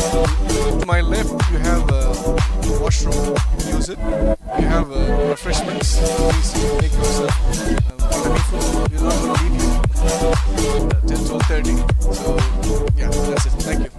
To my left, you have a washroom. Use it. You have refreshments. Please make yourself meaningful. We're not going to leave you till 12:30. So yeah, that's it. Thank you.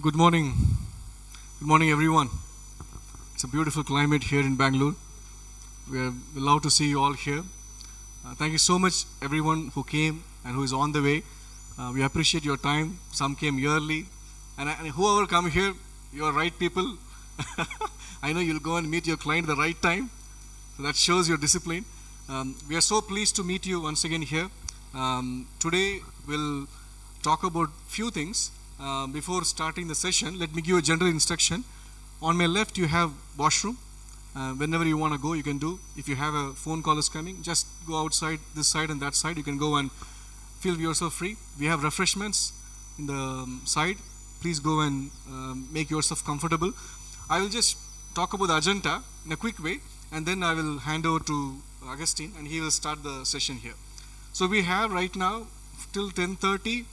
Good morning. Good morning, everyone. It's a beautiful climate here in Bangalore. We love to see you all here. Thank you so much, everyone who came and who is on the way. We appreciate your time. Some came early. And whoever come here, you are right people. I know you'll go and meet your client at the right time. So that shows your discipline. We are so pleased to meet you once again here. Today we'll talk about few things. Before starting the session, let me give a general instruction. On my left, you have washroom. Whenever you want to go, you can do. If you have a phone call is coming, just go outside this side and that side. You can go and feel yourself free. We have refreshments in the side. Please go and make yourself comfortable. I will just talk about the agenda in a quick way, and then I will hand over to Augustine, and he will start the session here. So we have right now till 10:30.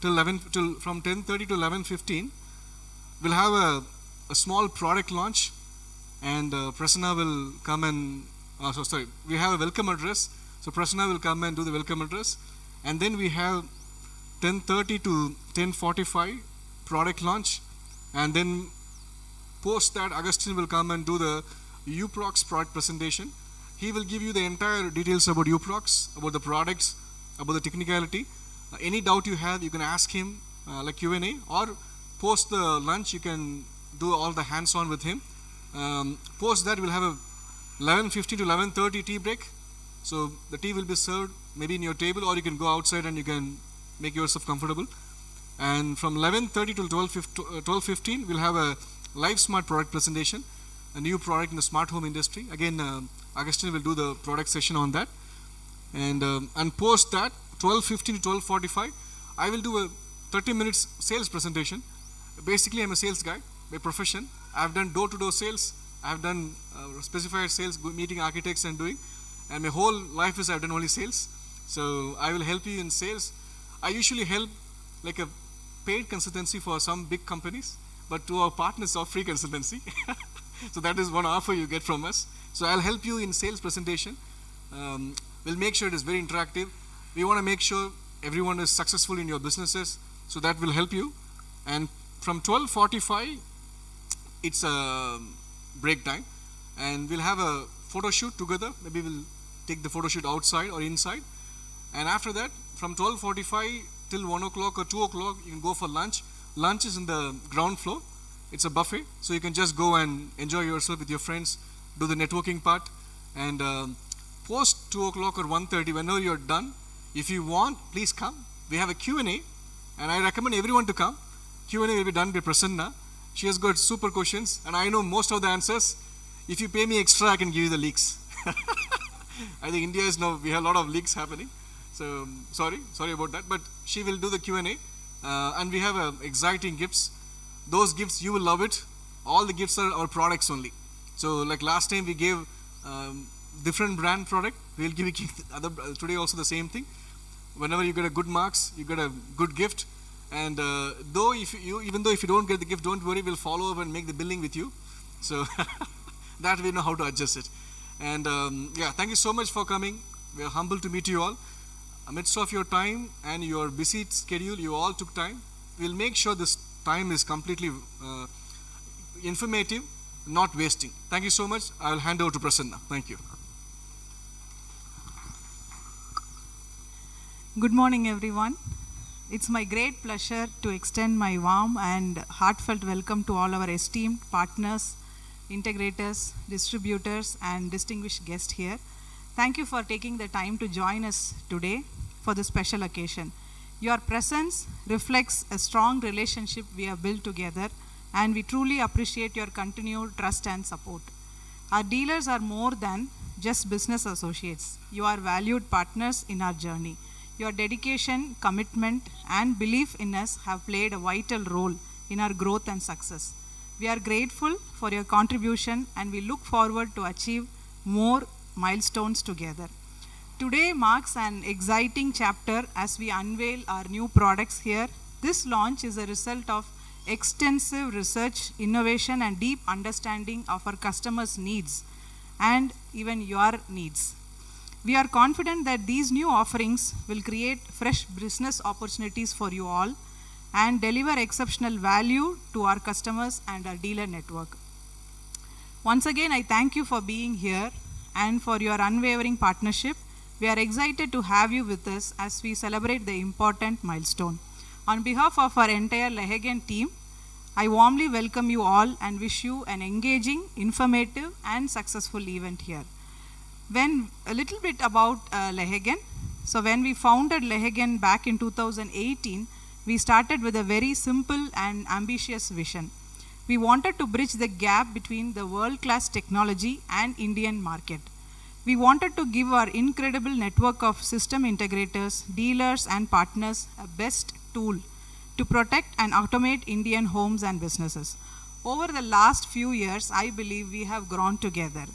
From 10:30 to 11:15, we'll have a small product launch, and Prasanna will come and we have a welcome address. So Prasanna will come and do the welcome address, and then we have 10:30 to 10:45 product launch, and then post that Augustine will come and do the U-Prox product presentation. He will give you the entire details about U-Prox, about the products, about the technicality. Any doubt you have, you can ask him like Q&A, or post the lunch, you can do all the hands-on with him. Post that, we'll have a 11:50 to 11:30 tea break. So the tea will be served maybe in your table, or you can go outside and you can make yourself comfortable. And from 11:30 to 12:15, we'll have a LifeSmart product presentation, a new product in the smart home industry. Again, Augustine will do the product session on that. And post that, 12:15 to 12:45, I will do a 30 minutes sales presentation. Basically, I'm a sales guy by profession. I've done door-to-door sales. I've done specified sales, meeting architects and doing. And my whole life is I've done only sales. So I will help you in sales. I usually help like a paid consultancy for some big companies, but to our partners of free consultancy. So that is one offer you get from us. So I'll help you in sales presentation. We'll make sure it is very interactive. We want to make sure everyone is successful in your businesses, so that will help you. And from 12:45, it's a break time, and we'll have a photo shoot together. Maybe we'll take the photo shoot outside or inside. And after that, from 12:45 till 1 o'clock or 2 o'clock, you can go for lunch. Lunch is in the ground floor. It's a buffet, so you can just go and enjoy yourself with your friends, do the networking part, and post 2 o'clock or 1:30, whenever you're done. If you want, please come. We have a Q&A, and I recommend everyone to come. Q&A will be done by Prasanna. She has got super questions, and I know most of the answers. If you pay me extra, I can give you the leaks. I think India is now, we have a lot of leaks happening. So, sorry about that. But she will do the Q&A, and we have exciting gifts. Those gifts, you will love it. All the gifts are our products only. So, like last time we gave different brand product, we'll give you today also the same thing. Whenever you get a good marks, you get a good gift. And even though if you don't get the gift, don't worry, we'll follow up and make the billing with you. So that we know how to adjust it. And thank you so much for coming. We are humbled to meet you all. Amidst of your time and your busy schedule, you all took time. We'll make sure this time is completely informative, not wasting. Thank you so much. I'll hand over to Prasanna. Thank you. Good morning, everyone. It's my great pleasure to extend my warm and heartfelt welcome to all our esteemed partners, integrators, distributors, and distinguished guests here. Thank you for taking the time to join us today for this special occasion. Your presence reflects a strong relationship we have built together, and we truly appreciate your continued trust and support. Our dealers are more than just business associates. You are valued partners in our journey. Your dedication, commitment, and belief in us have played a vital role in our growth and success. We are grateful for your contribution, and we look forward to achieve more milestones together. Today marks an exciting chapter as we unveil our new products here. This launch is a result of extensive research, innovation, and deep understanding of our customers' needs and even your needs. We are confident that these new offerings will create fresh business opportunities for you all, and deliver exceptional value to our customers and our dealer network. Once again, I thank you for being here and for your unwavering partnership. We are excited to have you with us as we celebrate the important milestone. On behalf of our entire Lehagen team, I warmly welcome you all and wish you an engaging, informative, and successful event here. When a little bit about Lehagen. So when we founded Lehagen back in 2018, we started with a very simple and ambitious vision. We wanted to bridge the gap between the world-class technology and Indian market. We wanted to give our incredible network of system integrators, dealers, and partners a best tool to protect and automate Indian homes and businesses. Over the last few years, I believe we have grown together.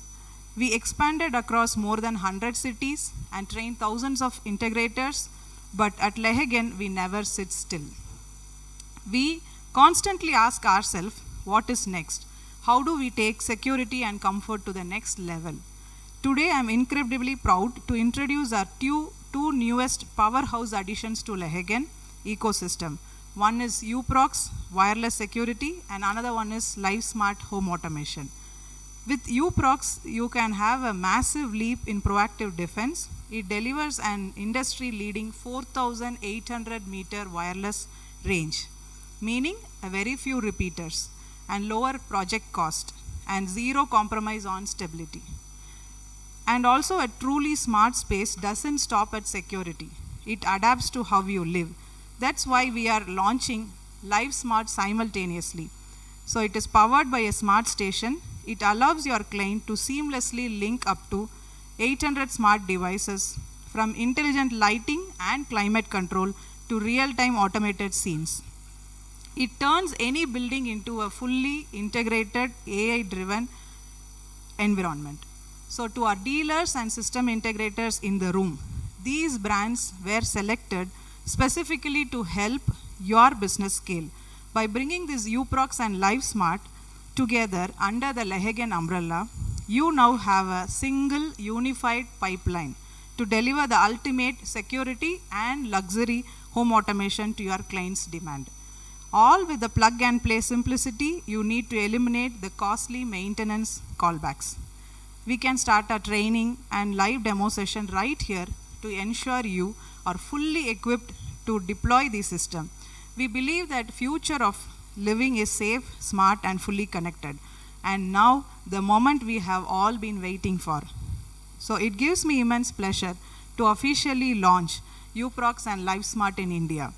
We expanded across more than 100 cities and trained thousands of integrators, but at Lehagen, we never sit still. We constantly ask ourselves, what is next? How do we take security and comfort to the next level? Today, I'm incredibly proud to introduce our two newest powerhouse additions to Lehagen ecosystem. One is U-Prox wireless security and another one is LifeSmart home automation. With U-Prox, you can have a massive leap in proactive defense. It delivers an industry-leading 4,800 meter wireless range, meaning a very few repeaters and lower project cost and zero compromise on stability. And also a truly smart space doesn't stop at security. It adapts to how you live. That's why we are launching LifeSmart simultaneously. So it is powered by a smart station. It allows your client to seamlessly link up to 800 smart devices, from intelligent lighting and climate control to real-time automated scenes. It turns any building into a fully integrated AI-driven environment. So to our dealers and system integrators in the room, these brands were selected specifically to help your business scale. By bringing this U-Prox and LifeSmart together under the Lehagen umbrella, you now have a single unified pipeline to deliver the ultimate security and luxury home automation to your clients' demand. All with the plug and play simplicity you need to eliminate the costly maintenance callbacks. We can start a training and live demo session right here to ensure you are fully equipped to deploy the system. We believe that future of living is safe, smart, and fully connected. And now, the moment we have all been waiting for. So it gives me immense pleasure to officially launch U-Prox and LifeSmart in India.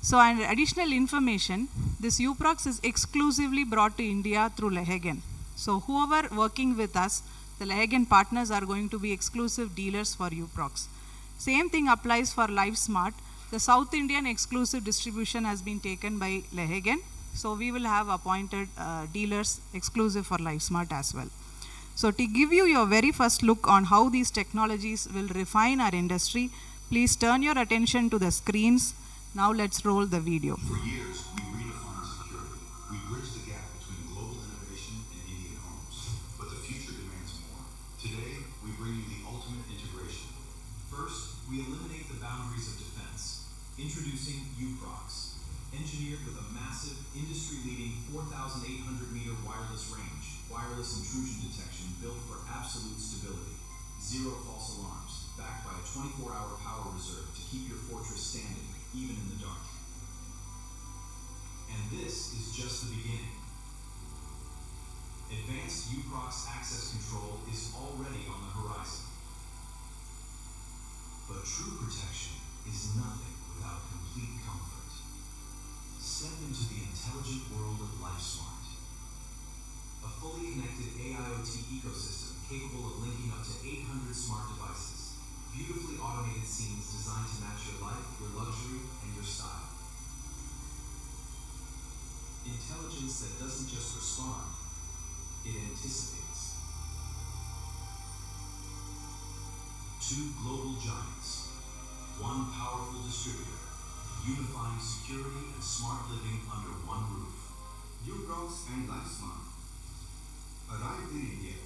So, and additional information, this U-Prox is exclusively brought to India through Lehagen. So whoever working with us, the Lehagen partners are going to be exclusive dealers for U-Prox. Same thing applies for LifeSmart. The South Indian exclusive distribution has been taken by Lehagen. So we will have appointed dealers exclusive for LifeSmart as well. So to give you your very first look on how these technologies will refine our industry, please turn your attention to the screens. Now let's roll the video. For years, we redefined security. We bridged the gap between global innovation and Indian homes. But the future demands more. Today, we bring you the ultimate integration. First, we eliminate the boundaries of defense. Introducing U-Prox, engineered with a massive, industry-leading 4,800 meter wireless range, wireless intrusion detection built for absolute stability, zero false alarms, backed by a 24-hour power reserve to keep your fortress standing, even in the dark. And this is just the beginning. Advanced U-Prox access control is already on the horizon. But true protection is nothing without complete comfort. Step into the intelligent world of LifeSmart. A fully connected AIoT ecosystem capable of linking up to 800 smart devices. Beautifully automated scenes designed to match your life, your luxury, and your style. Intelligence that doesn't just respond, it anticipates. Two global giants, one powerful distributor, unifying security and smart living under one roof. U-Prox and LifeSmart arrived in India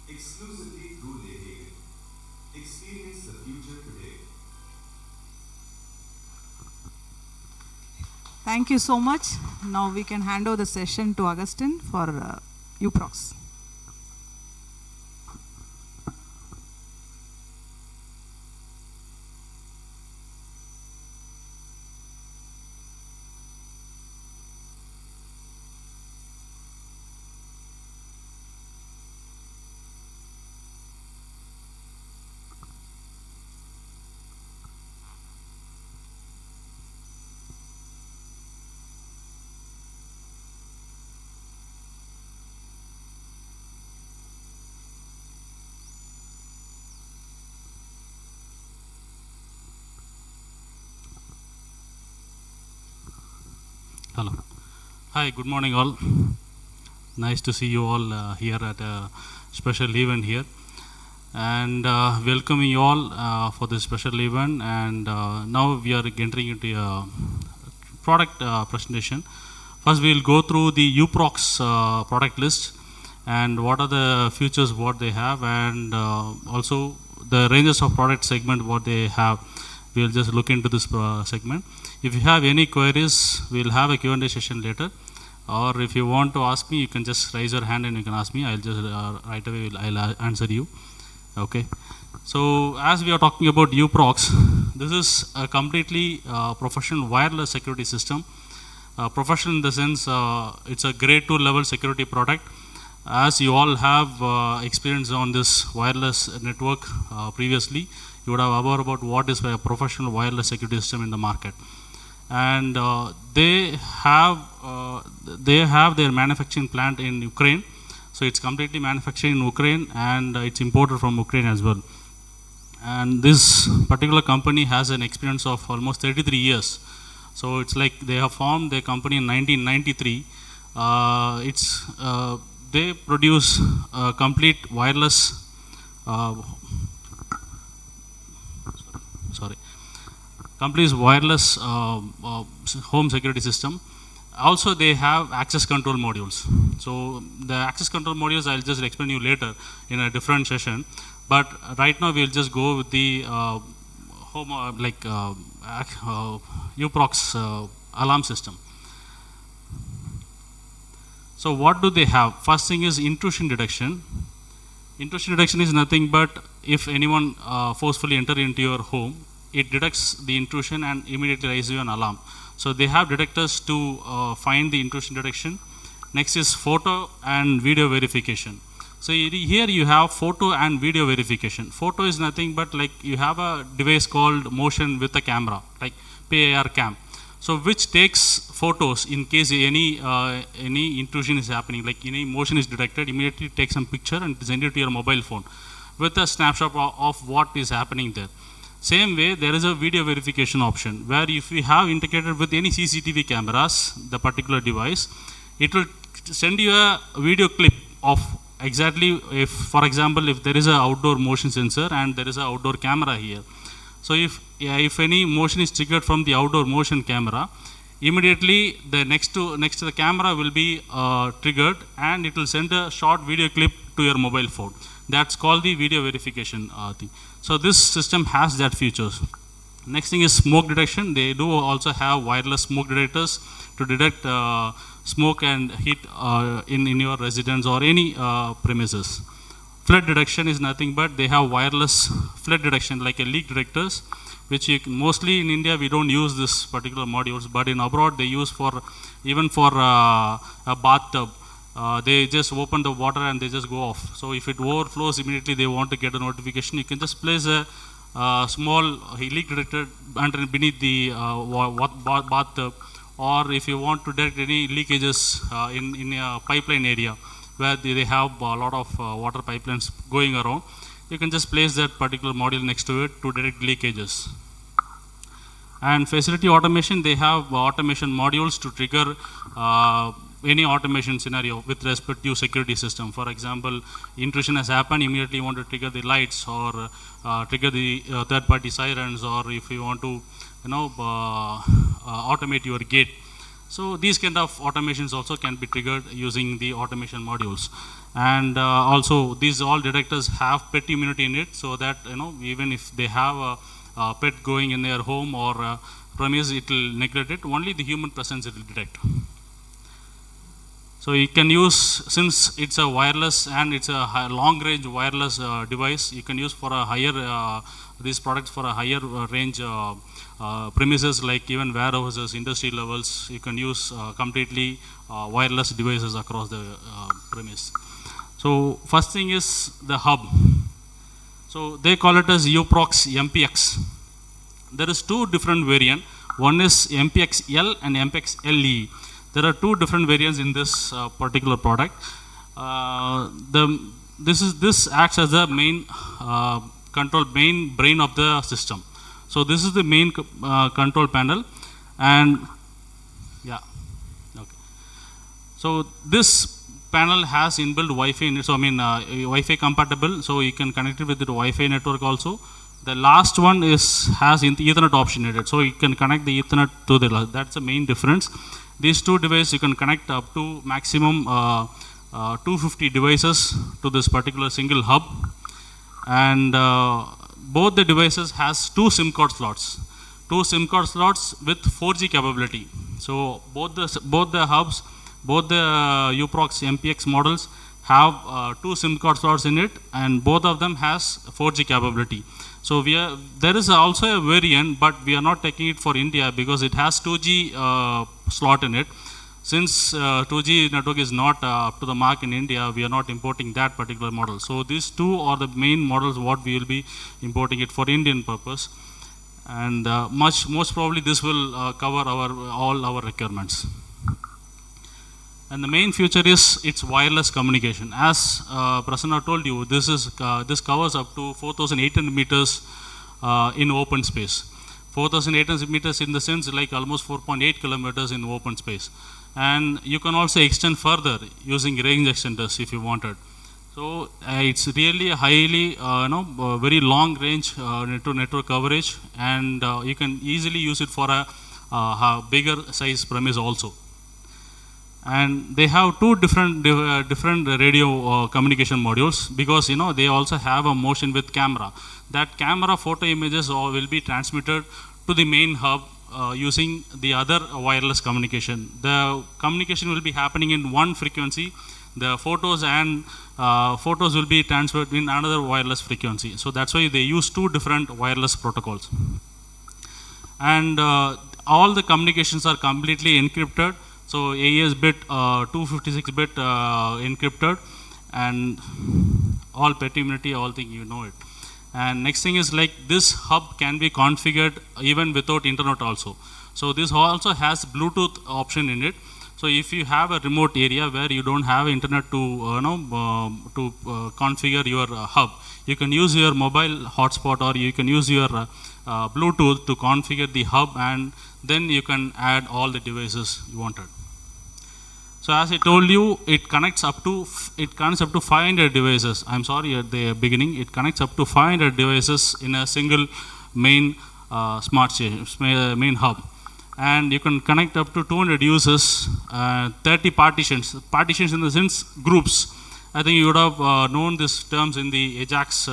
exclusively through Lehagen. Experience the future today. Thank you so much. Now we can hand over the session to Augustine for U-Prox. Hello. Hi, good morning all. Nice to see you all here at a special event here. And welcoming you all for this special event. And now we are entering into a product presentation. First we will go through the U-Prox product list and what are the features what they have, and also the ranges of product segment what they have. We will just look into this segment. If you have any queries, we will have a Q&A session later. Or if you want to ask me, you can just raise your hand and you can ask me. I'll just right away I'll answer you. Okay. So as we are talking about U-Prox, this is a completely professional wireless security system. Professional in the sense it's a grade 2 level security product. As you all have experience on this wireless network previously, you would have aware about what is a professional wireless security system in the market. And they have their manufacturing plant in Ukraine. So it's completely manufactured in Ukraine and it's imported from Ukraine as well. And this particular company has an experience of almost 33 years. So it's like they have formed their company in 1993. They produce complete wireless complete wireless home security system. Also they have access control modules. So the access control modules I'll just explain you later in a different session. But right now we'll just go with the home U-Prox alarm system. So what do they have? First thing is intrusion detection. Intrusion detection is nothing but if anyone forcefully enter into your home, it detects the intrusion and immediately raises you an alarm. So they have detectors to find the intrusion detection. Next is photo and video verification. So here you have photo and video verification. Photo is nothing but like you have a device called motion with a camera, like PAR cam. So which takes photos in case any intrusion is happening, like any motion is detected, immediately take some picture and send it to your mobile phone with a snapshot of what is happening there. Same way, there is a video verification option where if we have integrated with any CCTV cameras, the particular device, it will send you a video clip of exactly if, for example, if there is an outdoor motion sensor and there is an outdoor camera here. So if any motion is triggered from the outdoor motion camera, immediately the next to the camera will be triggered and it will send a short video clip to your mobile phone. That's called the video verification thing. So this system has that features. Next thing is smoke detection. They do also have wireless smoke detectors to detect smoke and heat in your residence or any premises. Flood detection is nothing but they have wireless flood detection like a leak detectors, which mostly in India we don't use this particular modules, but in abroad they use for even for a bathtub. They just open the water and they just go off. So if it overflows, immediately they want to get a notification. You can just place a small leak detector beneath the bathtub, or if you want to detect any leakages in a pipeline area where they have a lot of water pipelines going around, you can just place that particular module next to it to detect leakages. And facility automation, they have automation modules to trigger any automation scenario with respect to security system. For example, intrusion has happened, immediately you want to trigger the lights or trigger the third-party sirens, or if you want to, automate your gate. So these kind of automations also can be triggered using the automation modules. And also these all detectors have pet immunity in it, so that even if they have a pet going in their home or premise it will neglect it, only the human presence it will detect. So you can use, since it's a wireless and it's a long range wireless device, you can use for a higher, these products for a higher range premises like even warehouses, industry levels. You can use completely wireless devices across the premise. So first thing is the hub. So they call it as U-Prox MPX. There is two different variants. One is MPX-L and MPX-LE. There are two different variants in this particular product. This acts as the main main brain of the system. So this is the main control panel, and yeah, okay. So this panel has inbuilt Wi-Fi in it. So I mean Wi-Fi compatible. So you can connect it with the Wi-Fi network also. The last one has Ethernet option in it. So you can connect the Ethernet to the. That's the main difference. These two devices you can connect up to maximum 250 devices to this particular single hub, and both the devices has two SIM card slots with 4G capability. So both the hubs, both the U-Prox MPX models have two SIM card slots in it, and both of them has 4G capability. So there is also a variant, but we are not taking it for India because it has 2G slot in it. Since 2G network is not up to the mark in India, we are not importing that particular model. So these two are the main models what we will be importing it for Indian purpose, and most probably this will cover all our requirements. And the main feature is its wireless communication. As Prasanna told you, this covers up to 4,800 meters in open space. 4,800 meters in the sense like almost 4.8 kilometers in open space. And you can also extend further using range extenders if you wanted. So it's really a highly, very long range network coverage, and you can easily use it for a bigger size premise also. And they have two different radio communication modules, because they also have a motion with camera. That camera photo images will be transmitted to the main hub using the other wireless communication. The communication will be happening in one frequency. The photos will be transferred in another wireless frequency. So that's why they use two different wireless protocols. And all the communications are completely encrypted. So AES bit, 256-bit encrypted, and all petty all thing it. And next thing is like this hub can be configured even without internet also. So this also has Bluetooth option in it. So if you have a remote area where you don't have internet to configure your hub, you can use your mobile hotspot, or you can use your Bluetooth to configure the hub, and then you can add all the devices you wanted. So as I told you, it connects up to 500 devices. I'm sorry, at the beginning, it connects up to 500 devices in a single main main hub. And you can connect up to 200 users, 30 partitions. Partitions in the sense groups. I think you would have known these terms in the Ajax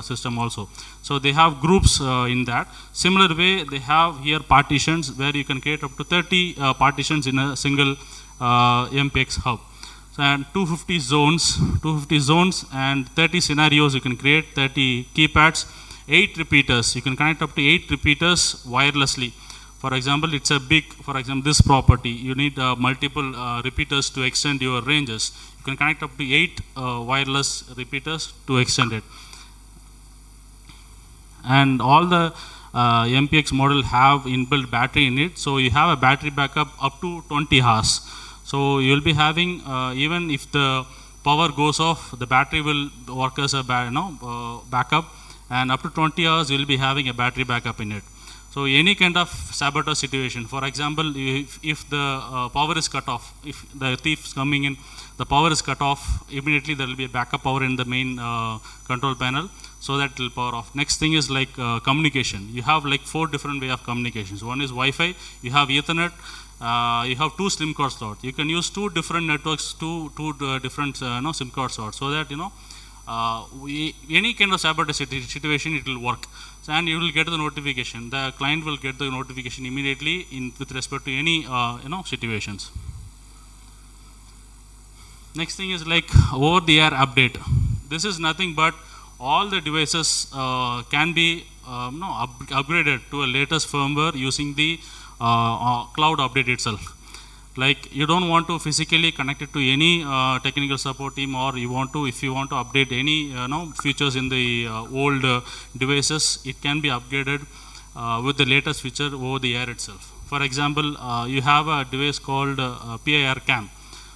system also. So they have groups in that. Similar way, they have here partitions where you can create up to 30 partitions in a single MPX hub. So, and 250 zones and 30 scenarios you can create, 30 keypads, 8 repeaters. You can connect up to 8 repeaters wirelessly. For example, it's a big, for example, this property, you need multiple repeaters to extend your ranges. You can connect up to 8 wireless repeaters to extend it. And all the MPX model have inbuilt battery in it. So you have a battery backup up to 20 hours. So you will be having, even if the power goes off, the battery will work as a backup, and up to 20 hours you will be having a battery backup in it. So any kind of sabotage situation, for example, if the power is cut off, if the thief is coming in, the power is cut off, immediately there will be a backup power in the main control panel, so that will power off. Next thing is like communication. You have like 4 different way of communications. One is Wi-Fi, you have Ethernet, you have 2 SIM card slots. You can use 2 different networks, two different SIM card slots, so that any kind of sabotage situation it will work. and you will get the notification. The client will get the notification immediately with respect to any situations. Next thing is like over-the-air update. This is nothing but all the devices can be upgraded to a latest firmware using the cloud update itself. Like you don't want to physically connect it to any technical support team, or if you want to update any features in the old devices, it can be upgraded with the latest feature over the air itself. For example, you have a device called PIR cam,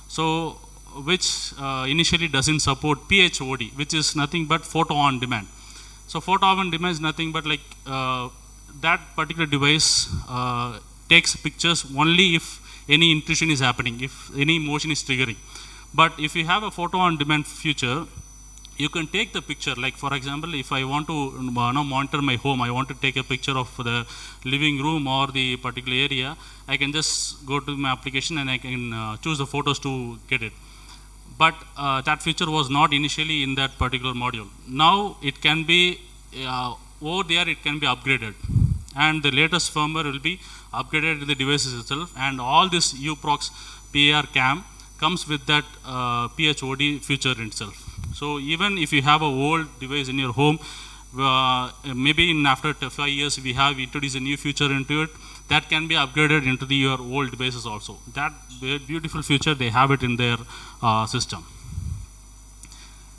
so which initially doesn't support PHOD, which is nothing but photo on demand. So photo on demand is nothing but like that particular device takes pictures only if any intrusion is happening, if any motion is triggering. But if you have a photo on demand feature, you can take the picture. Like for example, if I want to monitor my home, I want to take a picture of the living room or the particular area, I can just go to my application and I can choose the photos to get it. But that feature was not initially in that particular module. Now it can be over there, it can be upgraded, and the latest firmware will be upgraded to the devices itself, and all this U-Prox PIR cam comes with that PHOD feature itself. So even if you have an old device in your home, maybe after 5 years we have introduced a new feature into it, that can be upgraded into your old devices also. That beautiful feature, they have it in their system.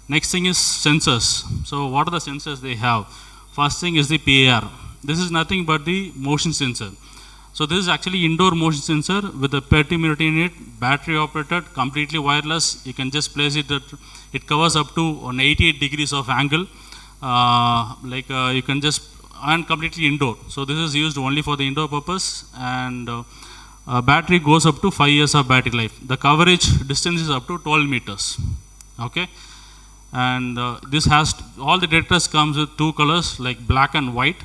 Next thing is sensors. So what are the sensors they have? First thing is the PIR. This is nothing but the motion sensor. So this is actually indoor motion sensor with a petimeter in it, battery operated, completely wireless. You can just place it, it covers up to 88 degrees of angle. You can just, and completely indoor. So this is used only for the indoor purpose, and battery goes up to 5 years of battery life. The coverage distance is up to 12 meters. Okay. And this has, all the detectors comes with two colors like black and white.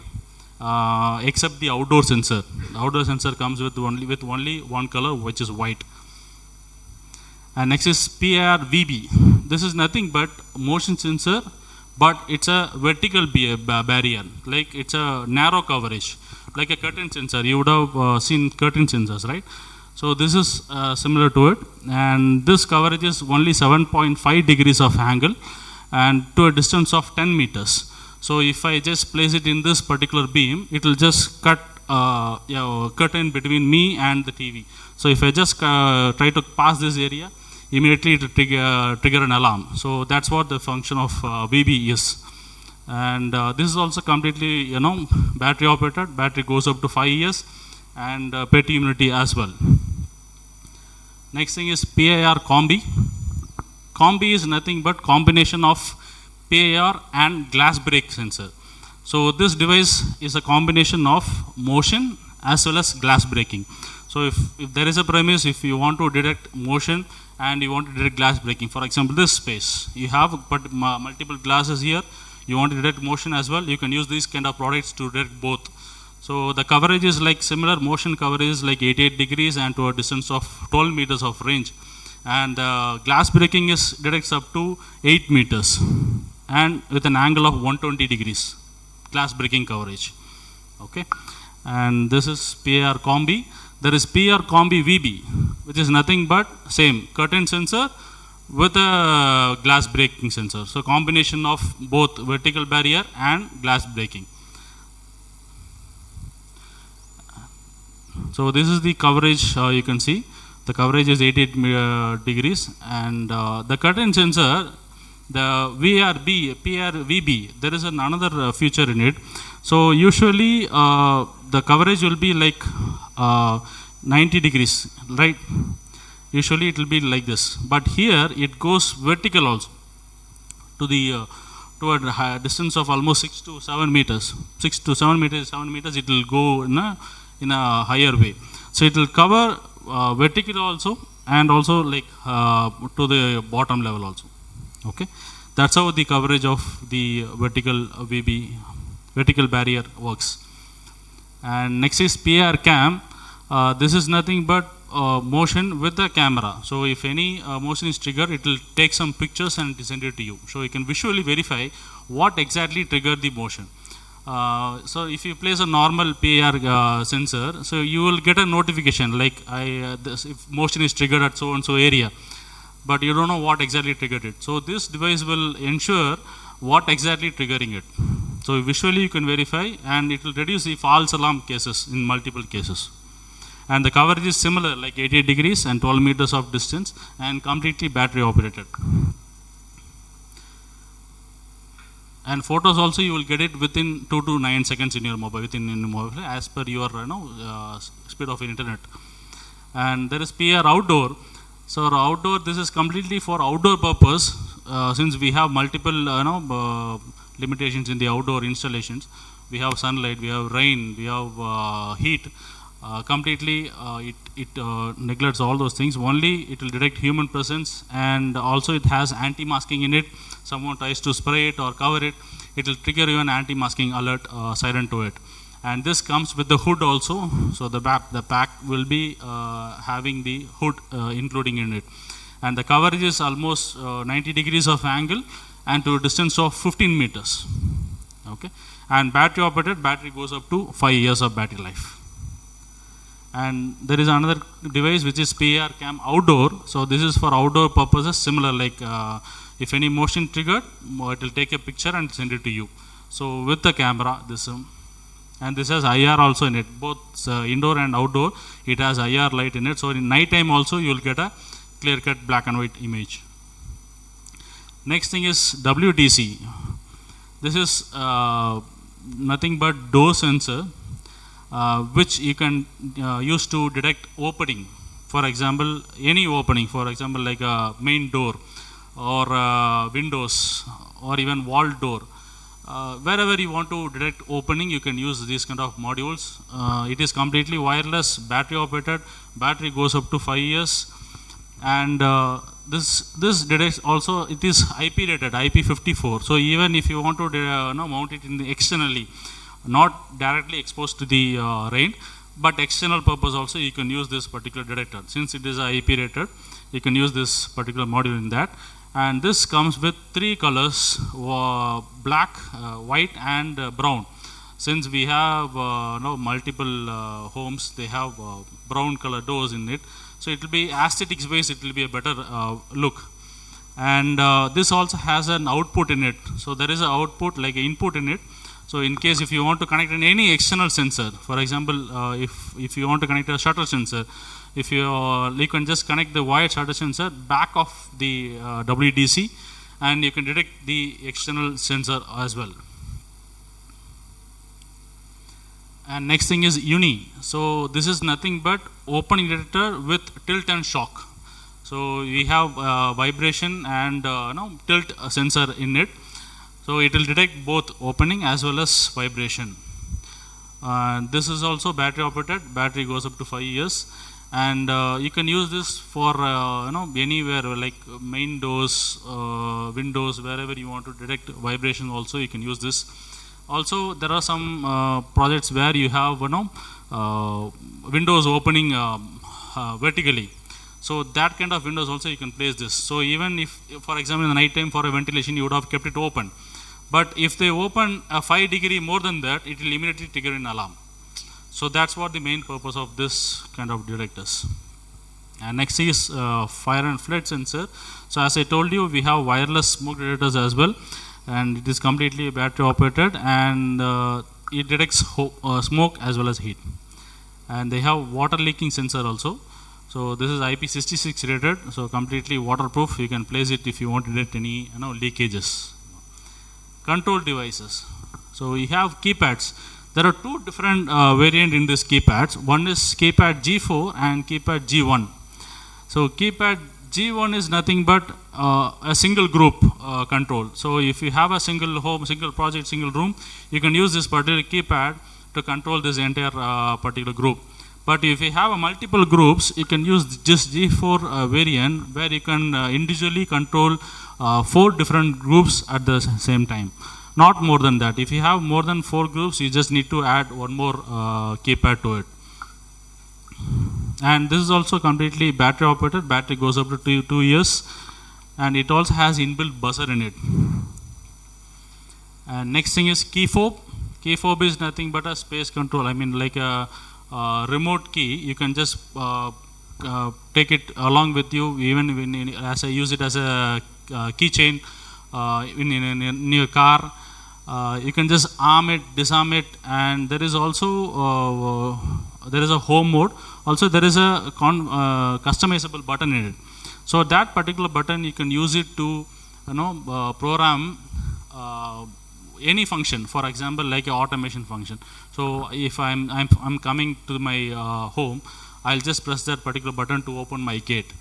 Except the outdoor sensor. The outdoor sensor comes with only one color, which is white. And next is PIR VB. This is nothing but motion sensor, but it's a vertical barrier. Like it's a narrow coverage, like a curtain sensor. You would have seen curtain sensors, right? So this is similar to it, and this coverage is only 7.5 degrees of angle, and to a distance of 10 meters. So if I just place it in this particular beam, it will just cut curtain between me and the TV. So if I just try to pass this area, immediately it will trigger an alarm. So that's what the function of VB is. And this is also completely battery operated. Battery goes up to 5 years, and petty immunity as well. Next thing is PIR combi. Combi is nothing but combination of PIR and glass break sensor. So this device is a combination of motion as well as glass breaking. So if there is a premise, if you want to detect motion and you want to detect glass breaking, for example this space, you have multiple glasses here, you want to detect motion as well, you can use these kind of products to detect both. So the coverage is like similar, motion coverage is like 88 degrees and to a distance of 12 meters of range. And glass breaking detects up to 8 meters. And with an angle of 120 degrees glass breaking coverage. Okay, and this is PIR combi. There is PIR combi VB, which is nothing but same curtain sensor with a glass breaking sensor. So combination of both vertical barrier and glass breaking. So this is the coverage. You can see the coverage is 88 degrees, and the curtain sensor, the PIR VB, there is another feature in it. So usually the coverage will be like 90 degrees, right? Usually it will be like this, but here it goes vertical also to the to a distance of almost 6 to 7 meters. 6 to 7 meters, 7 meters. It will go in a higher way. So it will cover vertical also, and also like to the bottom level also. Okay, that's how the coverage of the vertical VB, vertical barrier works. And next is PIR cam. This is nothing but motion with the camera. So if any motion is triggered, it will take some pictures and send it to you. So you can visually verify what exactly triggered the motion. So if you place a normal PIR sensor, so you will get a notification like if motion is triggered at so and so area, but you don't know what exactly triggered it. So this device will ensure what exactly triggering it. So visually you can verify, and it will reduce the false alarm cases in multiple cases. And the coverage is similar, like 88 degrees and 12 meters of distance, and completely battery operated. And photos also you will get it within 2 to 9 seconds in your mobile, as per your speed of internet. And there is PR outdoor. So outdoor, this is completely for outdoor purpose, since we have multiple limitations in the outdoor installations. We have sunlight, we have rain, we have heat. Completely it neglects all those things. Only it will detect human presence, and also it has anti-masking in it. Someone tries to spray it or cover it, it will trigger you an anti-masking alert siren to it. And this comes with the hood also. So the pack will be having the hood including in it. And the coverage is almost 90 degrees of angle and to a distance of 15 meters. Okay. And battery operated, battery goes up to 5 years of battery life. And there is another device which is PIR cam outdoor. So this is for outdoor purposes, similar like if any motion triggered, it will take a picture and send it to you. So with the camera, this and this has IR also in it, both indoor and outdoor. It has IR light in it. So in night time also you will get a clear-cut black and white image. Next thing is WDC. This is nothing but door sensor, which you can use to detect opening. For example, any opening, for example like a main door or windows or even wall door. Wherever you want to detect opening, you can use these kind of modules. It is completely wireless, battery operated, battery goes up to 5 years. And this detects also, it is IP rated, IP54. So even if you want to mount it in the externally, not directly exposed to the rain, but external purpose also, you can use this particular detector. Since it is IP rated, you can use this particular module in that. And this comes with 3 colors, black, white and brown. Since we have multiple homes, they have brown color doors in it. So it will be aesthetics wise, it will be a better look. And this also has an output in it. So there is an output like an input in it. So in case if you want to connect in any external sensor, for example, if you want to connect a shutter sensor, if you can just connect the wired shutter sensor back of the WDC, and you can detect the external sensor as well. And next thing is Uni. So this is nothing but opening detector with tilt and shock. So we have vibration and tilt sensor in it. So it will detect both opening as well as vibration. This is also battery operated. Battery goes up to 5 years. And you can use this for anywhere like main doors, windows, wherever you want to detect vibration also you can use this. Also there are some projects where you have windows opening vertically. So that kind of windows also you can place this. So even if for example in the night time for a ventilation you would have kept it open. But if they open a 5 degree more than that, it will immediately trigger an alarm. So that's what the main purpose of this kind of detectors. And next is fire and flood sensor. So as I told you, we have wireless smoke detectors as well, and it is completely battery operated, and it detects smoke as well as heat. And they have water leaking sensor also. So this is IP66 rated, so completely waterproof. You can place it if you want to detect any leakages. Control devices. So we have keypads. There are 2 different variants in this keypads. One is keypad G4 and keypad G1. So keypad G1 is nothing but a single group control. So if you have a single home, single project, single room, you can use this particular keypad to control this entire particular group. But if you have multiple groups, you can use just G4 variant where you can individually control 4 different groups at the same time. Not more than that. If you have more than 4 groups, you just need to add one more keypad to it. And this is also completely battery operated. Battery goes up to 2 years, and it also has inbuilt buzzer in it. And next thing is key fob. Key fob is nothing but a space control. I mean, like a remote key, you can just take it along with you, even as I use it as a keychain in your car. You can just arm it, disarm it, and there is also there is a home mode. Also, there is a customizable button in it. So that particular button you can use it to program any function. For example, like an automation function. So if I'm coming to my home, I'll just press that particular button to open my gate.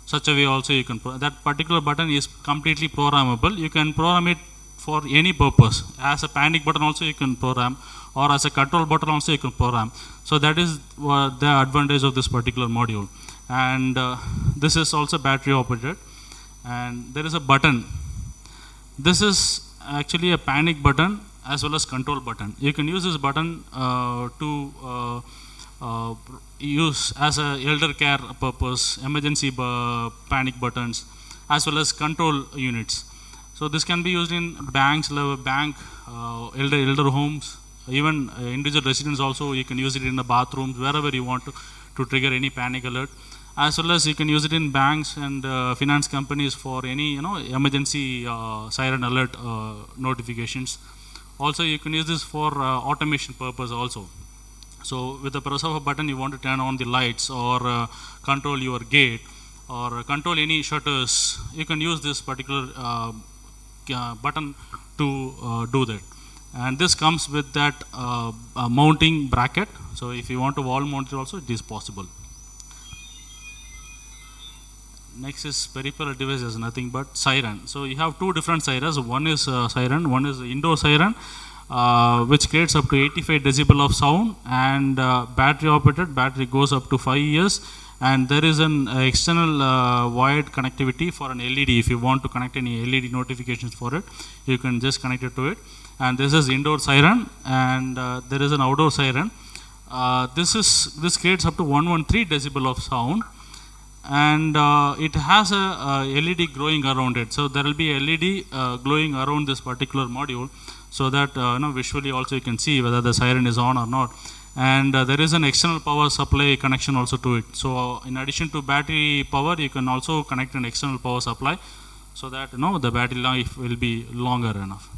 Such a way also you can that particular button is completely programmable. You can program it for any purpose. As a panic button also you can program, or as a control button also you can program. So that is the advantage of this particular module. And this is also battery operated, and there is a button. This is actually a panic button as well as control button. You can use this button to use as a elder care purpose, emergency panic buttons, as well as control units. So this can be used in banks, elder homes, even individual residents also. You can use it in the bathrooms, wherever you want to trigger any panic alert. As well as you can use it in banks and finance companies for any emergency siren alert notifications. Also, you can use this for automation purpose also. So with the press of a button, you want to turn on the lights, or control your gate, or control any shutters. You can use this particular button to do that. And this comes with that mounting bracket. So if you want to wall mount it also, it is possible. Next is peripheral device is nothing but siren. So you have two different sirens. One is siren, one is indoor siren, which creates up to 85 decibel of sound, and battery operated. Battery goes up to 5 years, and there is an external wired connectivity for an LED. If you want to connect any LED notifications for it, you can just connect it to it. And this is indoor siren, and there is an outdoor siren. This creates up to 113 decibel of sound, and it has a LED glowing around it. So there will be LED glowing around this particular module, so that visually also you can see whether the siren is on or not. And there is an external power supply connection also to it. So in addition to battery power, you can also connect an external power supply, so that the battery life will be longer enough.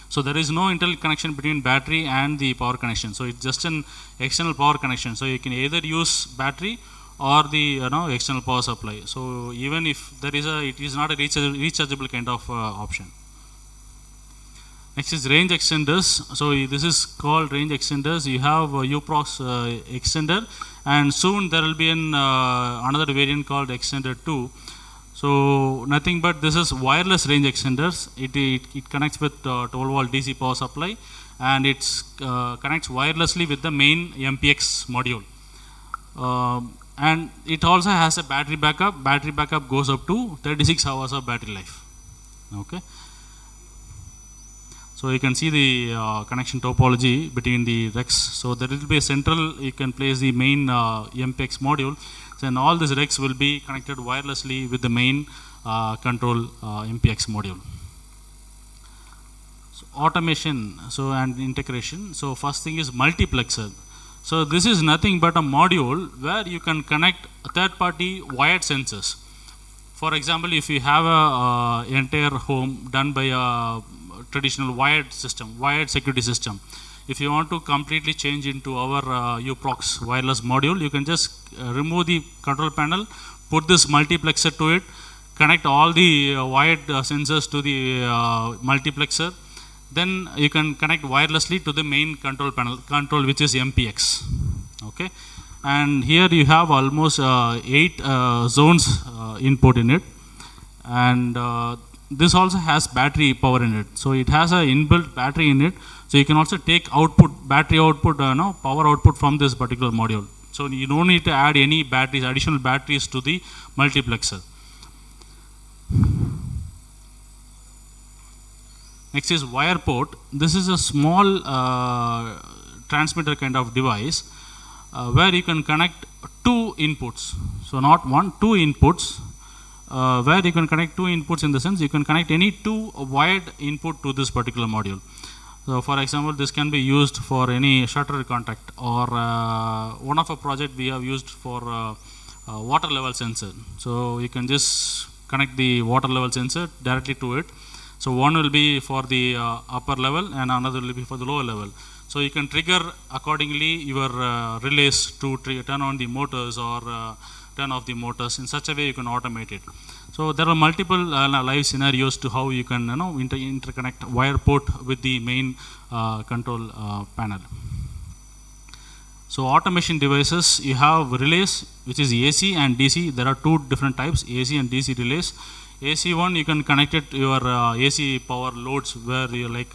So there is no internal connection between battery and the power connection. So it's just an external power connection. So you can either use battery or the external power supply. So even if there is it is not a rechargeable kind of option. Next is range extenders. So this is called range extenders. You have U-Prox extender, and soon there will be another variant called extender 2. So nothing but this is wireless range extenders. It connects with 12 volt DC power supply, and it connects wirelessly with the main MPX module. And it also has a battery backup. Battery backup goes up to 36 hours of battery life. Okay. So you can see the connection topology between the racks. So there will be a central, you can place the main MPX module. So and all these racks will be connected wirelessly with the main control MPX module. So automation, and integration. So first thing is multiplexer. So this is nothing but a module where you can connect third-party wired sensors. For example, if you have a entire home done by a traditional wired system, wired security system, if you want to completely change into our U-Prox wireless module, you can just remove the control panel, put this multiplexer to it, connect all the wired sensors to the multiplexer. Then you can connect wirelessly to the main control panel, which is MPX. Okay, and here you have almost 8 zones input in it, and this also has battery power in it. So it has a inbuilt battery in it. So you can also take battery output, power output from this particular module. So you don't need to add any additional batteries to the multiplexer. Next is wire port. This is a small transmitter kind of device where you can connect 2 inputs. So not 1, 2 inputs. Where you can connect 2 inputs, in the sense you can connect any 2 wired input to this particular module. So for example, this can be used for any shutter contact, or one of a project we have used for water level sensor. So you can just connect the water level sensor directly to it. So one will be for the upper level and another will be for the lower level. So you can trigger accordingly your relays to turn on the motors or turn off the motors. In such a way you can automate it. So there are multiple live scenarios to how you can interconnect wire port with the main control panel. So automation devices, you have relays which is AC and DC. There are two different types, AC and DC relays. AC one, you can connect it to your AC power loads where you like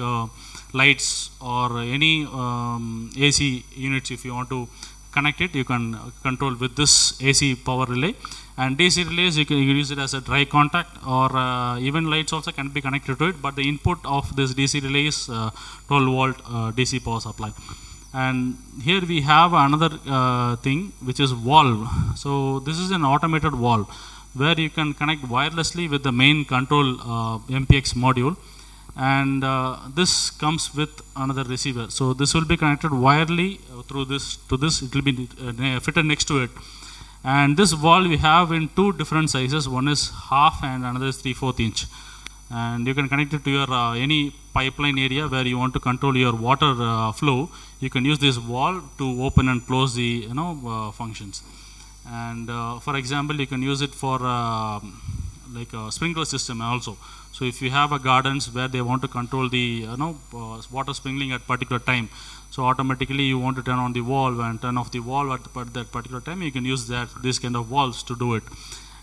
lights or any AC units. If you want to connect it, you can control with this AC power relay. And DC relays, you can use it as a dry contact, or even lights also can be connected to it, but the input of this DC relay is 12 volt DC power supply. And here we have another thing which is valve. So this is an automated valve where you can connect wirelessly with the main control MPX module, and this comes with another receiver. So this will be connected wirely through this to this. It will be fitted next to it. And this valve we have in two different sizes. One is half and another is 3/4 inch. And you can connect it to your any pipeline area where you want to control your water flow. You can use this valve to open and close the functions. And for example, you can use it for like a sprinkler system also. So if you have a gardens where they want to control the water sprinkling at particular time, so automatically you want to turn on the valve and turn off the valve at that particular time, you can use this kind of valves to do it.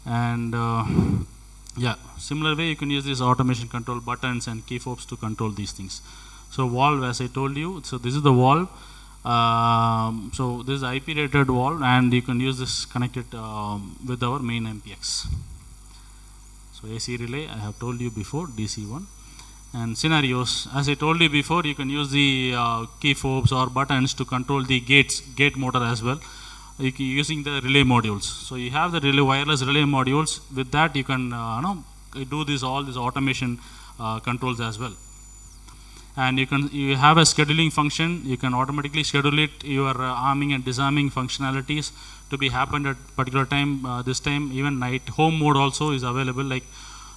And yeah, similar way you can use these automation control buttons and key fobs to control these things. So valve, as I told you, so this is the valve. So this is IP rated valve, and you can use this connected with our main MPX. So AC relay, I have told you before, DC one. And scenarios, as I told you before, you can use the key fobs or buttons to control the gate motor as well, using the relay modules. So you have the wireless relay modules. With that you can do all these automation controls as well. And you have a scheduling function. You can automatically schedule it, your arming and disarming functionalities to be happened at particular time. This time even night home mode also is available, like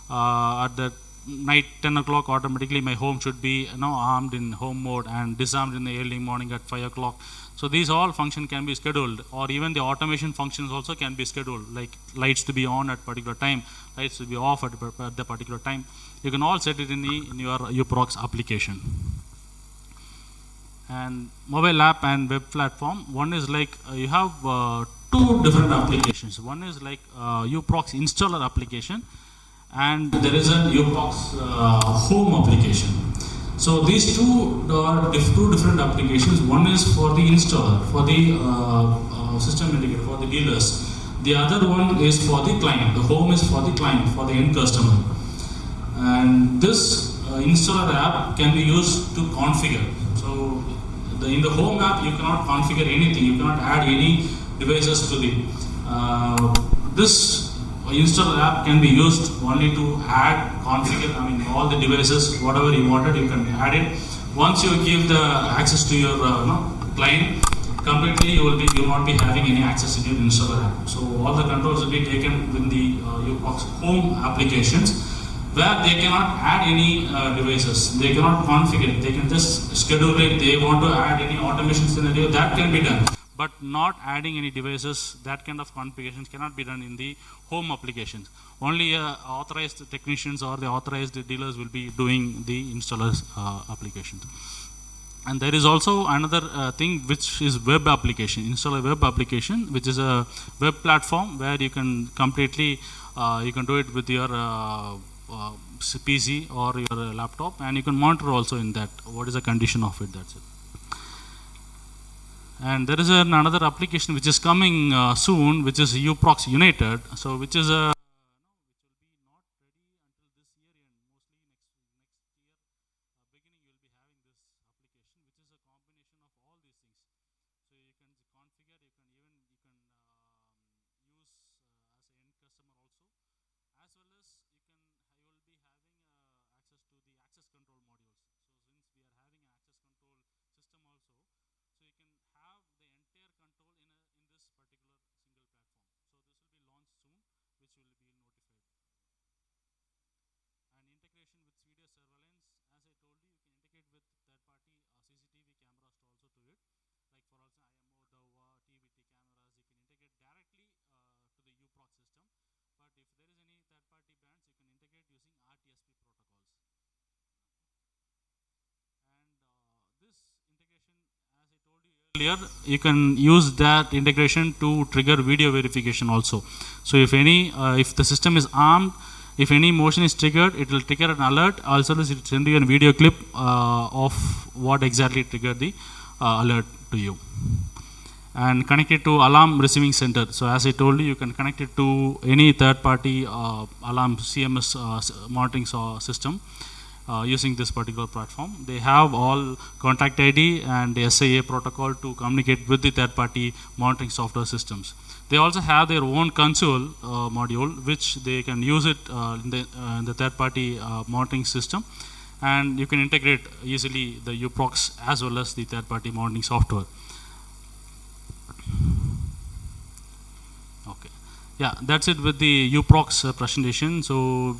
at the night 10 o'clock automatically my home should be armed in home mode and disarmed in the early morning at 5 o'clock. So these all function can be scheduled, or even the automation functions also can be scheduled, like lights to be on at particular time, lights to be off at the particular time. You can all set it in your U-Prox application. And mobile app and web platform, one is like you have two different applications. One is like U-Prox installer application, and there is a U-Prox home application. So these two are two different applications. One is for the installer, for the system integrator, for the dealers. The other one is for the client. The home is for the client, for the end customer. And this installer app can be used to configure. So in the home app, you cannot configure anything. You cannot add any devices to the this installer app can be used only to add, configure, all the devices, whatever you wanted, you can add it. Once you give the access to your client, completely you will not be having any access in your installer app. So all the controls will be taken with the U-Prox home applications, where they cannot add any devices. They cannot configure it. They can just schedule it. They want to add any automation scenario, that can be done. But not adding any devices, that kind of configurations cannot be done in the home applications. Only authorized technicians or the authorized dealers will be doing the installers applications. And there is also another thing which is web application, installer web application, which is a web platform where you can completely, you can do it with your PC or your laptop, and you can monitor also in that what is the condition of it, that's it. And there is another application which is coming soon, which is U-Prox United. So which is a third-party brands you can integrate using RTSP protocols. And this integration, as I told you earlier, you can use that integration to trigger video verification also. So if if the system is armed, if any motion is triggered, it will trigger an alert. Also, it will send you a video clip of what exactly triggered the alert to you. And connect it to alarm receiving center. So as I told you, you can connect it to any third-party alarm CMS monitoring system using this particular platform. They have all contact ID and the SIA protocol to communicate with the third-party monitoring software systems. They also have their own console module, which they can use it in the third-party monitoring system, and you can integrate easily the U-Prox as well as the third-party monitoring software. Okay, yeah, that's it with the U-Prox presentation. So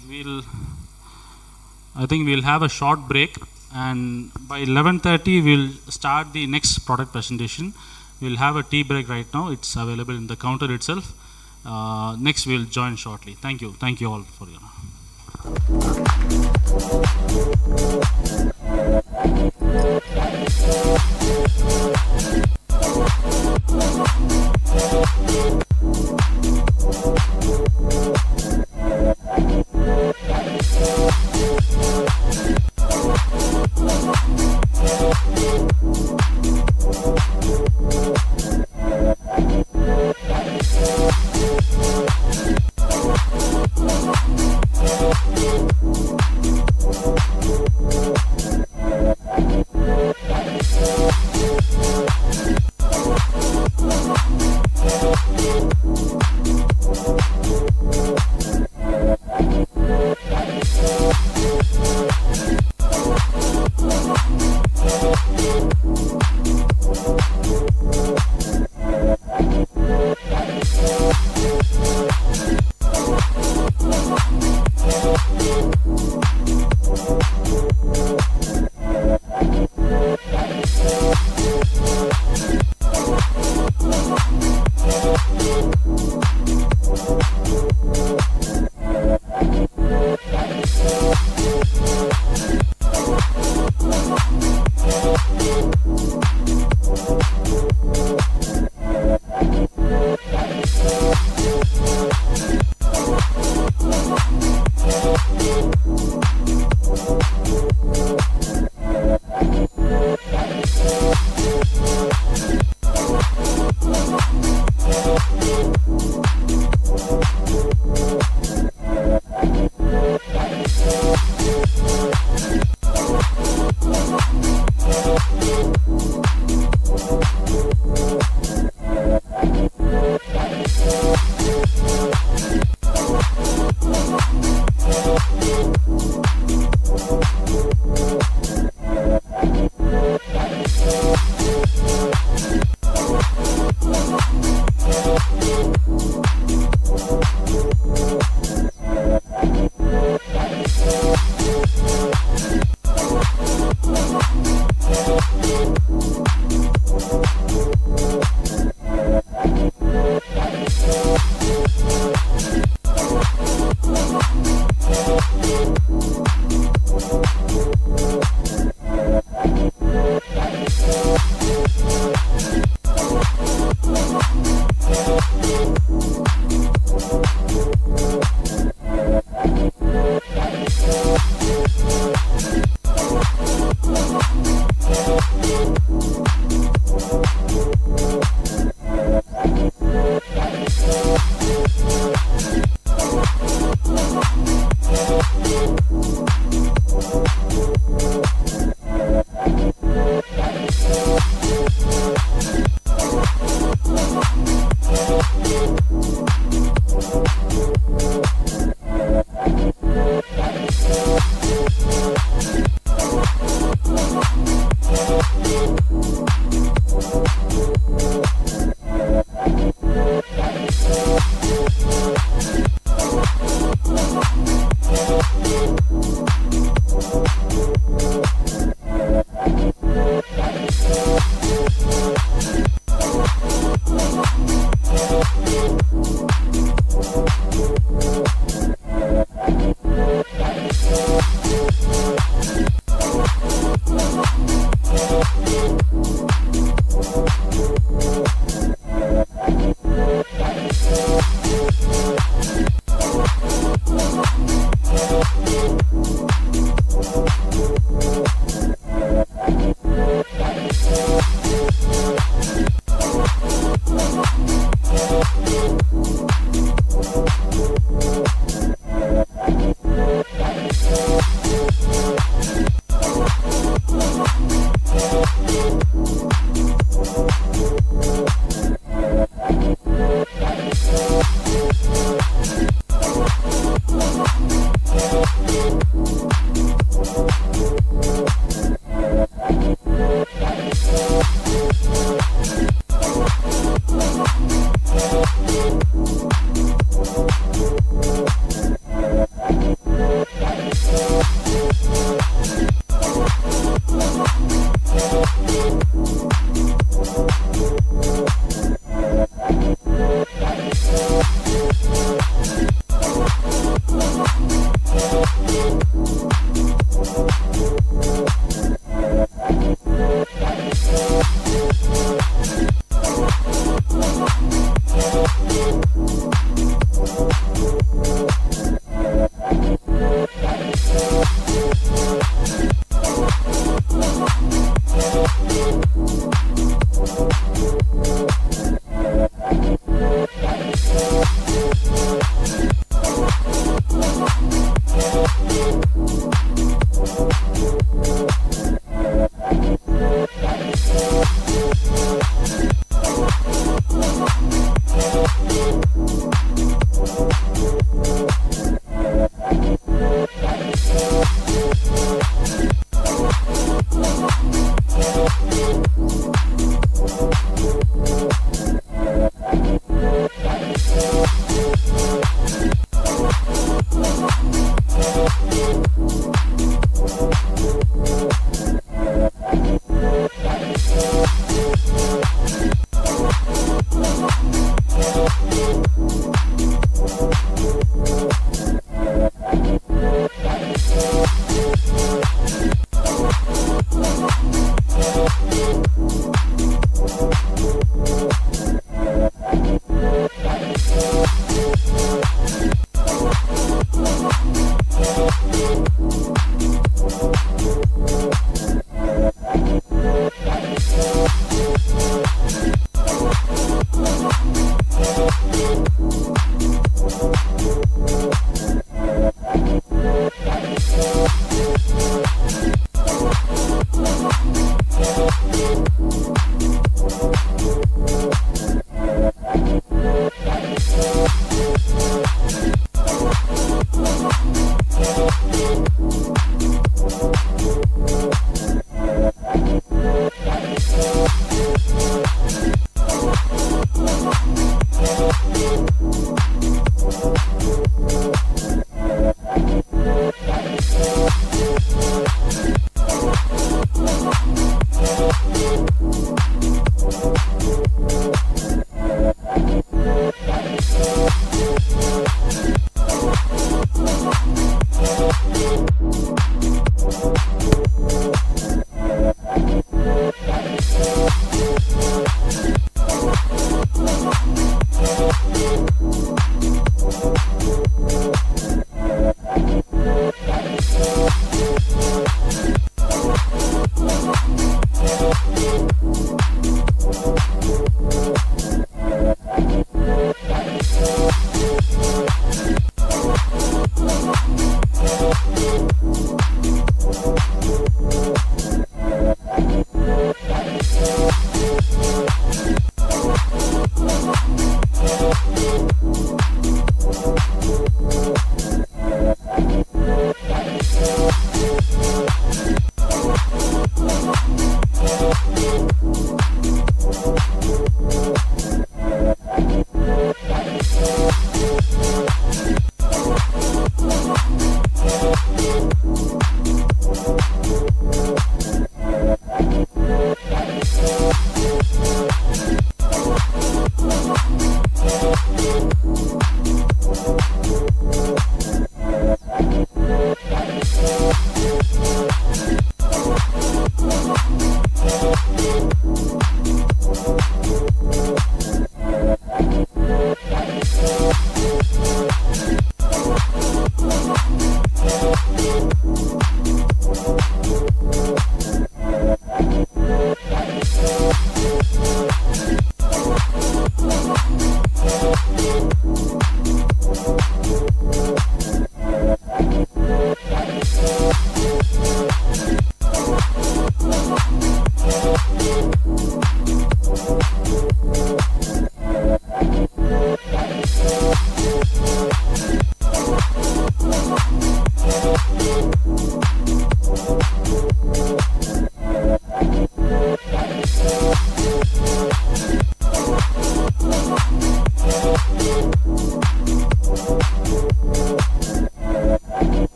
I think we'll have a short break, and by 11:30 we'll start the next product presentation. We'll have a tea break right now. It's available in the counter itself. Next we'll join shortly. Thank you all for your.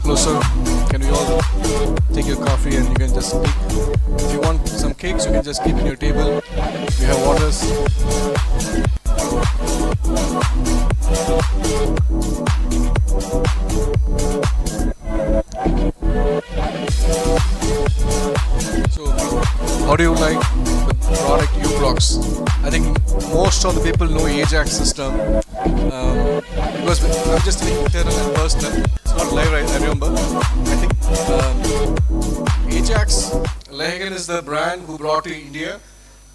Hello sir, can we all take your coffee and you can just speak? If you want some cakes, you can just keep in your table. We have waters. So, how do you like the product U-Prox? I think most of the people know Ajax system because I'm just doing internal and personal. It's not live, right? I remember. I think Ajax, Lehagen is the brand who brought to India.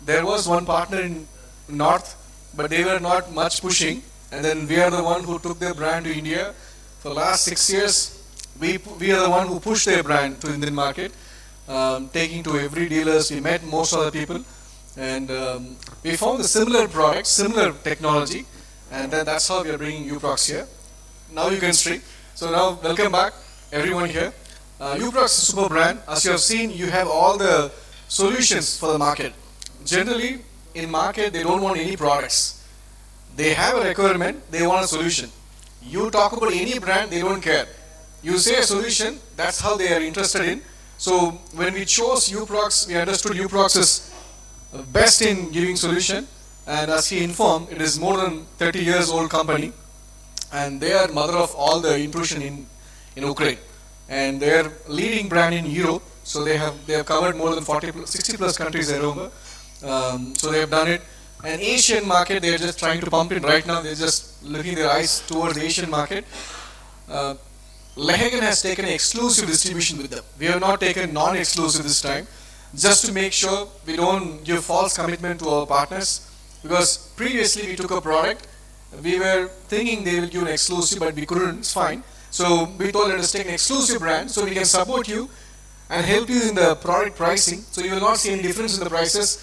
There was one partner in North, but they were not much pushing. And then we are the one who took their brand to India. For the last 6 years, we are the one who pushed their brand to Indian market, taking to every dealers. We met most of the people, and we found a similar product, similar technology, and then that's how we are bringing U-Prox here. Now you can stream. So now welcome back, everyone here. U-Prox is a super brand. As you have seen, you have all the solutions for the market. Generally, in market, they don't want any products. They have a requirement, they want a solution. You talk about any brand, they don't care. You say a solution, that's how they are interested in. So when we chose U-Prox, we understood U-Prox is best in giving solution. And as he informed, it is more than 30 years old company. And they are mother of all the intrusion in Ukraine. And they are leading brand in Europe. So they have covered more than 60 plus countries, I remember. So they have done it. And Asian market, they are just trying to pump it right now. They're just looking their eyes towards the Asian market. Lehagen has taken exclusive distribution with them. We have not taken non-exclusive this time, just to make sure we don't give false commitment to our partners. Because previously we took a product, we were thinking they will give an exclusive, but we couldn't. It's fine. So we told let us take an exclusive brand, so we can support you and help you in the product pricing. So you will not see any difference in the prices.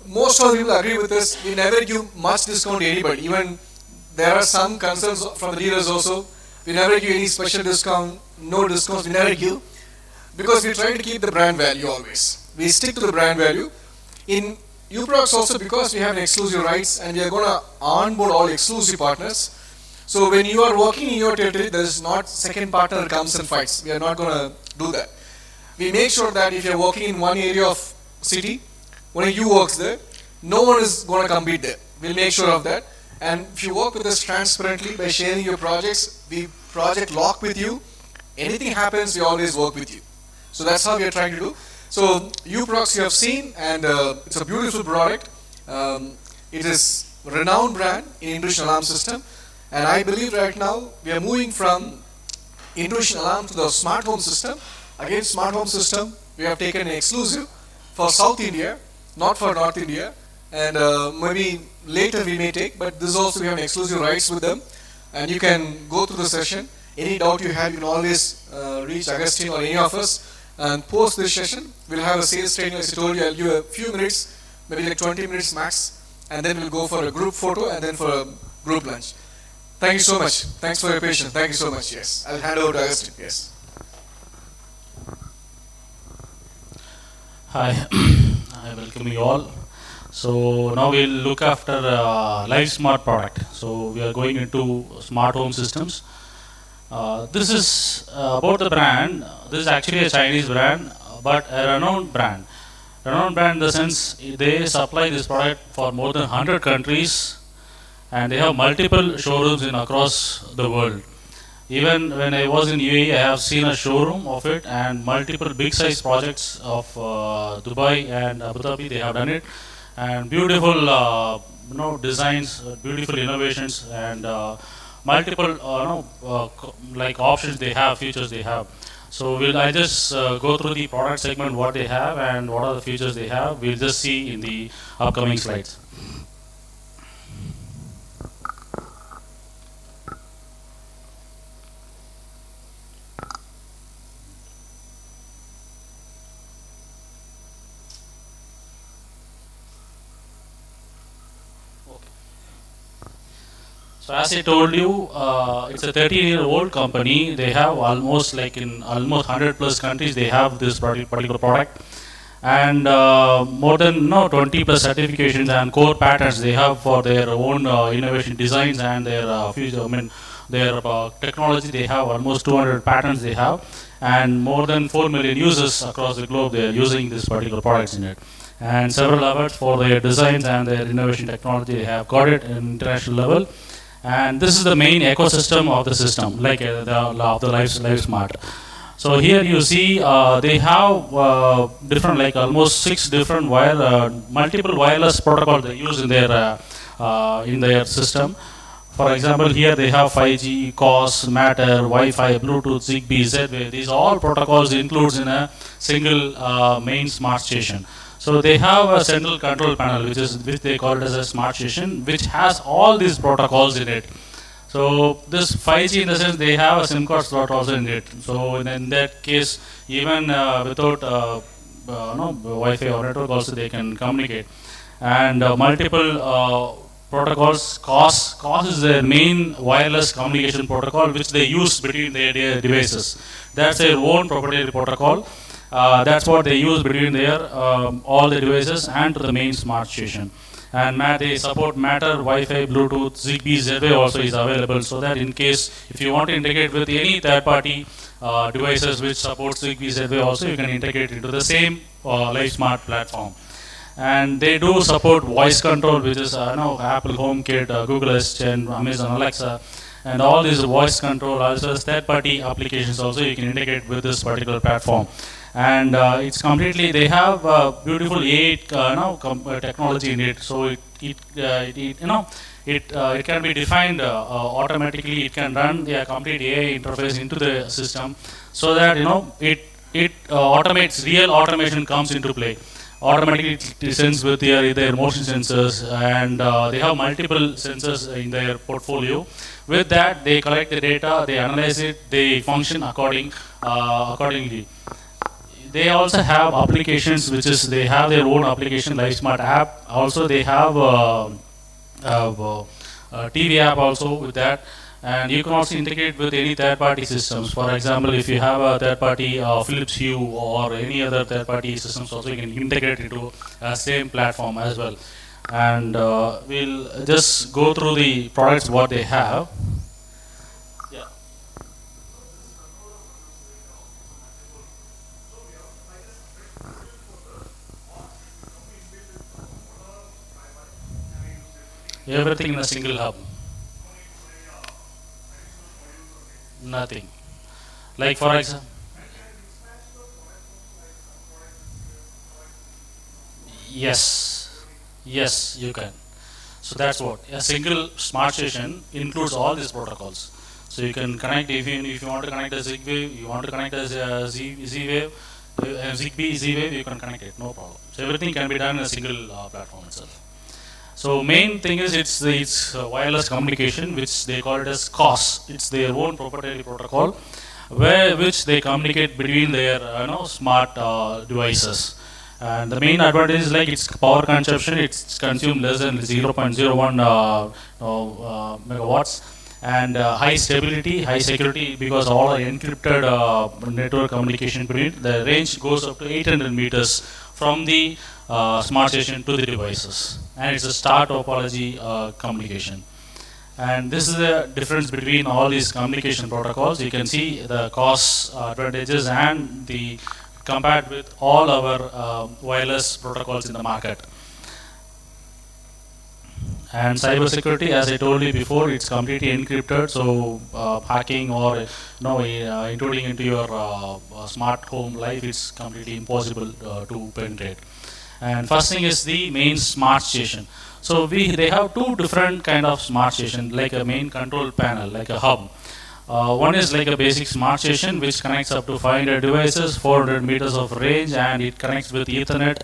Most of the people agree with us. We never give much discount to anybody. Even there are some concerns from the dealers also. We never give any special discount, no discounts, we never give. Because we try to keep the brand value always. We stick to the brand value. In U-Prox also, because we have an exclusive rights and we are going to onboard all exclusive partners. So when you are working in your territory, there is not second partner comes and fights. We are not going to do that. We make sure that if you are working in one area of city, only you works there, no one is going to compete there. We'll make sure of that. And if you work with us transparently by sharing your projects, we project lock with you. Anything happens, we always work with you. So that's how we are trying to do. So U-Prox you have seen, and it's a beautiful product. It is a renowned brand in intrusion alarm system. And I believe right now we are moving from intrusion alarm to the smart home system. Again, smart home system, we have taken an exclusive for South India, not for North India. And maybe later we may take, but this also we have an exclusive rights with them. And you can go through the session. Any doubt you have, you can always reach Agustin or any of us. And post this session, we'll have a sales training. As I told you, I'll give a few minutes, maybe like 20 minutes max. And then we'll go for a group photo and then for a group lunch. Thank you so much. Thanks for your patience. Thank you so much. Yes. I'll hand over to Agustin. Yes. Hi, I welcome you all. So now we'll look after LifeSmart product. So we are going into smart home systems. This is about the brand. This is actually a Chinese brand, but a renowned brand. Renowned brand in the sense they supply this product for more than 100 countries, and they have multiple showrooms in across the world. Even when I was in UAE, I have seen a showroom of it and multiple big size projects of Dubai and Abu Dhabi. They have done it, and beautiful designs, beautiful innovations, and multiple like options they have, features they have. So I just go through the product segment, what they have and what are the features they have. We'll just see in the upcoming slides. So as I told you, it's a 30-year-old company. They have almost like in almost 100 plus countries they have this particular product, and more than 20 plus certifications and core patents they have for their own innovation designs and their future. I mean, their technology. They have almost 200 patents they have, and more than 4 million users across the globe they are using this particular products in it. And several awards for their designs and their innovation technology. They have got it in international level. And this is the main ecosystem of the system, like the LifeSmart. So here you see they have different, like almost 6 different multiple wireless protocols they use in their system. For example, here they have 5G, COS, Matter, Wi-Fi, Bluetooth, Zigbee, Z-Wave. These all protocols includes in a single main smart station. So they have a central control panel, which they call it as a smart station, which has all these protocols in it. So this 5G, in the sense, they have a SIM card slot also in it. So in that case, even without Wi-Fi or network, also they can communicate. And multiple protocols. COS is their main wireless communication protocol, which they use between their devices. That's their own proprietary protocol. That's what they use between their all the devices and to the main smart station. And they support Matter, Wi-Fi, Bluetooth, Zigbee, Z-Wave also is available, so that in case if you want to integrate with any third-party devices which supports Zigbee, Z-Wave also, you can integrate into the same LifeSmart platform. And they do support voice control, which is Apple HomeKit, Google Assistant, Amazon Alexa, and all these voice control as well as third-party applications also you can integrate with this particular platform. And it's completely, they have beautiful AI technology in it, so it can be defined automatically. It can run the complete AI interface into the system, so that it automates, real automation comes into play. Automatically it sends with their motion sensors, and they have multiple sensors in their portfolio. With that, they collect the data, they analyze it, they function accordingly. They also have applications, which is they have their own application, LifeSmart app. Also, they have TV app also with that, and you can also integrate with any third-party systems. For example, if you have a third-party Philips Hue or any other third-party systems, also you can integrate into same platform as well. And we'll just go through the products what they have. Everything in a single hub. Nothing. Like for example, yes, you can. So that's what a single smart station includes all these protocols. So you can connect if you want to connect a Zigbee, you want to connect a Z-Wave, Zigbee, Z-Wave, you can connect it, no problem. So everything can be done in a single platform itself. So main thing is it's wireless communication, which they call it as COS. It's their own proprietary protocol, which they communicate between their smart devices. And the main advantage is like its power consumption. It's consumed less than 0.01 megawatts, and high stability, high security, because all are encrypted network communication between. The range goes up to 800 meters from the smart station to the devices, and it's a star topology communication. And this is the difference between all these communication protocols. You can see the cost advantages and the compared with all our wireless protocols in the market. And cybersecurity, as I told you before, it's completely encrypted. So hacking or intruding into your smart home life, it's completely impossible to penetrate. And first thing is the main smart station. So they have two different kind of smart station, like a main control panel, like a hub. One is like a basic smart station which connects up to 500 devices, 400 meters of range, and it connects with Ethernet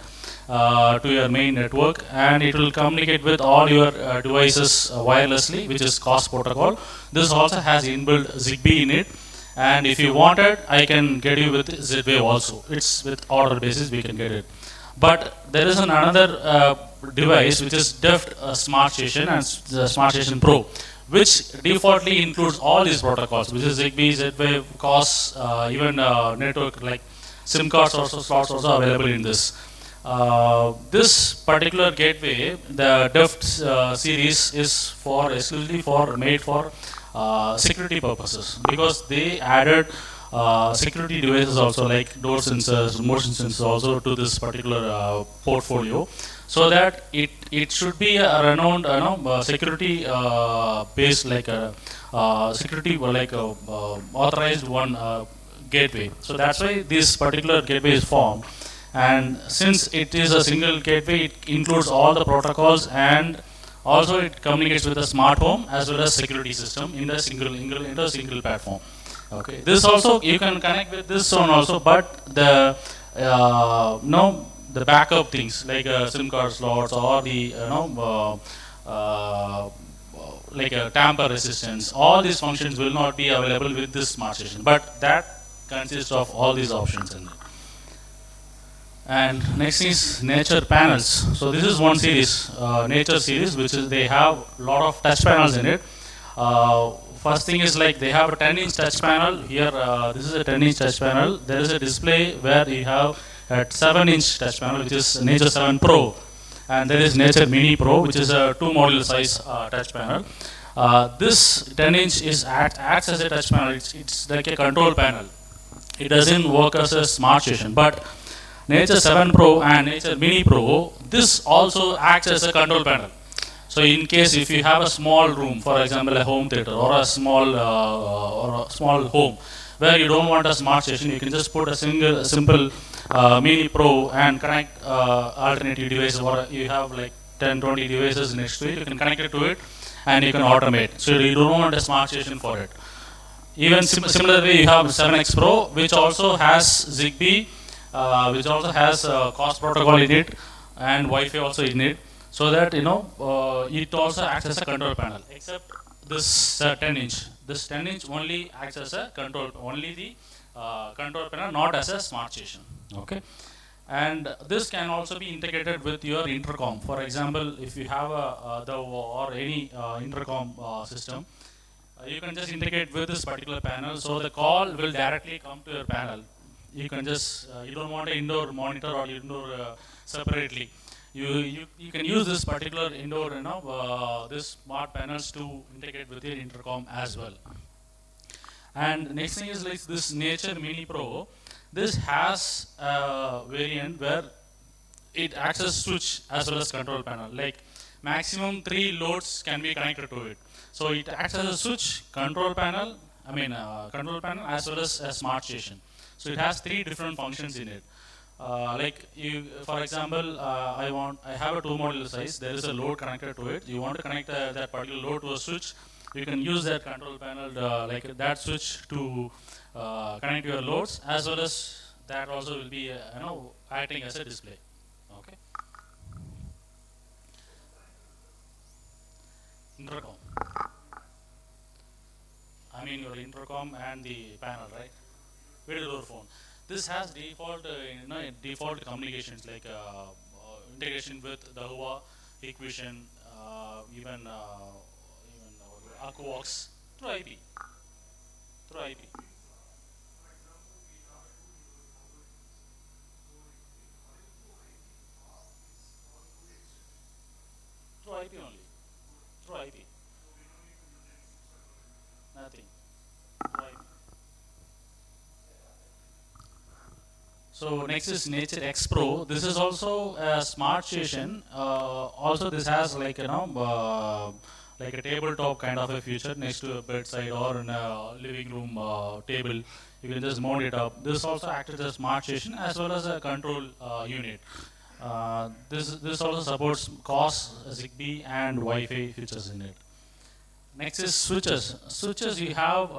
to your main network, and it will communicate with all your devices wirelessly, which is COS protocol. This also has inbuilt Zigbee in it, and if you wanted, I can get you with Z-Wave also. It's with order basis we can get it. But there is another device which is Deft Smart Station and the Smart Station Pro, which defaultly includes all these protocols, which is Zigbee, Z-Wave, COS, even network like SIM cards also, slots also available in this. This particular gateway, the Deft series, is for exclusively for made for security purposes, because they added security devices also like door sensors, motion sensors also to this particular portfolio, so that it should be a renowned security based, like a security like a authorized one gateway. So that's why this particular gateway is formed. And since it is a single gateway, it includes all the protocols, and also it communicates with the smart home as well as security system in the single platform. Okay. This also you can connect with this one also, but the the backup things like SIM card slots or the like a tamper resistance, all these functions will not be available with this smart station, but that consists of all these options in it. And next is nature panels. So this is one series, nature series, which is they have a lot of touch panels in it. First thing is like they have a 10-inch touch panel here. This is a 10-inch touch panel. There is a display where you have a 7-inch touch panel, which is Nature 7 Pro, and there is Nature Mini Pro, which is a 2-module size touch panel. This 10-inch is acts as a touch panel. It's like a control panel. It doesn't work as a smart station, but Nature 7 Pro and Nature Mini Pro, this also acts as a control panel. So in case if you have a small room, for example a home theater or a small home where you don't want a smart station, you can just put a simple Mini Pro and connect alternative devices, or you have like 10-20 devices next to it, you can connect it to it and you can automate. So you don't want a smart station for it. Even similarly, you have 7X Pro, which also has Zigbee, which also has COS protocol in it and Wi-Fi also in it, so that it also acts as a control panel. Except this 10-inch, this 10-inch only acts as a control, only the control panel, not as a smart station. Okay, and this can also be integrated with your intercom. For example, if you have the or any intercom system, you can just integrate with this particular panel, so the call will directly come to your panel. You can just you don't want an indoor monitor or indoor separately. You can use this particular indoor this smart panels to integrate with your intercom as well. And next thing is like this Nature Mini Pro. This has a variant where it acts as switch as well as control panel. Like maximum 3 loads can be connected to it. So it acts as a switch, control panel, control panel as well as a smart station. So it has 3 different functions in it. Like you, for example, I have a 2-module size. There is a load connected to it. You want to connect that particular load to a switch. You can use that control panel, like that switch, to connect your loads, as well as that also will be acting as a display. Okay. Intercom. I mean your intercom and the panel, right? Video door phone. This has default communications like integration with the Hua, Equation, even Aquavox through IP. Through IP. Through IP only. Through IP. Nothing. Through IP. So next is Nature X Pro. This is also a smart station. Also, this has like like a tabletop kind of a feature next to a bedside or in a living room table. You can just mount it up. This also acts as a smart station as well as a control unit. This also supports COS, Zigbee, and Wi-Fi features in it. Next is switches. Switches you have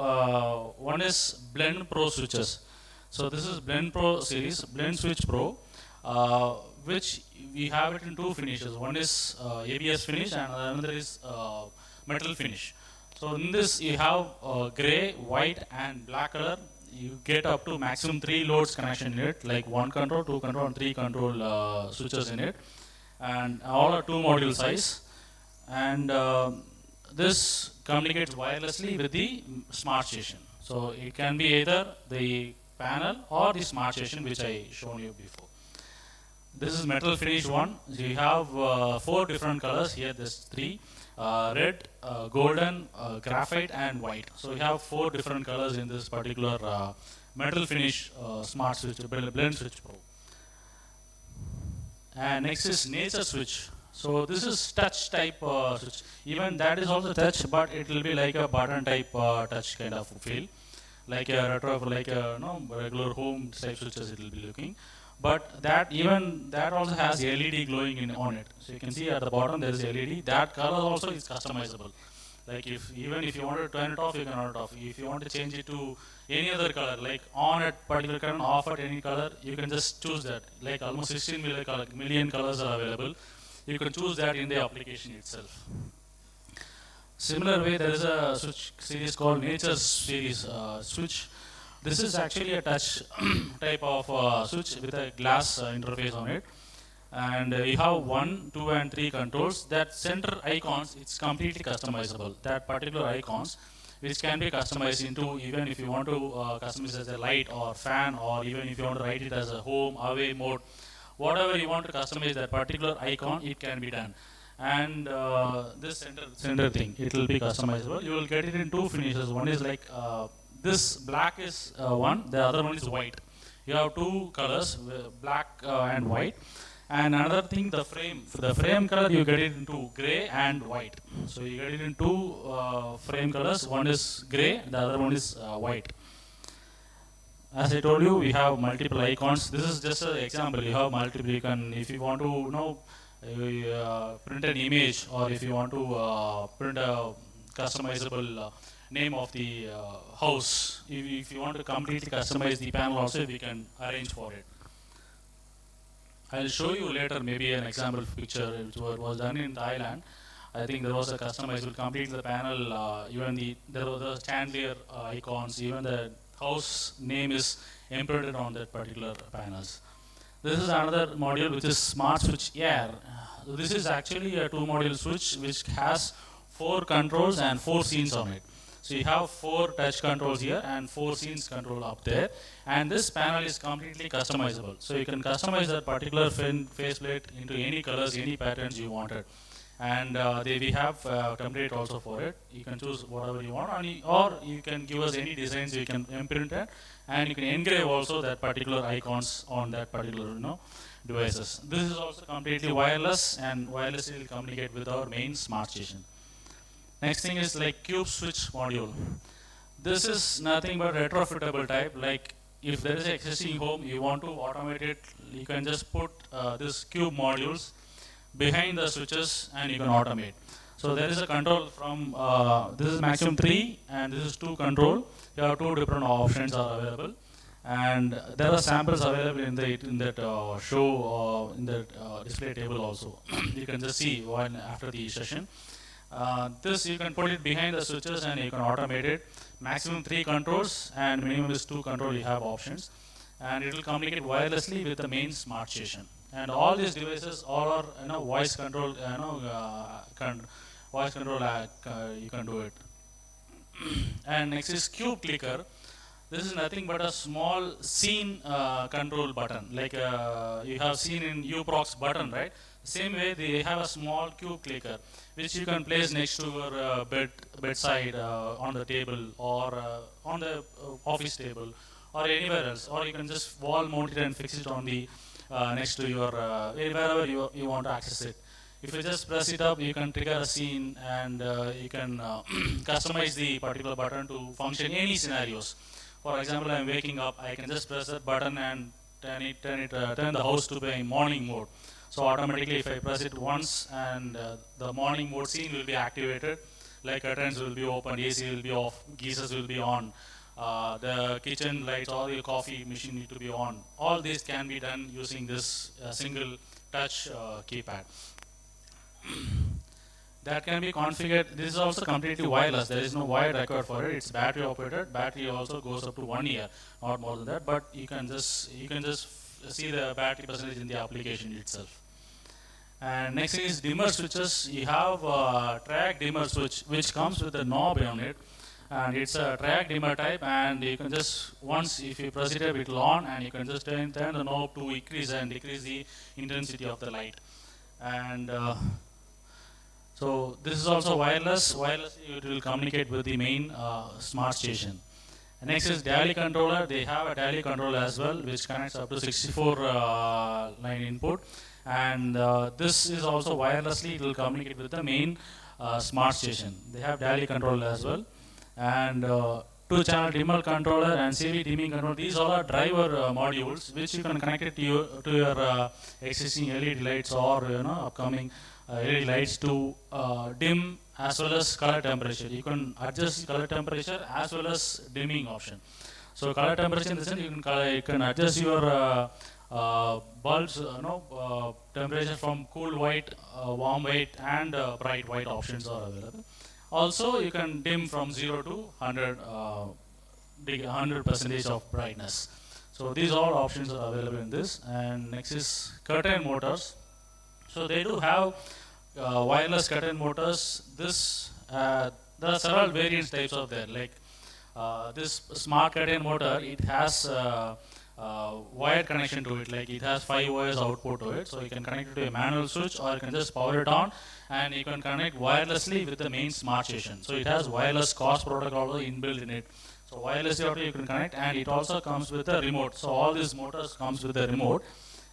one is Blend Pro switches. So this is Blend Pro series, Blend Switch Pro, which we have it in two finishes. One is ABS finish and another is metal finish. So in this you have gray, white, and black color. You get up to maximum 3 loads connection in it, like 1 control, 2 control, and 3 control switches in it, and all are 2 module size. And this communicates wirelessly with the smart station. So it can be either the panel or the smart station, which I shown you before. This is metal finish one. So you have 4 different colors here. There's 3: red, golden, graphite, and white. So you have 4 different colors in this particular metal finish smart switch, blend switch pro. And next is nature switch. So this is touch type switch. Even that is also touch, but it will be like a button type touch kind of feel, like a retro, like a regular home type switches it will be looking. But that even that also has LED glowing on it. So you can see at the bottom there is LED. That color also is customizable. Like even if you want to turn it off, you can turn it off. If you want to change it to any other color, like on at particular color, off at any color, you can just choose that. Like almost 16 million colors are available. You can choose that in the application itself. Similar way, there is a switch series called Nature series switch. This is actually a touch type of switch with a glass interface on it. And you have 1, 2, and 3 controls. That center icons, it's completely customizable. That particular icons, which can be customized into, even if you want to customize as a light or fan, or even if you want to write it as a home, away mode, whatever you want to customize that particular icon, it can be done. And this center thing, it will be customizable. You will get it in 2 finishes. One is like this black is one, the other one is white. You have 2 colors, black and white. And another thing, the frame color, you get it into gray and white. So you get it in 2 frame colors. One is gray, the other one is white. As I told you, we have multiple icons. This is just an example. You have multiple. You can, if you want to print an image, or if you want to print a customizable name of the house. If you want to completely customize the panel also, we can arrange for it. I'll show you later maybe an example picture which was done in Thailand. I think there was a customizable complete the panel, even there were the chandelier icons, even the house name is imprinted on that particular panels. This is another module which is Smart Switch Air. This is actually a 2 module switch which has 4 controls and 4 scenes on it. So you have 4 touch controls here and 4 scenes control up there, and this panel is completely customizable. So you can customize that particular faceplate into any colors, any patterns you wanted. And we have template also for it. You can choose whatever you want, or you can give us any designs. You can imprint it, and you can engrave also that particular icons on that particular devices. This is also completely wireless, and wirelessly will communicate with our main smart station. Next thing is like cube switch module. This is nothing but retrofittable type. Like if there is an existing home, you want to automate it, you can just put this cube modules behind the switches and you can automate. So there is a control from, this is maximum 3 and this is 2 control. You have 2 different options are available. And there are samples available in that show, in that display table also. You can just see one after the session. This you can put it behind the switches and you can automate it. Maximum 3 controls and minimum is 2 control you have options. And it will communicate wirelessly with the main smart station. And all these devices all are voice control, voice control you can do it. And next is cube clicker. This is nothing but a small scene control button, like you have seen in U-Prox button, right? Same way they have a small cube clicker which you can place next to your bedside on the table, or on the office table, or anywhere else, or you can just wall mount it and fix it on the next to your wherever you want to access it. If you just press it up, you can trigger a scene, and you can customize the particular button to function any scenarios. For example, I'm waking up, I can just press that button and turn the house to be morning mode. So automatically, if I press it once, and the morning mode scene will be activated, like curtains will be open, AC will be off, geysers will be on, the kitchen lights or your coffee machine need to be on. All this can be done using this single touch keypad. That can be configured. This is also completely wireless. There is no wire required for it. It's battery operated. Battery also goes up to 1 year, not more than that. But you can just see the battery percentage in the application itself. And next is dimmer switches. You have a track dimmer switch which comes with a knob on it, and it's a track dimmer type. And you can just once if you press it up, it will on, and you can just turn the knob to increase and decrease the intensity of the light. And so this is also wireless. Wirelessly, it will communicate with the main smart station. And next is daily controller. They have a daily controller as well, which connects up to 64 line input. And this is also wirelessly. It will communicate with the main smart station. They have daily controller as well. And 2-channel dimmer controller and CV dimming controller. These all are driver modules, which you can connect it to your existing LED lights or upcoming LED lights to dim as well as color temperature. You can adjust color temperature as well as dimming option. So color temperature in the sense you can adjust your bulbs temperature from cool white, warm white, and bright white options are available. Also, you can dim from 0 to 100% of brightness. So these all options are available in this. And next is curtain motors. So they do have wireless curtain motors. This there are several variants types of there. Like this smart curtain motor, it has wired connection to it. Like it has 5 wires output to it. So you can connect it to a manual switch, or you can just power it on, and you can connect wirelessly with the main smart station. So it has wireless COS protocol inbuilt in it. So wirelessly you can connect, and it also comes with a remote. So all these motors comes with a remote.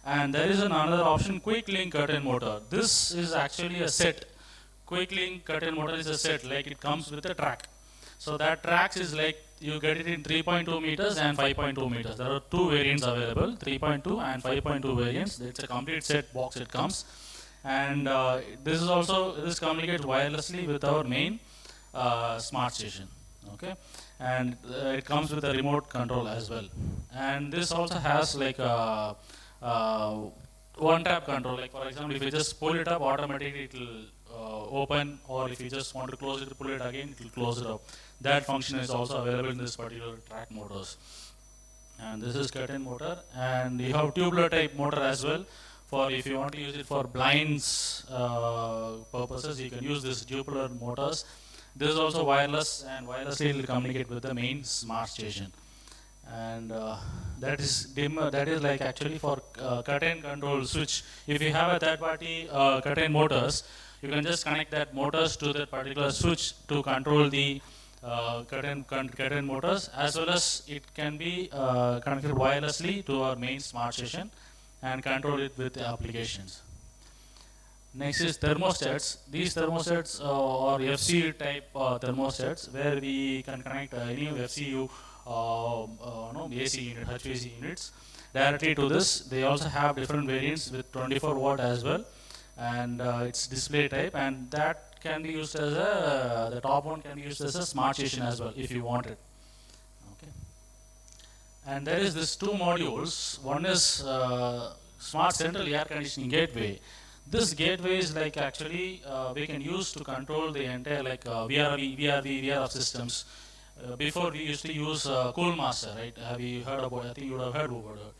And there is another option, quick link curtain motor. This is actually a set. Quick link curtain motor is a set, like it comes with a track. So that tracks is like you get it in 3.2 meters and 5.2 meters. There are 2 variants available, 3.2 and 5.2 variants. It's a complete set box it comes. And this communicates wirelessly with our main smart station. Okay, and it comes with a remote control as well. And this also has like a one-tap control. Like for example, if you just pull it up, automatically it will open, or if you just want to close it, pull it again, it will close it up. That function is also available in this particular track motors. And this is curtain motor, and you have tubular type motor as well. For if you want to use it for blinds purposes, you can use this tubular motors. This is also wireless, and wirelessly it will communicate with the main smart station. And that is dimmer. That is like actually for curtain control switch. If you have a third-party curtain motors, you can just connect that motors to that particular switch to control the curtain motors, as well as it can be connected wirelessly to our main smart station and control it with the applications. Next is thermostats. These thermostats are FCU type thermostats, where we can connect any FCU AC unit, HVAC units directly to this. They also have different variants with 24 watt as well, and it's display type, and that can be used as the top one can be used as a smart station as well if you want it. Okay. And there is this 2 modules. One is smart central air conditioning gateway. This gateway is like actually we can use to control the entire like VRF systems. Before we used to use Coolmaster, right? Have you heard about? I think you would have heard about it.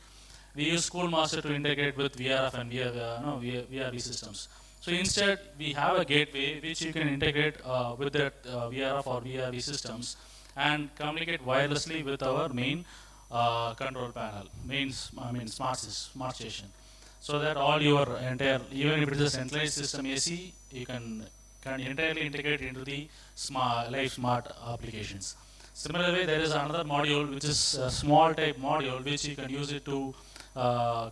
We use Coolmaster to integrate with VRF and VRV systems. So instead, we have a gateway which you can integrate with that VRF or VRV systems and communicate wirelessly with our main control panel, smart station. So that all your entire, even if it is a centralized system AC, you can entirely integrate into the LifeSmart applications. Similarly, there is another module which is a small type module which you can use it to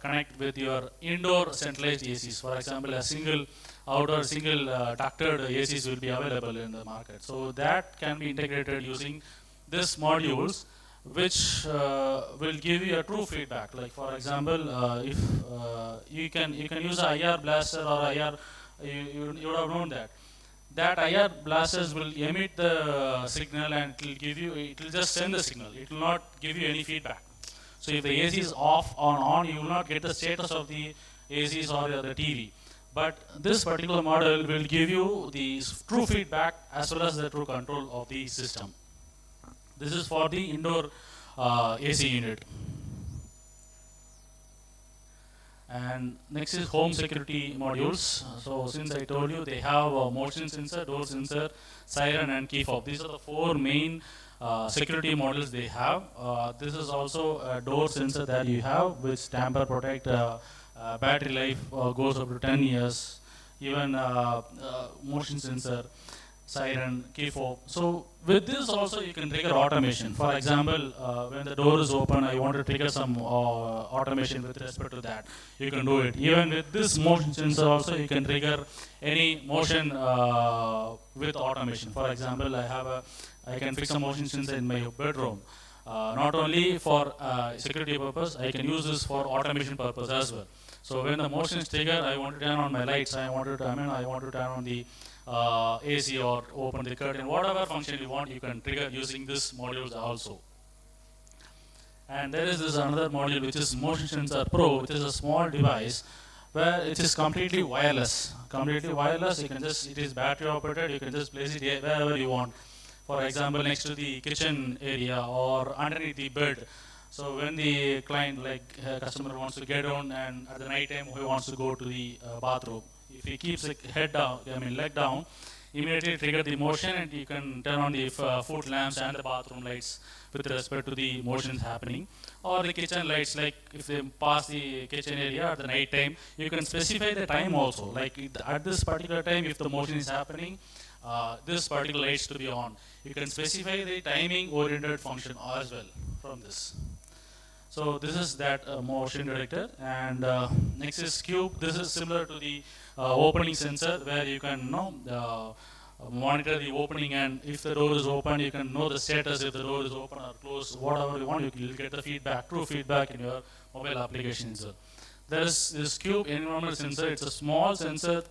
connect with your indoor centralized ACs. For example, a single outdoor single ducted ACs will be available in the market. So that can be integrated using these modules, which will give you a true feedback. Like for example, if you can use a IR blaster or IR, you would have known that IR blasters will emit the signal and it will just send the signal. It will not give you any feedback. So if the AC is off or on, you will not get the status of the ACs or the TV. But this particular model will give you the true feedback as well as the true control of the system. This is for the indoor AC unit. And next is home security modules. So since I told you, they have a motion sensor, door sensor, siren and key fob. These are the four main security modules they have. This is also a door sensor that you have, which tamper protect, battery life goes up to 10 years, even motion sensor, siren, key fob. So with this also you can trigger automation. For example, when the door is open, I want to trigger some automation with respect to that. You can do it. Even with this motion sensor also you can trigger any motion with automation. For example, I can fix a motion sensor in my bedroom. Not only for security purpose, I can use this for automation purpose as well. So when the motion is triggered, I want to turn on my lights, I want to turn on the AC or open the curtain, whatever function you want, you can trigger using this modules also. And there is this another module which is Motion Sensor Pro, which is a small device where it is completely wireless. Completely wireless, you can just, it is battery operated, you can just place it wherever you want. For example, next to the kitchen area or underneath the bed. So when the client, like customer wants to get on and at the night time he wants to go to the bathroom, if he keeps the leg down, immediately trigger the motion and you can turn on the foot lamps and the bathroom lights with respect to the motions happening. Or the kitchen lights, like if they pass the kitchen area at the night time, you can specify the time also. Like at this particular time, if the motion is happening, this particular lights to be on. You can specify the timing oriented function as well from this. So this is that motion detector, and next is Cube. This is similar to the opening sensor, where you can monitor the opening, and if the door is open, you can know the status if the door is open or closed, whatever you want. You will get the feedback, true feedback in your mobile application. There is this Cube environmental sensor. It's a small sensor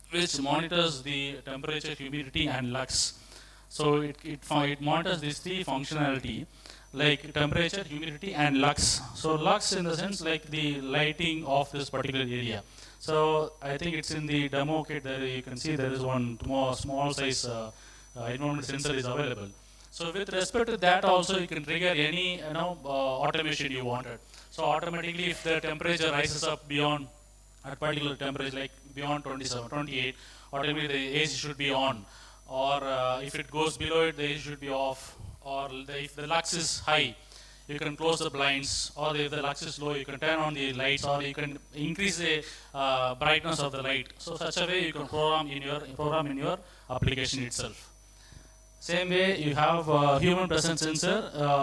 which monitors the temperature, humidity, and lux. So it monitors these three functionality, like temperature, humidity, and lux. So lux in the sense like the lighting of this particular area. So I think it's in the demo kit that you can see there is one more small size environmental sensor is available. So with respect to that also you can trigger any automation you wanted. So automatically if the temperature rises up beyond a particular temperature, like beyond 27, 28, automatically the AC should be on. Or if it goes below it, the AC should be off. Or if the lux is high, you can close the blinds. Or if the lux is low, you can turn on the lights, or you can increase the brightness of the light. So such a way you can program in your application itself. Same way you have human presence sensor,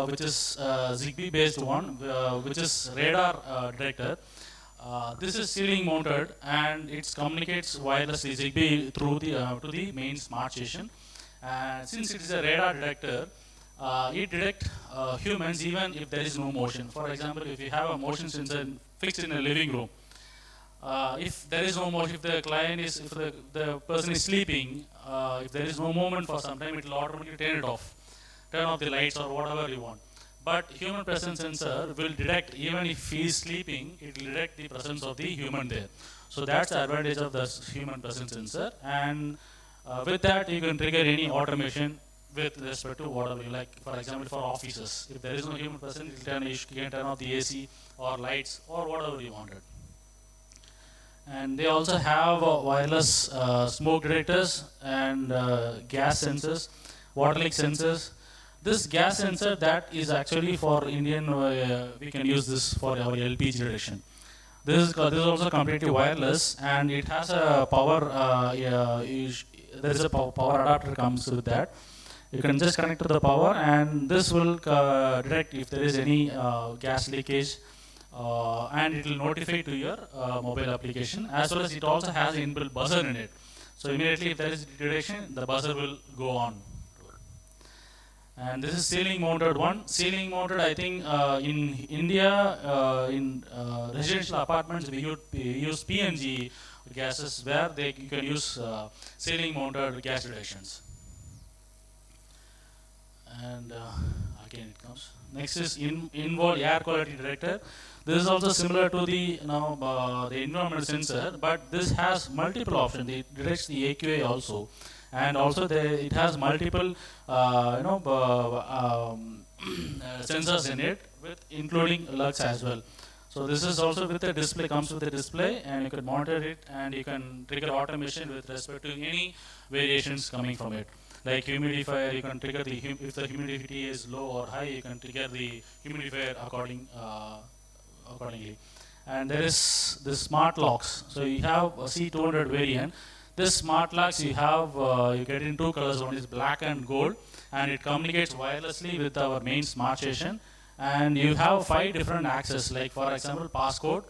which is Zigbee based one, which is radar detector. This is ceiling mounted and it communicates wirelessly Zigbee through to the main smart station. And since it is a radar detector, it detects humans even if there is no motion. For example, if you have a motion sensor fixed in a living room, if there is no motion, if the person is sleeping, if there is no movement for some time, it will automatically turn off the lights or whatever you want. But human presence sensor will detect, even if he is sleeping, it will detect the presence of the human there. So that's the advantage of the human presence sensor. And with that, you can trigger any automation with respect to whatever you like. For example, for offices, if there is no human presence, you can turn off the AC or lights or whatever you wanted. And they also have wireless smoke detectors and gas sensors, water leak sensors. This gas sensor, that is actually for Indian, we can use this for our LPG detection. This is also completely wireless, and it has a power, there is a power adapter comes with that. You can just connect to the power, and this will detect if there is any gas leakage, and it will notify to your mobile application, as well as it also has an inbuilt buzzer in it. So immediately if there is detection, the buzzer will go on. And this is ceiling mounted one. Ceiling mounted, I think in India, in residential apartments, we use PNG gases where you can use ceiling mounted gas detections. And again it comes. Next is involved air quality detector. This is also similar to the the environmental sensor, but this has multiple options. It detects the AQA also, and also it has multiple sensors in it, with including lux as well. So this is also with the display, comes with the display, and you can monitor it, and you can trigger automation with respect to any variations coming from it. Like humidifier, you can trigger if the humidity is low or high, you can trigger the humidifier accordingly. And there is the smart locks. So you have a C200 variant. This smart locks you get in two colors. One is black and gold, and it communicates wirelessly with our main smart station. And you have 5 different access. Like for example, passcode.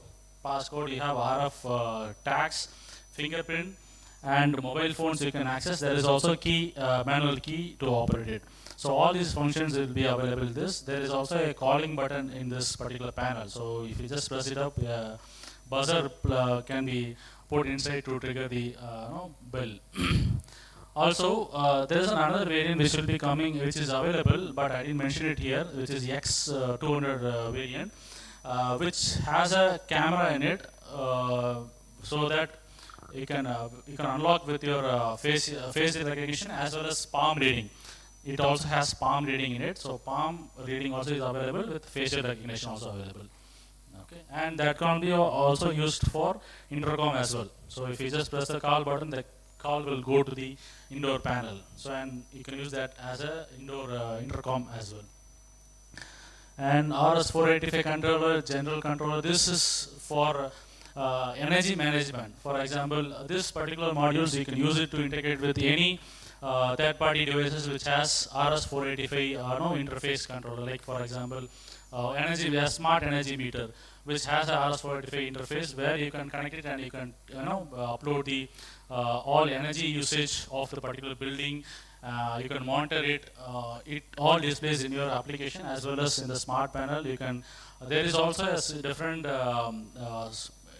You have RF tags, fingerprint, and mobile phones you can access. There is also key, manual key to operate it. So all these functions will be available in this. There is also a calling button in this particular panel. So if you just press it up, buzzer can be put inside to trigger the bell. Also, there is another variant which will be coming, which is available, but I didn't mention it here, which is X200 variant, which has a camera in it, so that you can unlock with your face recognition as well as palm reading. It also has palm reading in it, so palm reading also is available, with facial recognition also available. Okay, and that can be also used for intercom as well. So if you just press the call button, the call will go to the indoor panel. So and you can use that as a indoor intercom as well. And RS485 controller, general controller. This is for energy management. For example, this particular modules you can use it to integrate with any third-party devices which has RS485 interface controller. Like for example, we have smart energy meter, which has a RS485 interface where you can connect it and you can upload the all energy usage of the particular building. You can monitor it. It all displays in your application as well as in the smart panel. There is also a different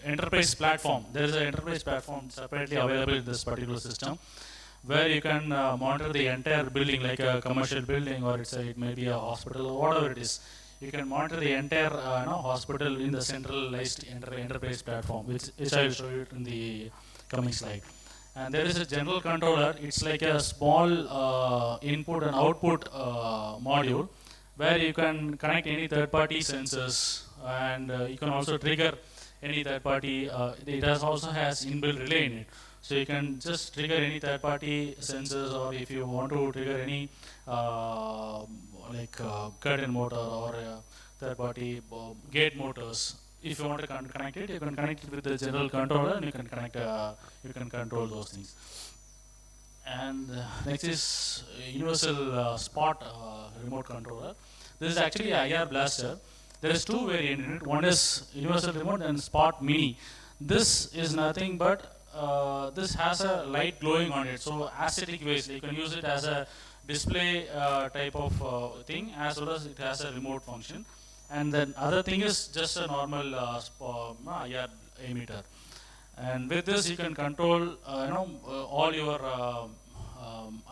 enterprise platform. There is an enterprise platform separately available in this particular system, where you can monitor the entire building, like a commercial building, or it may be a hospital, or whatever it is. You can monitor the entire hospital in the centralized enterprise platform, which I will show you in the coming slide. And there is a general controller. It's like a small input and output module, where you can connect any third-party sensors, and you can also trigger any third-party. It also has inbuilt relay in it. So you can just trigger any third-party sensors, or if you want to trigger any curtain motor or third-party gate motors. If you want to connect it, you can connect it with the general controller, and you can control those things. And next is universal spot remote controller. This is actually a IR blaster. There is 2 variants in it. One is universal remote and spot mini. This is nothing but this has a light glowing on it, so aesthetic ways you can use it as a display type of thing, as well as it has a remote function. And then other thing is just a normal IR emitter. And with this you can control all your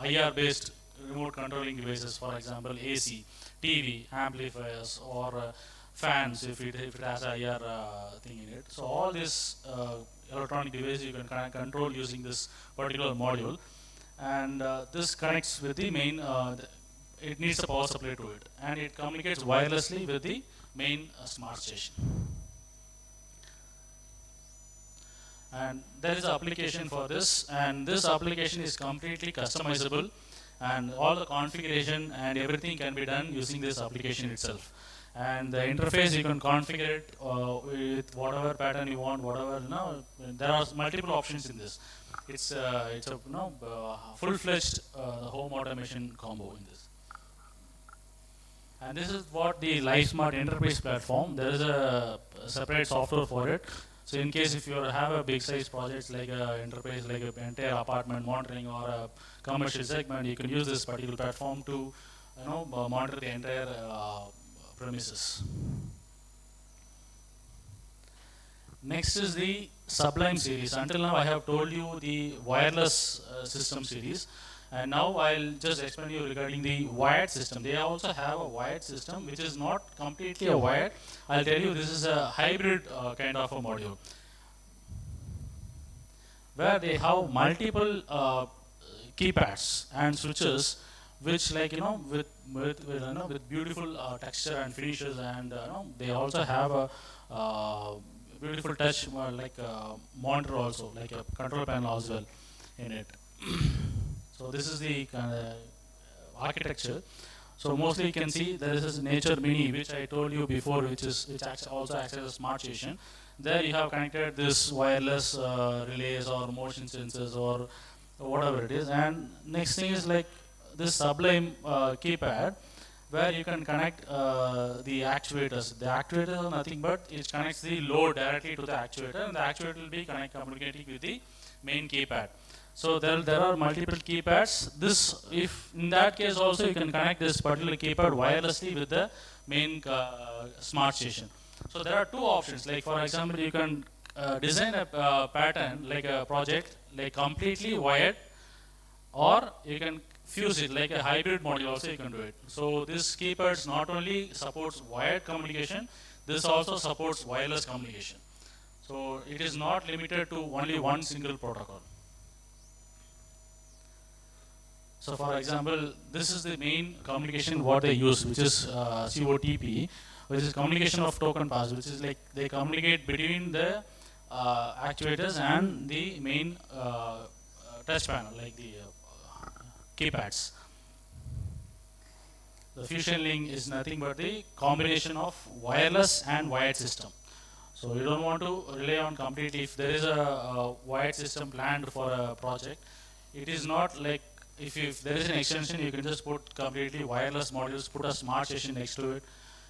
IR based remote controlling devices. For example, AC, TV, amplifiers, or fans if it has a IR thing in it. So all this electronic device you can control using this particular module, and this connects with the main. It needs a power supply to it, and it communicates wirelessly with the main smart station. And there is an application for this, and this application is completely customizable, and all the configuration and everything can be done using this application itself. And the interface you can configure it with whatever pattern you want, there are multiple options in this. it's a full-fledged home automation combo in this. And this is what the LifeSmart enterprise platform. There is a separate software for it. So in case if you have a big size project like a enterprise, like an entire apartment monitoring or a commercial segment, you can use this particular platform to monitor the entire premises. Next is the Sublime series. Until now I have told you the wireless system series, and now I'll just explain you regarding the wired system. They also have a wired system which is not completely a wired. I'll tell you this is a hybrid kind of a module where they have multiple keypads and switches which with beautiful texture and finishes, and they also have a beautiful touch monitor also, like a control panel as well in it. So this is the architecture. So mostly you can see there is this Nature Mini which I told you before, which also acts as a smart station. There you have connected this wireless relays or motion sensors or whatever it is. And next thing is like this Sublime keypad, where you can connect the actuators. The actuators are nothing but it connects the load directly to the actuator, and the actuator will be communicating with the main keypad. So there are multiple keypads. If in that case also you can connect this particular keypad wirelessly with the main smart station. So there are two options. Like for example, you can design a pattern like a project like completely wired, or you can fuse it like a hybrid module also you can do it. So this keypad not only supports wired communication, this also supports wireless communication. So it is not limited to only one single protocol. So for example, this is the main communication what they use, which is COTP, which is communication of token pass, which is like they communicate between the actuators and the main touch panel, like the keypads. The Fusion Link is nothing but the combination of wireless and wired system. So you don't want to rely on completely. If there is a wired system planned for a project, it is not like if there is an extension, you can just put completely wireless modules, put a smart station next to it.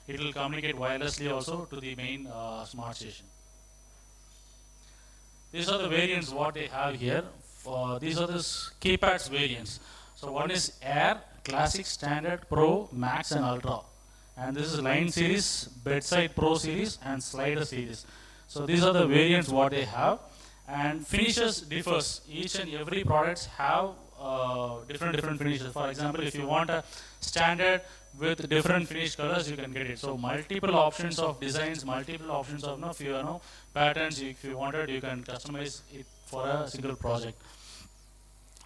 It will communicate wirelessly also to the main smart station. These are the variants what they have here. These are the keypads variants. So one is Air, Classic, Standard, Pro, Max and Ultra. And this is Line series, Bedside Pro series and Slider series. So these are the variants what they have. And finishes differs. Each and every products have different finishes. For example, if you want a standard with different finish colors, you can get it. So multiple options of designs, multiple options of patterns. If you wanted, you can customize it for a single project.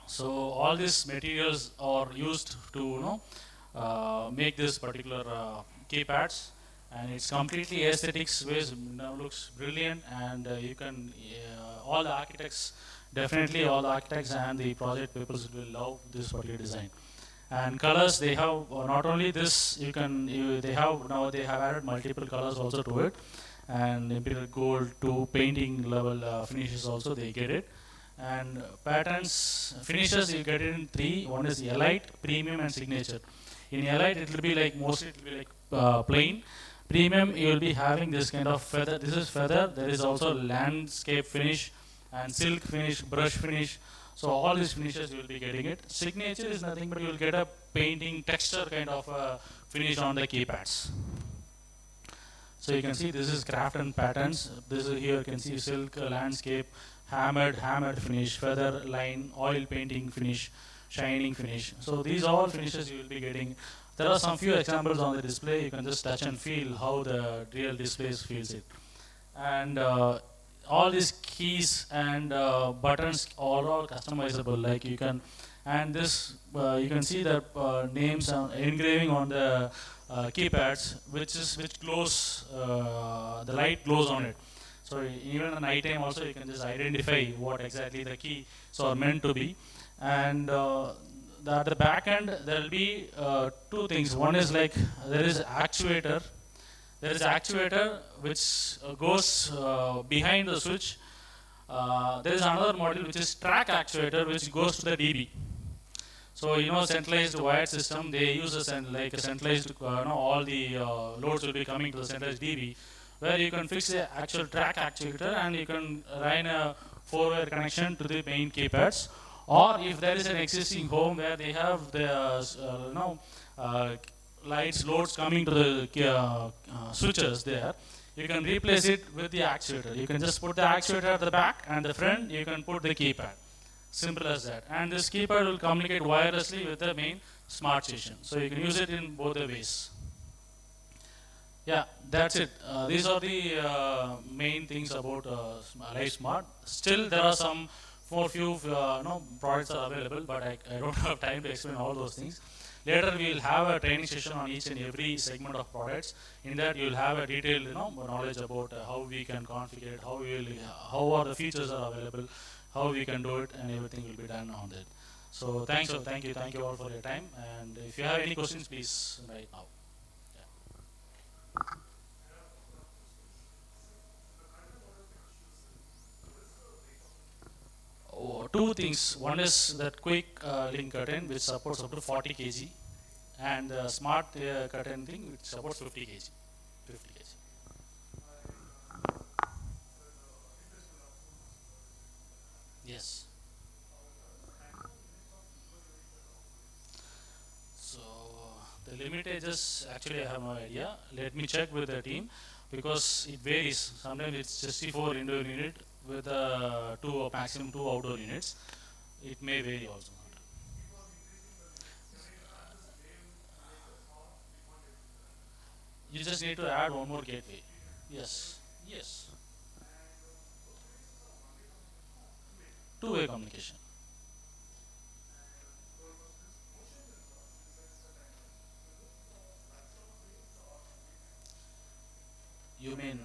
So all these materials are used to make this particular keypads, and it's completely aesthetics ways, looks brilliant, and you can all the architects and the project people will love this particular design. And colors, they have not only this, they have added multiple colors also to it, and imperial gold to painting level finishes also they get it. And patterns, finishes you get it in three. One is Elite, Premium and Signature. In Elite it will be like mostly it will be like plain. Premium you will be having this kind of feather. This is feather. There is also landscape finish and silk finish, brush finish. So all these finishes you will be getting it. Signature is nothing but you will get a painting texture kind of finish on the keypads. So you can see this is craft and patterns. This is here you can see silk, landscape, hammered finish, feather, line, oil painting finish, shining finish. So these all finishes you will be getting. There are some few examples on the display. You can just touch and feel how the real displays feels it. And all these keys and buttons are all customizable. Like you can, and this you can see the names and engraving on the keypads, which glows. The light glows on it. So even at night time also you can just identify what exactly the keys are meant to be. And at the back end there will be two things. One is like there is actuator. There is actuator which goes behind the switch, There is another module which is track actuator, which goes to the DB. So centralized wired system, they use like a centralized, all the loads will be coming to the centralized DB, where you can fix the actual track actuator and you can run a 4-wire connection to the main keypads. Or if there is an existing home where they have the lights, loads coming to the switches there, you can replace it with the actuator. You can just put the actuator at the back, and the front you can put the keypad. Simple as that. And this keypad will communicate wirelessly with the main smart station. So you can use it in both the ways. Yeah, that's it. These are the main things about LifeSmart. Still, there are some few products are available, but I don't have time to explain all those things. Later, we will have a training session on each and every segment of products. In that, you will have a detailed knowledge about how we can configure it, how are the features are available, how we can do it, and everything will be done on that. So thank you all for your time. And if you have any questions, please right now. Two things. One is that quick link curtain, which supports up to 40 kg, and the smart curtain thing, which supports 50 kg. 50 kg. Yes. So the limitages, actually I have no idea. Let me check with the team, because it varies. Sometimes it's 64 indoor unit with maximum 2 outdoor units. It may vary also. You just need to add one more gateway. Yes. Yes. Two-way communication. You mean?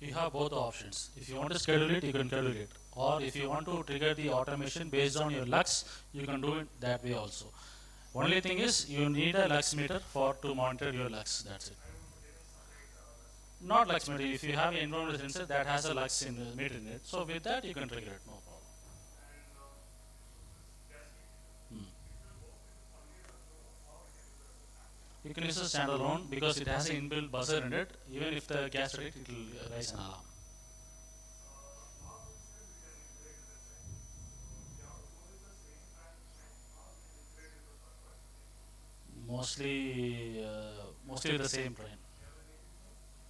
You have both the options. If you want to schedule it, you can schedule it. Or if you want to trigger the automation based on your lux, you can do it that way also. Only thing is, you need a lux meter to monitor your lux. That's it. Not lux meter. If you have an environmental sensor that has a lux meter in it, so with that you can trigger it. No problem. You can use a standalone because it has an inbuilt buzzer in it. Even if the gas rate, it will raise an alarm. Mostly the same train.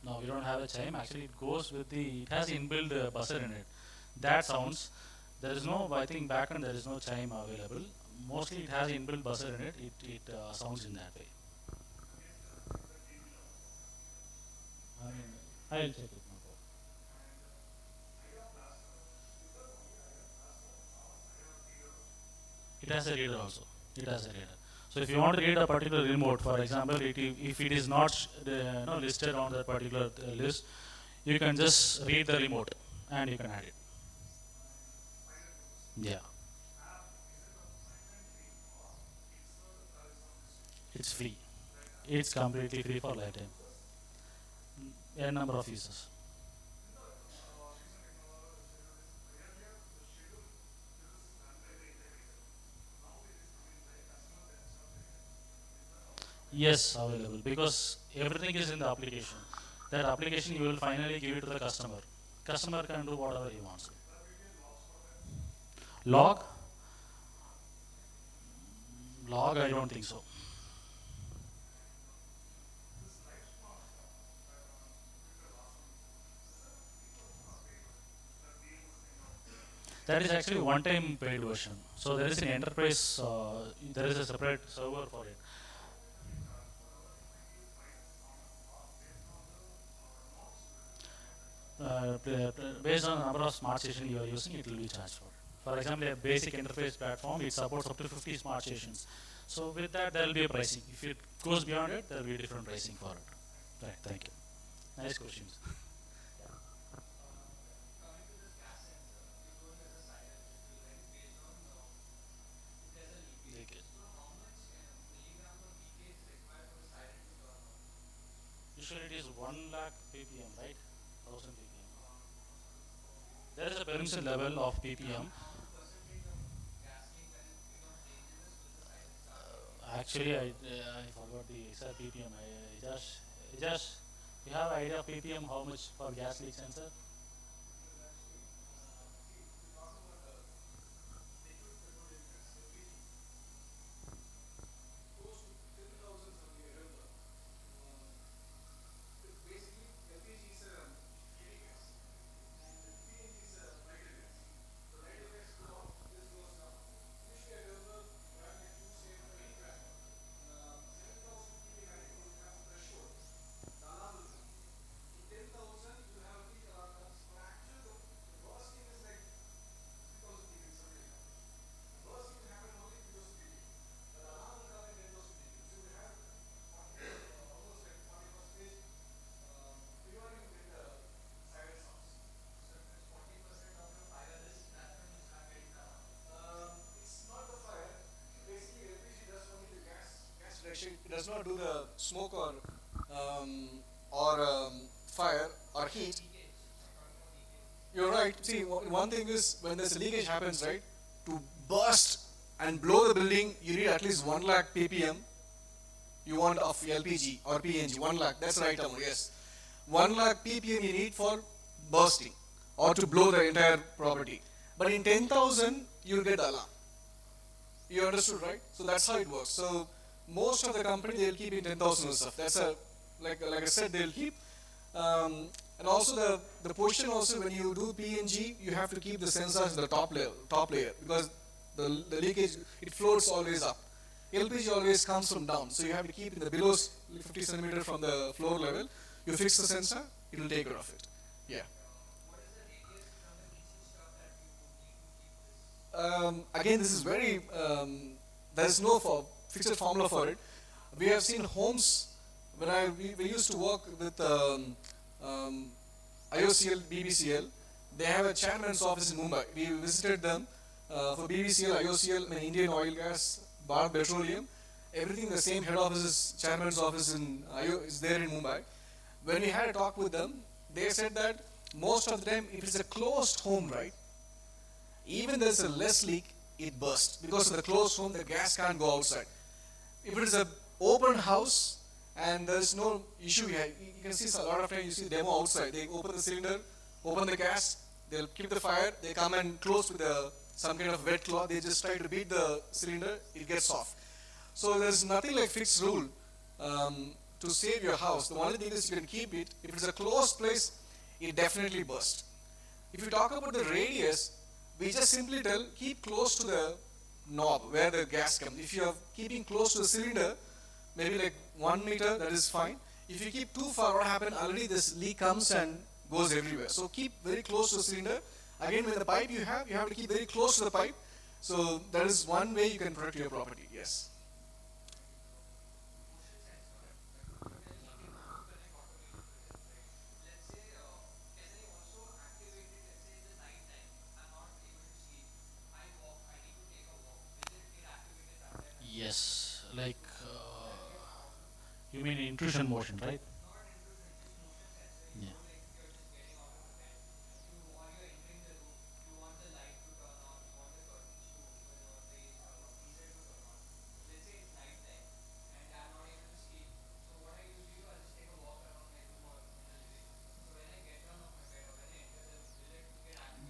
No, we don't have a chime. Actually, it goes with it has inbuilt buzzer in it. That sounds. There is no, I think backend there is no chime available. Mostly it has inbuilt buzzer in it. It sounds in that way. I'll check it. It has a reader also. It has a reader. So if you want to read a particular remote, for example, if it is not listed on that particular list, you can just read the remote and you can add it. Yeah. It's free. It's completely free for lifetime. A number of users. Yes, available, because everything is in the application. That application you will finally give it to the customer. Customer can do whatever he wants. Log? Log, I don't think so. That is actually one-time paid version. So there is an enterprise, there is a separate server for it. Based on the number of smart stations you are using, it will be charged for. For example, a basic interface platform, it supports up to 50 smart stations. So with that, there will be a pricing. If it goes beyond it, there will be different pricing for it. Right, thank you. Nice questions. ppm, right? 1000 ppm. There is a permission level of ppm. Actually, I forgot the exact ppm. I just you have idea of ppm how much for gas leak sensor? It does not do the smoke or fire or heat. You're right. See, one thing is when there's a leakage happens, right? To burst and blow the building, you need at least 1 lakh ppm. You want of LPG or PNG, 1 lakh. That's right, Amur. Yes, 1 lakh ppm you need for bursting or to blow the entire property. But in 10,000, you'll get the alarm. You understood, right? So that's how it works. So most of the company they'll keep in 10,000 and stuff. That's a like I said they'll keep. And also the position also when you do PNG you have to keep the sensors in the top layer because the leakage it floats always up. LPG always comes from down, so you have to keep in the below 50 centimeter from the floor level. You fix the sensor, it will take care of it. Yeah. Again, this is very. There is no fixed formula for it. We have seen homes when we used to work with IOCL, BBCL. They have a chairman's office in Mumbai. We visited them for BBCL, IOCL, Indian Oil Gas, Bharat Petroleum. Everything the same head office is chairman's office is there in Mumbai. When we had a talk with them, they said that most of the time, if it's a closed home, right, even there's a less leak, it bursts because of the closed home. The gas can't go outside. If it is an open house and there's no issue, you can see a lot of times you see demo outside. They open the cylinder, open the gas, they'll keep the fire. They come and close with some kind of wet cloth. They just try to beat the cylinder. It gets off. So there's nothing like fixed rule to save your house. The only thing is you can keep it. If it's a closed place, it definitely bursts. If you talk about the radius, we just simply tell keep close to the knob where the gas comes. If you are keeping close to the cylinder, maybe like 1 meter, that is fine. If you keep too far, what happens? Already this leak comes and goes everywhere. So keep very close to the cylinder. Again, with the pipe you have to keep very close to the pipe. So that is one way you can protect your property. Yes. Yes, like you mean intrusion motion, right? Yeah.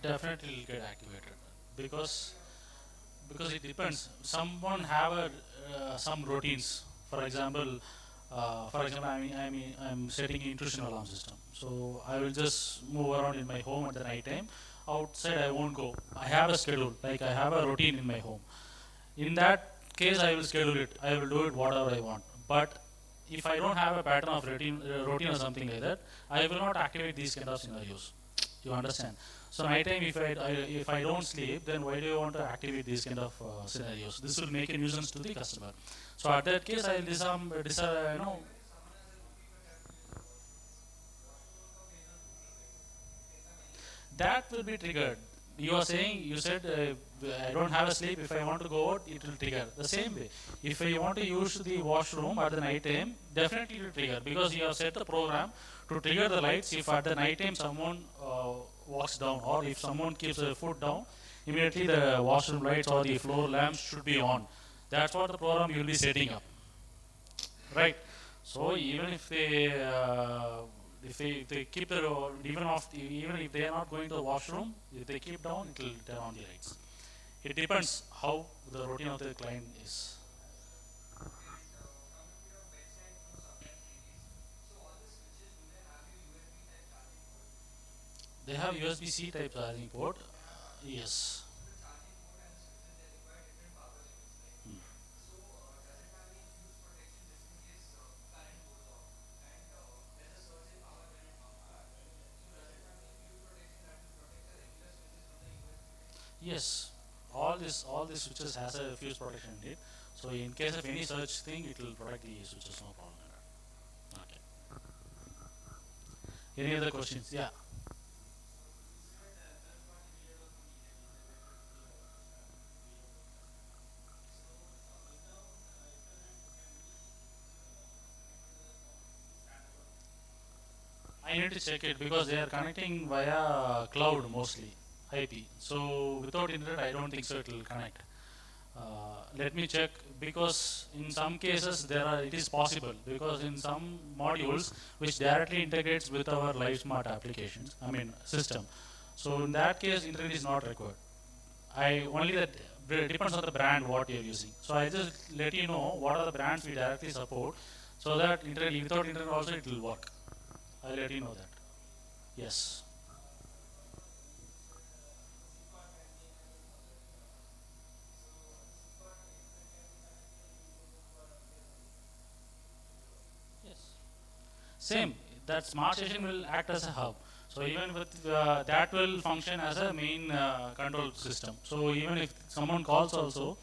Definitely will get activated because it depends. Someone have some routines. I'm setting intrusion alarm system. So I will just move around in my home at the night time. Outside I won't go. I have a schedule. Like I have a routine in my home. In that case, I will schedule it. I will do it whatever I want. But if I don't have a pattern of routine or something like that, I will not activate these kind of scenarios. You understand? So night time, if I don't sleep, then why do you want to activate these kind of scenarios? This will make a nuisance to the customer. So at that case, I will disarm, that will be triggered. you are saying, you said, I don't have a sleep, if I want to go out, it will trigger. The same way, if I want to use the washroom at the night time, definitely it will trigger, because you have set the program to trigger the lights if at the night time someone walks down, or if someone keeps a foot down, immediately the washroom lights or the floor lamps should be on. That's what the program you will be setting up, right? So even if they keep the even if they are not going to the washroom, if they keep down, it will turn on the lights. It depends how the routine of the client is. They have USB-C type charging port. Yes. Yes. All these switches has a fuse protection in it. So in case of any such thing, it will protect the switches. No problem. Okay. Any other questions? Yeah. I need to check it because they are connecting via cloud mostly, IP. So without internet, I don't think so it will connect. Let me check, because in some cases it is possible, because in some modules which directly integrates with our LifeSmart applications, I mean system. So in that case, internet is not required. I only that depends on the brand what you're using. So I just let you know what are the brands we directly support, so that internet, without internet also it will work. I'll let you know that. Yes. Yes. Same. That smart station will act as a hub. So even with that will function as a main control system. So even if someone calls also,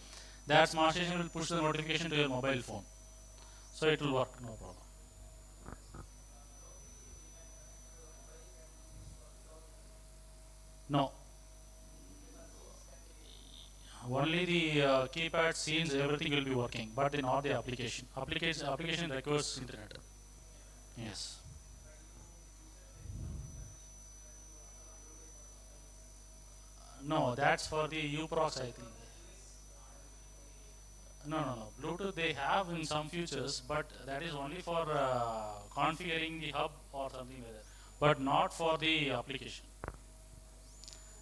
that smart station will push the notification to your mobile phone. So it will work, no problem. No, only the keypad scenes, everything will be working, but not the application. Application requires internet. Yes. No, that's for the U-Prox, I think. No. Bluetooth they have in some features, but that is only for configuring the hub or something like that, but not for the application.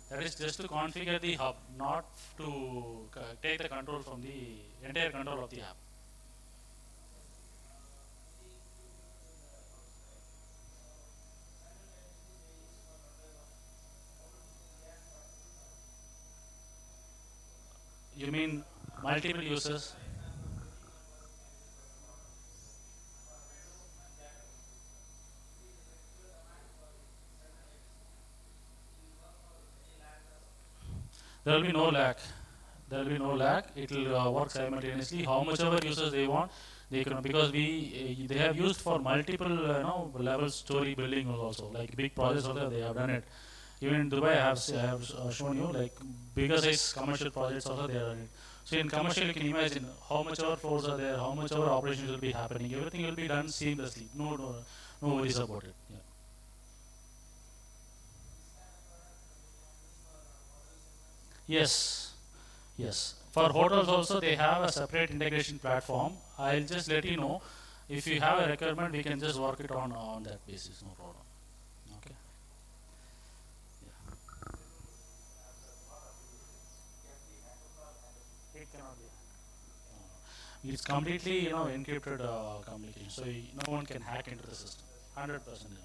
That is just to configure the hub, not to take the control from the entire control of the app. You mean multiple users? There will be no lag. There will be no lag. It will work simultaneously. How much ever users they want, they can, because they have used for multiple level story building also, like big projects also they have done it. Even in Dubai, I have shown you like bigger size commercial projects also they are done it. So in commercial, you can imagine how much ever floors are there, how much ever operations will be happening. Everything will be done seamlessly. No worries about it. Yeah. Yes. Yes. For hotels also they have a separate integration platform. I'll just let you know. If you have a requirement, we can just work it on that basis. No problem. Okay. Yeah. It cannot be. It's completely encrypted communication, so no one can hack into the system. 100%.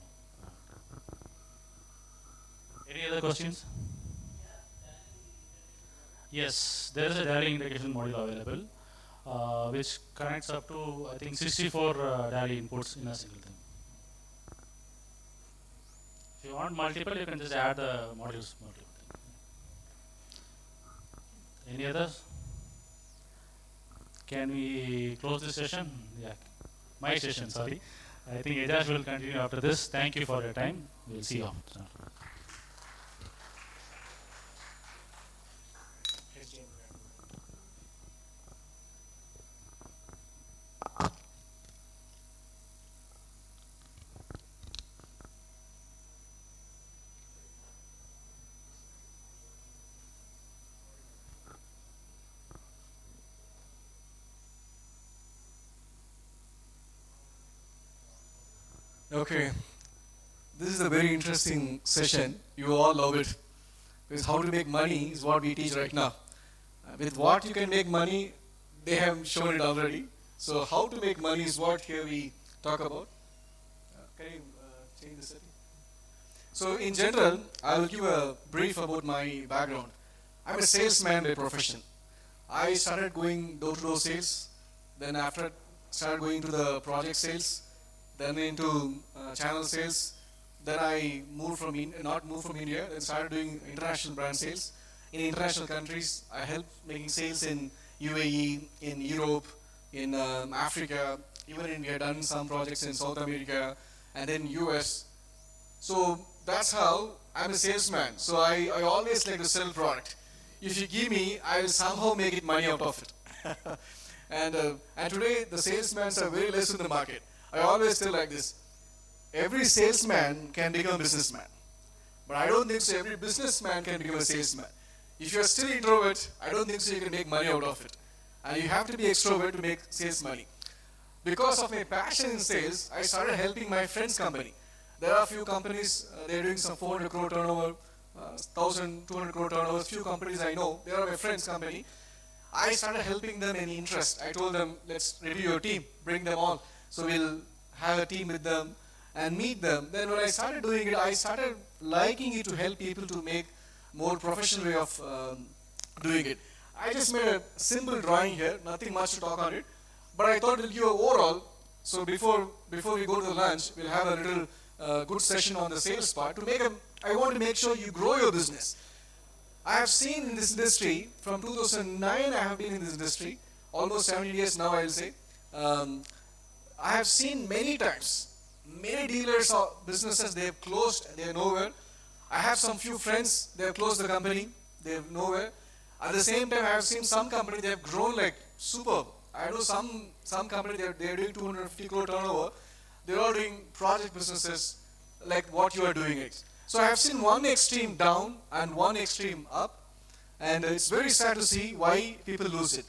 Any other questions? Yes, there is a dialing integration module available, which connects up to I think 64 dialing inputs in a single thing. If you want multiple, you can just add the modules. Multiple. Any others? Can we close this session? Yeah, my session. Sorry. I think Ejash will continue after this. Thank you for your time. We'll see you after. Okay, this is a very interesting session. You all love it. Because how to make money is what we teach right now. With what you can make money, they have shown it already. So how to make money is what here we talk about. Can you change the setting? So in general, I will give a brief about my background. I'm a salesman by profession. I started going door-to-door sales, then after started going to the project sales, then into channel sales. Then I moved from not moved from India, then started doing international brand sales. In international countries, I helped making sales in UAE, in Europe, in Africa, even we had done some projects in South America, and then US. So that's how I'm a salesman. So I always like to sell product. If you give me, I will somehow make it money out of it. and today the salesmen are very less in the market. I always tell like this: every salesman can become a businessman, but I don't think so every businessman can become a salesman. If you're still introvert, I don't think so you can make money out of it. And you have to be extrovert to make sales money. Because of my passion in sales, I started helping my friend's company. There are a few companies, they're doing some 400 crore turnover, 1,200 crore turnover. Few companies I know, they are my friend's company. I started helping them in interest. I told them, let's review your team, bring them all. So we'll have a team with them and meet them. Then when I started doing it, I started liking it to help people to make more professional way of doing it. I just made a simple drawing here, nothing much to talk on it, but I thought it'll give a overall. So before we go to the lunch, we'll have a little good session on the sales part. I want to make sure you grow your business. I have seen in this industry, from 2009 I have been in this industry, almost 17 years now I will say. I have seen many times, many dealers or businesses, they have closed and they are nowhere. I have some few friends, they have closed the company, they have nowhere. At the same time, I have seen some company, they have grown like superb. I know some company, they are doing 250 crore turnover. They are all doing project businesses like what you are doing. So I have seen one extreme down and one extreme up. And it's very sad to see why people lose it.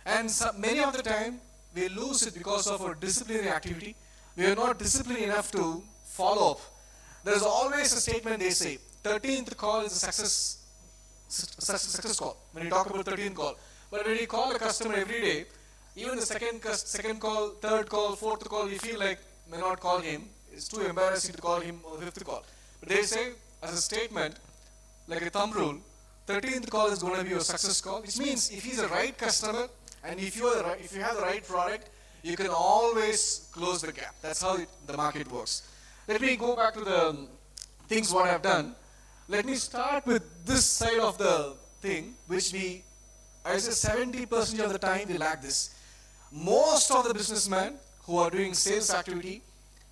And many of the time, we lose it because of our disciplinary activity. We are not disciplined enough to follow up. There's always a statement they say, 13th call is a success call, when you talk about 13th call. But when you call a customer every day, even the second call, third call, fourth call, we feel like may not call him. It's too embarrassing to call him on the 5th call. But they say, as a statement, like a thumb rule, 13th call is going to be a success call, which means if he's a right customer and if you have the right product, you can always close the gap. That's how the market works. Let me go back to the things what I've done. Let me start with this side of the thing, which I say 70% of the time we lack this. Most of the businessmen who are doing sales activity,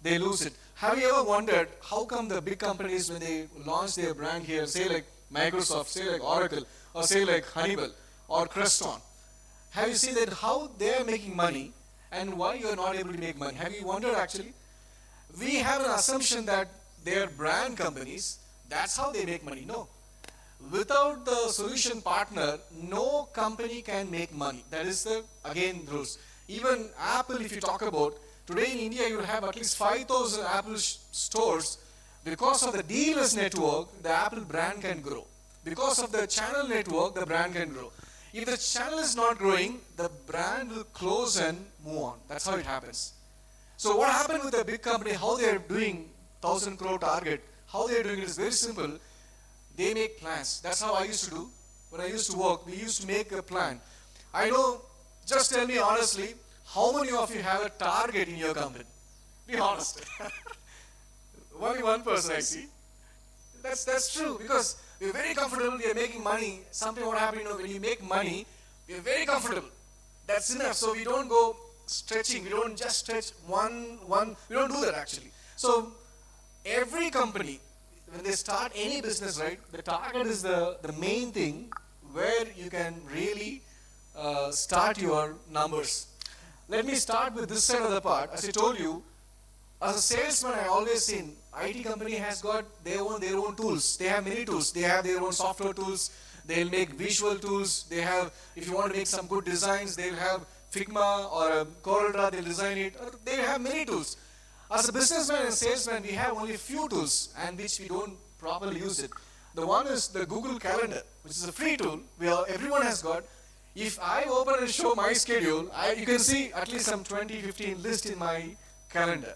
they lose it. Have you ever wondered how come the big companies, when they launch their brand here, say like Microsoft, say like Oracle, or say like Honeywell or Creston, have you seen that how they are making money and why you are not able to make money? Have you wondered actually? We have an assumption that they are brand companies, that's how they make money. No. Without the solution partner, no company can make money. That is the, again, rules. Even Apple, if you talk about, today in India you will have at least 5,000 Apple stores. Because of the dealers network, the Apple brand can grow. Because of the channel network, the brand can grow. If the channel is not growing, the brand will close and move on. That's how it happens. So what happened with the big company, how they are doing 1,000 crore target, how they are doing it is very simple. They make plans. That's how I used to do. When I used to work, we used to make a plan. I know, just tell me honestly, how many of you have a target in your company? Be honest. Only one person I see. That's true, because we're very comfortable, we are making money. Something what happens, when you make money, we're very comfortable. That's enough. So we don't go stretching, we don't just stretch one, we don't do that actually. So every company, when they start any business, right, the target is the main thing where you can really start your numbers. Let me start with this side of the part. As I told you, as a salesman, I always seen IT company has got their own tools. They have many tools. They have their own software tools. They'll make visual tools. They have, if you want to make some good designs, they'll have Figma or a CorelDRAW, they'll design it. They have many tools. As a businessman and salesman, we have only a few tools and which we don't properly use it. The one is the Google Calendar, which is a free tool everyone has got. If I open and show my schedule, you can see at least some 20, 15 list in my calendar.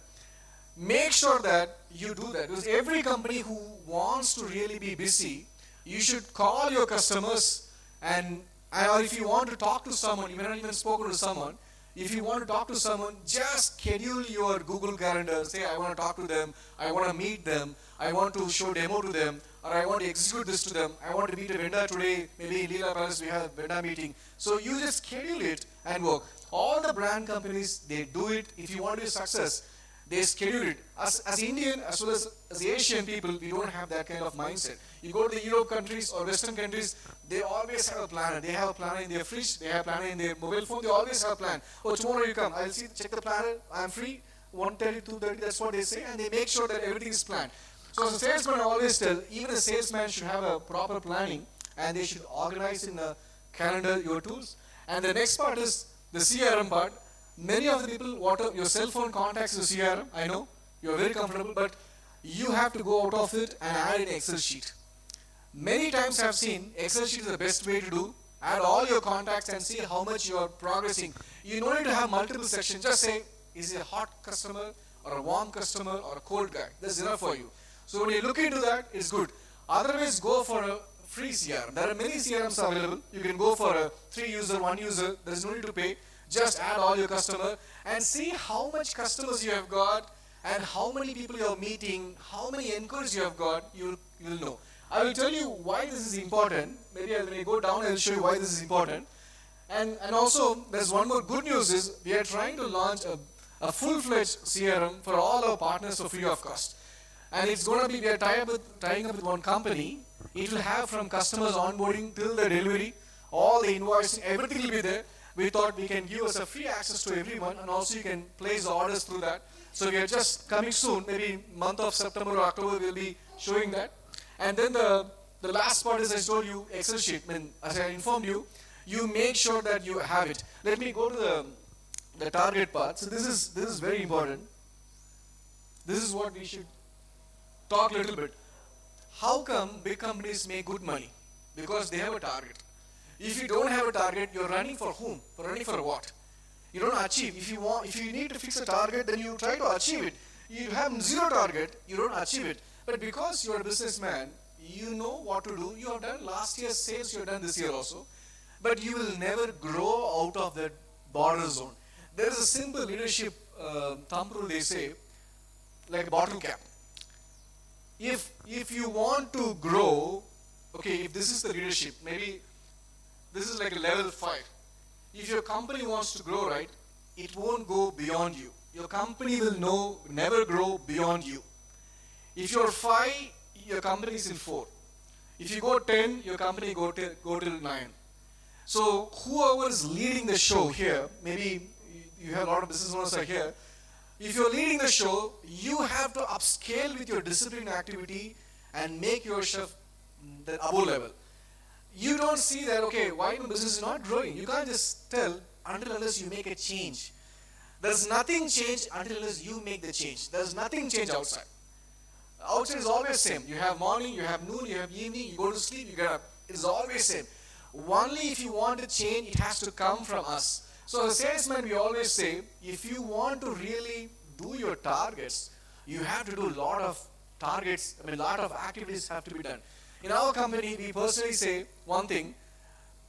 Make sure that you do that, because every company who wants to really be busy, you should call your customers, or if you want to talk to someone, you may not even spoken to someone. If you want to talk to someone, just schedule your Google Calendar. Say, I want to talk to them, I want to meet them, I want to show demo to them, or I want to execute this to them, I want to meet a vendor today, maybe in Leela Palace we have a vendor meeting. So you just schedule it and work. All the brand companies, they do it. If you want to be a success, they schedule it. As Indian as well as Asian people, we don't have that kind of mindset. You go to the Europe countries or Western countries, they always have a planner. They have a planner in their fridge, they have a planner in their mobile phone, they always have a plan. Oh, tomorrow you come, I'll check the planner, I'm free, 1:30, 2:30, that's what they say, and they make sure that everything is planned. So as a salesman, I always tell, even a salesman should have a proper planning, and they should organize in a calendar your tools. And the next part is the CRM part. Many of the people, your cell phone contacts is CRM, I know, you're very comfortable, but you have to go out of it and add an Excel sheet. Many times I've seen Excel sheet is the best way to do. Add all your contacts and see how much you are progressing. You don't need to have multiple sections. Just say, is it a hot customer or a warm customer or a cold guy? That's enough for you. So when you look into that, it's good. Otherwise, go for a free CRM. There are many CRMs available. You can go for a 3 user, 1 user. There's no need to pay. Just add all your customer and see how much customers you have got and how many people you are meeting, how many inquiries you have got, you'll know. I will tell you why this is important. Maybe when I go down, I will show you why this is important. And also, there's one more good news is we are trying to launch a full-fledged CRM for all our partners for free of cost. And it's going to be, we are tying up with one company. It will have from customers onboarding till the delivery, all the invoicing, everything will be there. We thought we can give us a free access to everyone, and also you can place orders through that. So we are just coming soon, maybe month of September or October we'll be showing that. And then the last part is, I told you, Excel sheet. As I informed you, you make sure that you have it. Let me go to the target part. So this is very important. This is what we should talk a little bit. How come big companies make good money? Because they have a target. If you don't have a target, you're running for whom? Running for what? You don't achieve. If you need to fix a target, then you try to achieve it. You have zero target, you don't achieve it. But because you're a businessman, you know what to do. You have done last year's sales, you have done this year also. But you will never grow out of that border zone. There is a simple leadership thumb rule they say, like a bottle cap. If you want to grow, okay, if this is the leadership, maybe this is like a level 5. If your company wants to grow, right, it won't go beyond you. Your company will never grow beyond you. If you're 5, your company is in 4. If you go 10, your company go till 9. So whoever is leading the show here, maybe you have a lot of business owners are here. If you're leading the show, you have to upscale with your discipline activity and make yourself the above level. You don't see that, okay, why the business is not growing? You can't just tell until unless you make a change. There's nothing change until unless you make the change. There's nothing change outside. Outside is always same. You have morning, you have noon, you have evening, you go to sleep, you get up. It's always same. Only if you want to change, it has to come from us. So as a salesman, we always say, if you want to really do your targets, you have to do a lot of targets, a lot of activities have to be done. In our company, we personally say one thing.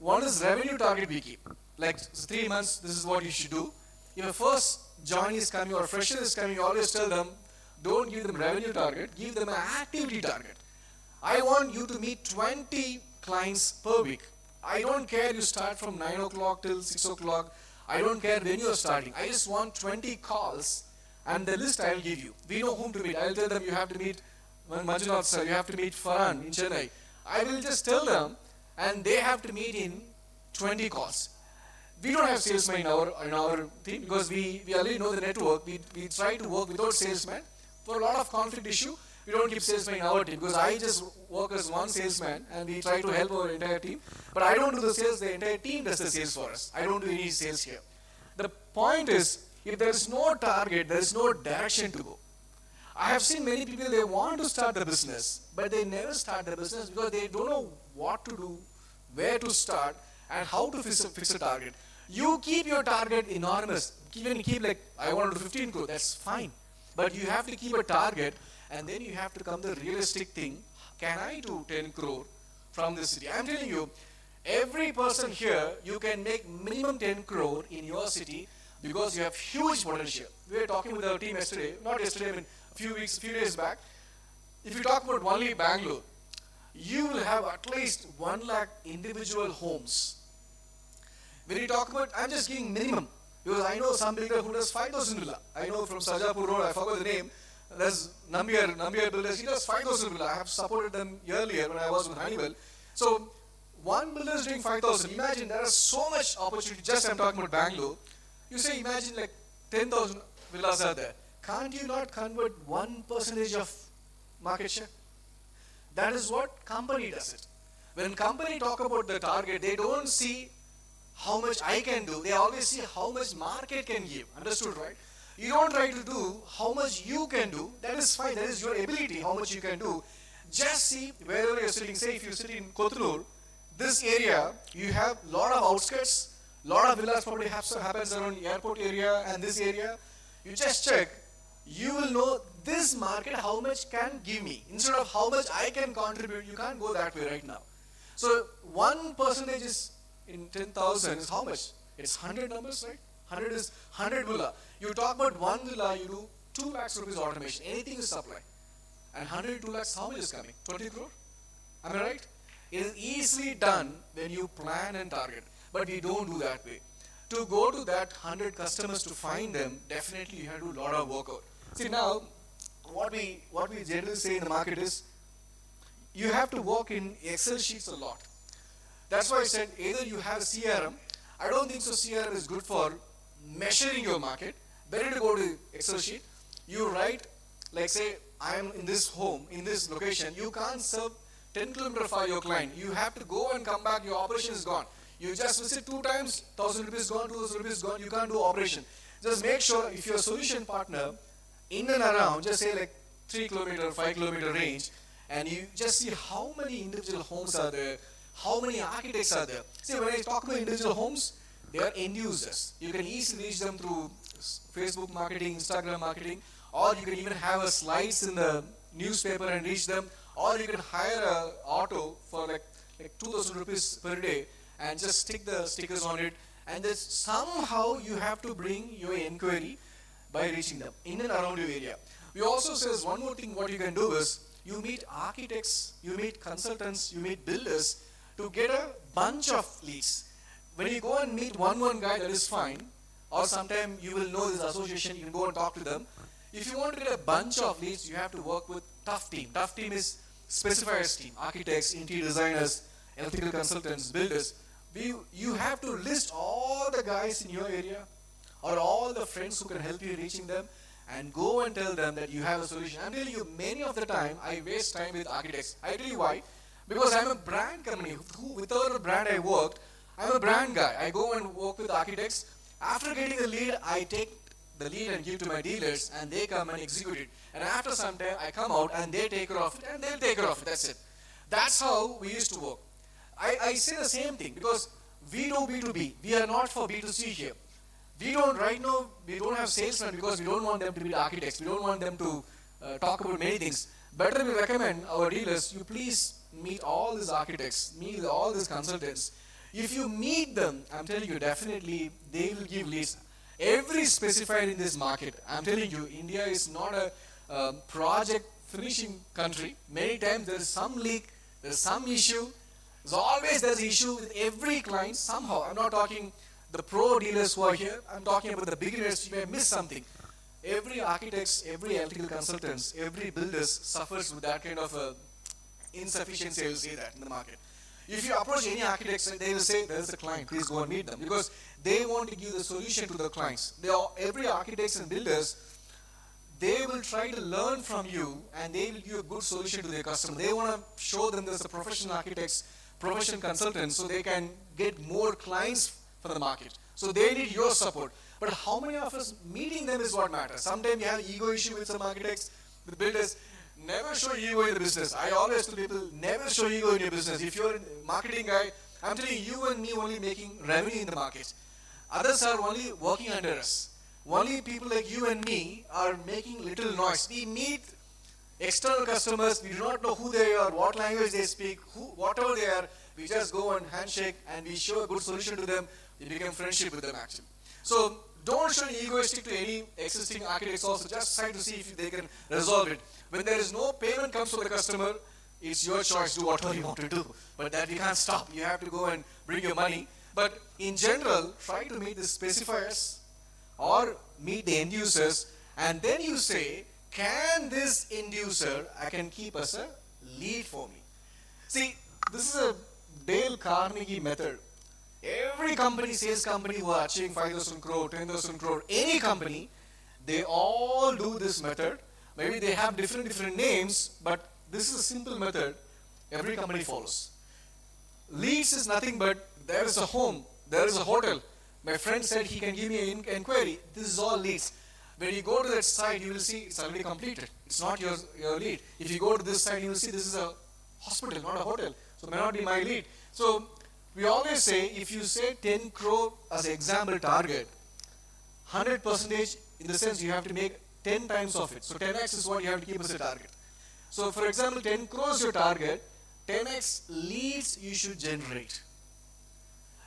One is revenue target we keep. Like 3 months, this is what you should do. If a first join is coming or a fresher is coming, you always tell them, don't give them revenue target, give them an activity target. I want you to meet 20 clients per week. I don't care you start from 9 o'clock till 6 o'clock. I don't care when you are starting. I just want 20 calls and the list I will give you. We know whom to meet. I will tell them you have to meet Manjunath sir, you have to meet Farhan in Chennai. I will just tell them and they have to meet in 20 calls. We don't have salesmen in our team because we already know the network. We try to work without salesmen. For a lot of conflict issue, we don't keep salesmen in our team because I just work as one salesman and we try to help our entire team. But I don't do the sales, the entire team does the sales for us. I don't do any sales here. The point is, If there is no target, there is no direction to go. I have seen many people, they want to start the business, but they never start the business because they don't know what to do, where to start, and how to fix a target. You keep your target enormous. Even keep like, I want to do 15 crore, that's fine. But you have to keep a target, and then you have to come to the realistic thing. Can I do 10 crore from this city? I'm telling you, every person here, you can make minimum 10 crore in your city because you have huge potential. We were talking with our team yesterday, not yesterday, I mean a few days back. If you talk about only Bangalore, you will have at least 1 lakh individual homes. When you talk about, I'm just giving minimum, because I know some builder who does 5,000 villa. I know from Sajapur Road, I forgot the name, there's Nambiar builders, he does 5,000 villa. I have supported them earlier when I was with Honeywell. So, one builder is doing 5,000. Imagine there is so much opportunity, just I'm talking about Bangalore. You say, imagine like 10,000 villas are there. Can't you not convert 1% of market share? That is what company does it. When company talk about the target, they don't see how much I can do. They always see how much market can give. Understood, right? You don't try to do how much you can do. That is fine. That is your ability, how much you can do. Just see wherever you're sitting. Say if you sit in Kothur, this area, you have lot of outskirts, lot of villas probably happens around the airport area and this area. You just check. You will know this market how much can give me. Instead of how much I can contribute, you can't go that way right now. So 1% is in 10,000 is how much? It's 100 numbers, right? 100 is 100 villa. You talk about 1 villa, you do 2 lakhs rupees automation. Anything is supply. And 100 2 lakhs, how much is coming? 20 crore? Am I right? It is easily done when you plan and target. But we don't do that way. To go to that 100 customers to find them, definitely you have to do a lot of workout. See now, what we generally say in the market is, you have to work in Excel sheets a lot. That's why I said either you have a CRM. I don't think so CRM is good for measuring your market. Better to go to Excel sheet. You write, like say, I am in this home, in this location. You can't serve 10 kilometers for your client. You have to go and come back, your operation is gone. You just visit 2 times, 1,000 rupees gone, 2,000 rupees gone, you can't do operation. Just make sure if you're a solution partner, in and around, just say like 3 kilometer, 5 kilometer range, and you just see how many individual homes are there, how many architects are there. See, when I talk about individual homes, they are end users. You can easily reach them through Facebook marketing, Instagram marketing, or you can even have a slides in the newspaper and reach them, or you can hire an auto for like 2,000 rupees per day and just stick the stickers on it, and then somehow you have to bring your inquiry by reaching them in and around your area. We also says one more thing what you can do is, you meet architects, you meet consultants, you meet builders to get a bunch of leads. When you go and meet one guy, that is fine, or sometime you will know this association, you can go and talk to them. If you want to get a bunch of leads, you have to work with tough team. Tough team is specifiers team, architects, interior designers, electrical consultants, builders. You have to list all the guys in your area or all the friends who can help you reaching them, and go and tell them that you have a solution. I'm telling you, many of the time I waste time with architects. I tell you why. Because I'm a brand company. Without a brand I worked, I'm a brand guy. I go and work with architects. After getting the lead, I take the lead and give to my dealers, and they come and execute it. And after some time, I come out and they take care of it, and they'll take care of it. That's it. That's how we used to work. I say the same thing because we do B2B. We are not for B2C here. We don't, right now, we don't have salesmen because we don't want them to be architects. We don't want them to talk about many things. Better we recommend our dealers, you please meet all these architects, meet all these consultants. If you meet them, I'm telling you, definitely they will give leads. Every specified in this market, I'm telling you, India is not a project finishing country. Many times there is some leak, there is some issue. There's an issue with every client somehow. I'm not talking the pro dealers who are here, I'm talking about the beginners. You may miss something. Every architects, every electrical consultants, every builders suffers with that kind of insufficiency, I will say that, in the market. If you approach any architects, they will say, there's a client, please go and meet them. Because they want to give the solution to the clients. Every architects and builders, they will try to learn from you, and they will give a good solution to their customer. They want to show them there's a professional architects, professional consultants, so they can get more clients for the market. So they need your support. But how many of us meeting them is what matters. Sometimes you have ego issue with some architects, with builders. Never show ego in the business. I always tell people, never show ego in your business. If you're a marketing guy, I'm telling you and me only making revenue in the market. Others are only working under us. Only people like you and me are making little noise. We meet external customers, we do not know who they are, what language they speak, whatever they are, we just go and handshake and we show a good solution to them, we become friendship with them actually. So don't show egoistic to any existing architects also, just try to see if they can resolve it. When there is no payment comes from the customer, it's your choice, do whatever you want to do. But that we can't stop, you have to go and bring your money. But in general, try to meet the specifiers or meet the end users, and then you say, can this end user, I can keep as a lead for me. See, this is a Dale Carnegie method. Every company, sales company who are achieving 5,000 crore, 10,000 crore, any company, they all do this method. Maybe they have different names, but this is a simple method every company follows. Leads is nothing but there is a home, there is a hotel. My friend said he can give me an inquiry. This is all leads. When you go to that site, you will see it's already completed. It's not your lead. If you go to this site, you will see this is a hospital, not a hotel. So it may not be my lead. So we always say, if you say 10 crore as an example target, 100% in the sense you have to make 10 times of it. So 10x is what you have to keep as a target. So for example, 10 crore is your target, 10x leads you should generate.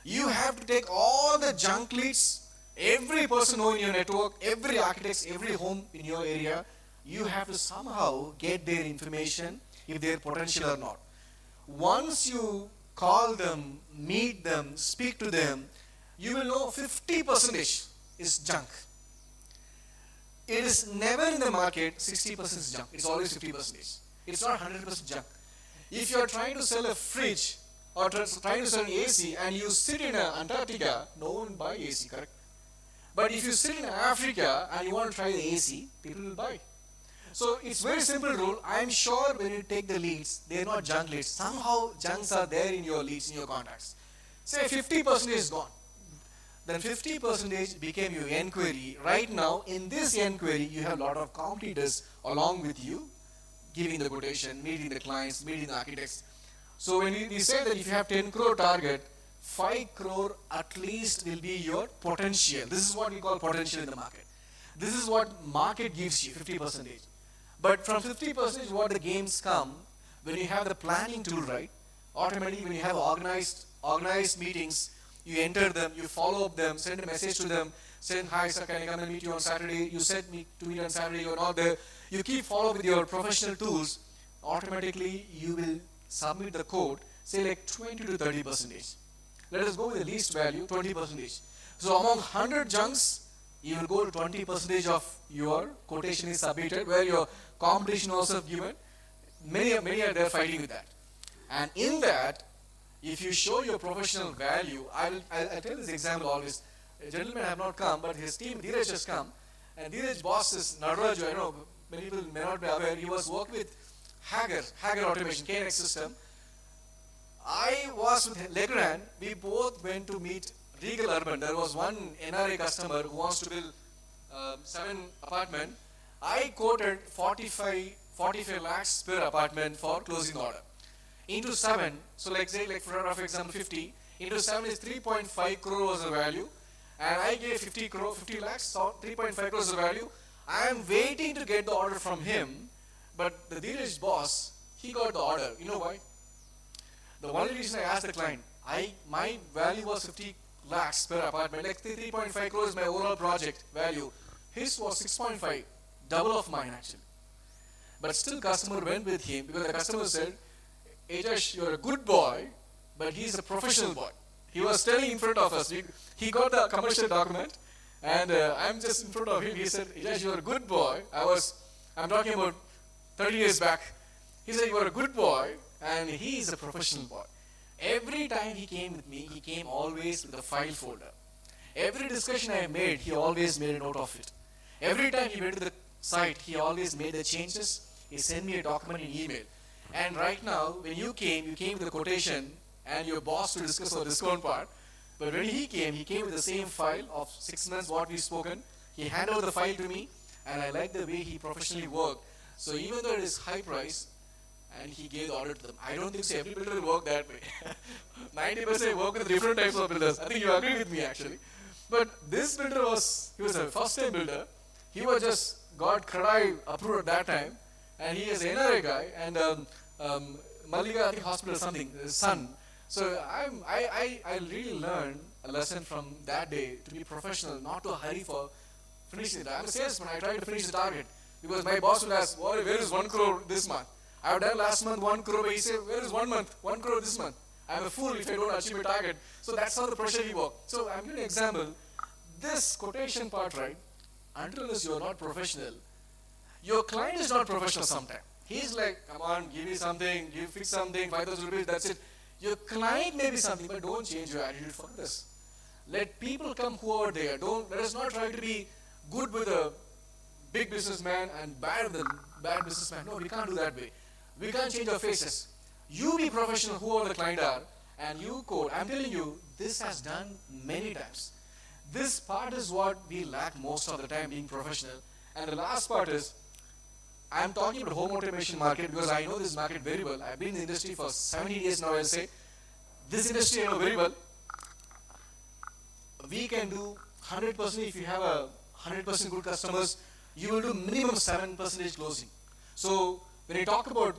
You have to take all the junk leads, every person in your network, every architect, every home in your area, you have to somehow get their information, if they're potential or not. Once you call them, meet them, speak to them, you will know 50% is junk. It is never in the market 60% is junk. It's always 50%. It's not 100% junk. If you are trying to sell a fridge or trying to sell an AC and you sit in Antarctica, no one buy AC, correct? But if you sit in Africa and you want to try the AC, people will buy. So it's very simple rule. I'm sure when you take the leads, they're not junk leads. Somehow junks are there in your leads, in your contacts. Say 50% is gone. Then 50% became your enquiry. Right now, in this enquiry, you have a lot of competitors along with you, giving the quotation, meeting the clients, meeting the architects. So when we say that if you have 10 crore target, 5 crore at least will be your potential. This is what we call potential in the market. This is what market gives you, 50%. But from 50% what the games come, when you have the planning tool right, automatically when you have organized meetings, you enter them, you follow up them, send a message to them, saying, hi sir, can I come and meet you on Saturday? You said to meet on Saturday, you're not there. You keep follow up with your professional tools, automatically you will submit the code, say like 20 to 30%. Let us go with the least value, 20%. So among 100 junks, you will go to 20% of your quotation is submitted, where your competition also given. Many are there fighting with that. And in that, if you show your professional value, I'll tell this example always. A gentleman have not come, but his team, Dheeraj, has come. And Dheeraj's boss is Nadaraju. I know many people may not be aware. He was working with Hager Automation, KNX system. I was with Legrand. We both went to meet Regal Urban. There was one NRA customer who wants to build 7 apartment. I quoted 45 lakhs per apartment for closing order. Into 7, so like say like for example 50, into 7 is 3.5 crore was the value, and I gave 50 lakhs, so 3.5 crores the value. I am waiting to get the order from him, but the Dheeraj boss, he got the order. You know why? The only reason I asked the client, my value was 50 lakhs per apartment, like 3.5 crores is my overall project value. His was 6.5, double of mine actually. But still customer went with him because the customer said, Ajash, you're a good boy, but he's a professional boy. He was telling in front of us, he got the commercial document, and I'm just in front of him. He said, Ajash, you're a good boy. I'm talking about 30 years back. He said, you're a good boy, and he is a professional boy. Every time he came with me, he came always with a file folder. Every discussion I made, he always made a note of it. Every time he went to the site, he always made the changes. He sent me a document in email. And right now, when you came with the quotation and your boss to discuss the discount part, But when he came with the same file of 6 months what we spoken. He handed over the file to me, and I like the way he professionally worked. So even though it is high price, and he gave the order to them. I don't think so every builder will work that way. 90% work with different types of builders. I think you agree with me actually. But this builder he was a first time builder. He was just got CREDI approved at that time, and he is an NRI guy, and Malika I think hospital or something, his son. So I really learned a lesson from that day to be professional, not to hurry for finishing it. I'm a salesman, I try to finish the target. Because my boss will ask, where is 1 crore this month? I've done last month 1 crore, but he said, where is 1 month, 1 crore this month? I'm a fool if I don't achieve my target. So that's how the pressure we work. So I'm giving an example. This quotation part, right, until unless you're not professional, your client is not professional sometimes. He's like, come on, give me something, fix something, 5,000 rupees, that's it. Your client may be something, but don't change your attitude for this. Let people come who are there. Let us not try to be good with a big businessman and bad with the bad businessman. No, we can't do that way. We can't change our faces. You be professional, whoever the client are, and you code. I'm telling you, this has done many times. This part is what we lack most of the time, being professional. And the last part is, I'm talking about home automation market because I know this market very well. I've been in the industry for 17 years now, I'll say. This industry I know very well. We can do 100% if you have a 100% good customers, you will do minimum 7% closing. So when you talk about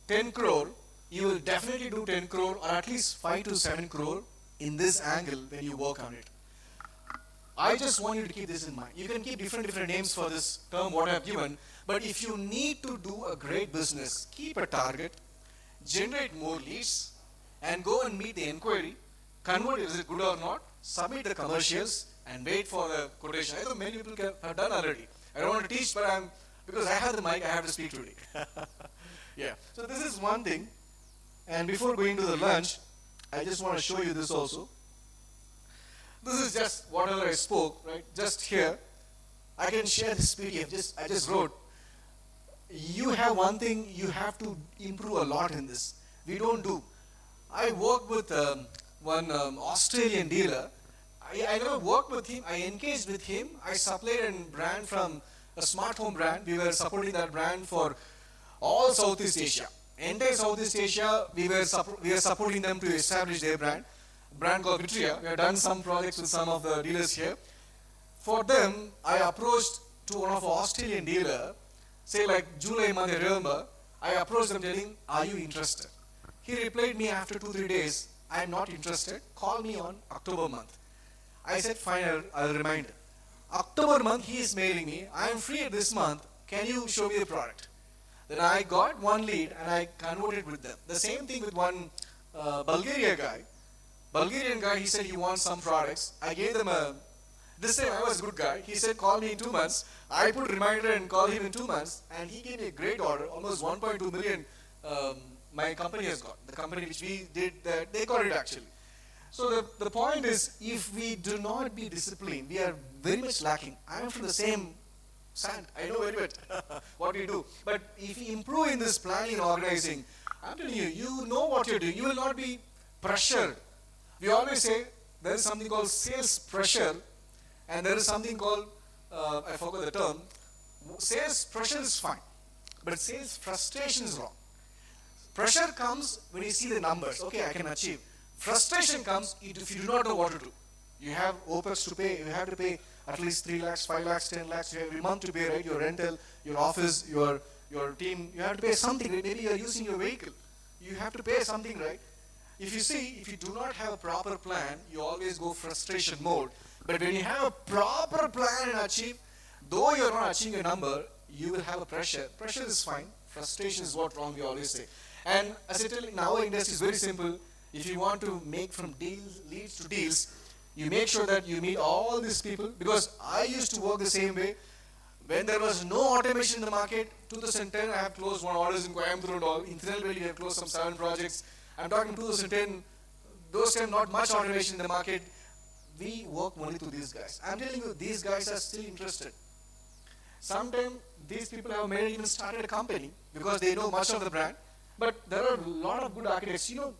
10 crore, you will definitely do 10 crore or at least 5 to 7 crore in this angle when you work on it. I just want you to keep this in mind. You can keep different names for this term what I have given, but if you need to do a great business, keep a target, generate more leads, and go and meet the inquiry, convert is it good or not, submit the commercials, and wait for the quotation. I know many people have done already. I don't want to teach, but because I have the mic, I have to speak today. Yeah. So this is one thing. And before going to the lunch, I just want to show you this also. This is just whatever I spoke, right? Just here. I can share this PDF. I just wrote. You have one thing you have to improve a lot in this. We don't do. I worked with one Australian dealer. I never worked with him. I engaged with him. I supplied a brand from a smart home brand. We were supporting that brand for all Southeast Asia. Entire Southeast Asia, we were supporting them to establish their brand called Vitria. We have done some projects with some of the dealers here. For them, I approached to one of our Australian dealer, say like July month, I remember. I approached them telling, are you interested? He replied me after 2-3 days, I am not interested. Call me on October month. I said, fine, I'll remind him. October month, he is mailing me, I am free this month, can you show me the product? Then I got one lead and I converted with them. The same thing with one Bulgarian guy, he said he wants some products. I gave them this time I was a good guy. He said call me in 2 months. I put a reminder and called him in 2 months, and he gave me a great order, almost 1.2 million my company has got. The company which we did, they got it actually. So the point is, if we do not be disciplined, we are very much lacking. I am from the same sand. I know very well what we do. But if you improve in this planning and organizing, I'm telling you, you know what you're doing. You will not be pressured. We always say there is something called sales pressure, and there is something called, I forgot the term, sales pressure is fine, but sales frustration is wrong. Pressure comes when you see the numbers. Okay, I can achieve. Frustration comes if you do not know what to do. You have OPEX to pay. You have to pay at least 3 lakhs, 5 lakhs, 10 lakhs. You have every month to pay, right? Your rental, your office, your team. You have to pay something. Right? Maybe you are using your vehicle. You have to pay something, right? If you do not have a proper plan, you always go frustration mode. But when you have a proper plan and achieve, though you are not achieving a number, you will have a pressure. Pressure is fine. Frustration is what wrong, we always say. And as I tell you, in our industry is very simple. If you want to make from leads to deals, you make sure that you meet all these people. Because I used to work the same way. When there was no automation in the market, 2010 I have closed 1 orders in Coimbatore and all. In Tirunelveli we have closed some 7 projects. I'm talking 2010, those time not much automation in the market. We work only to these guys. I'm telling you, these guys are still interested. Sometimes these people have maybe even started a company because they know much of the brand. But there are a lot of good architects. You know,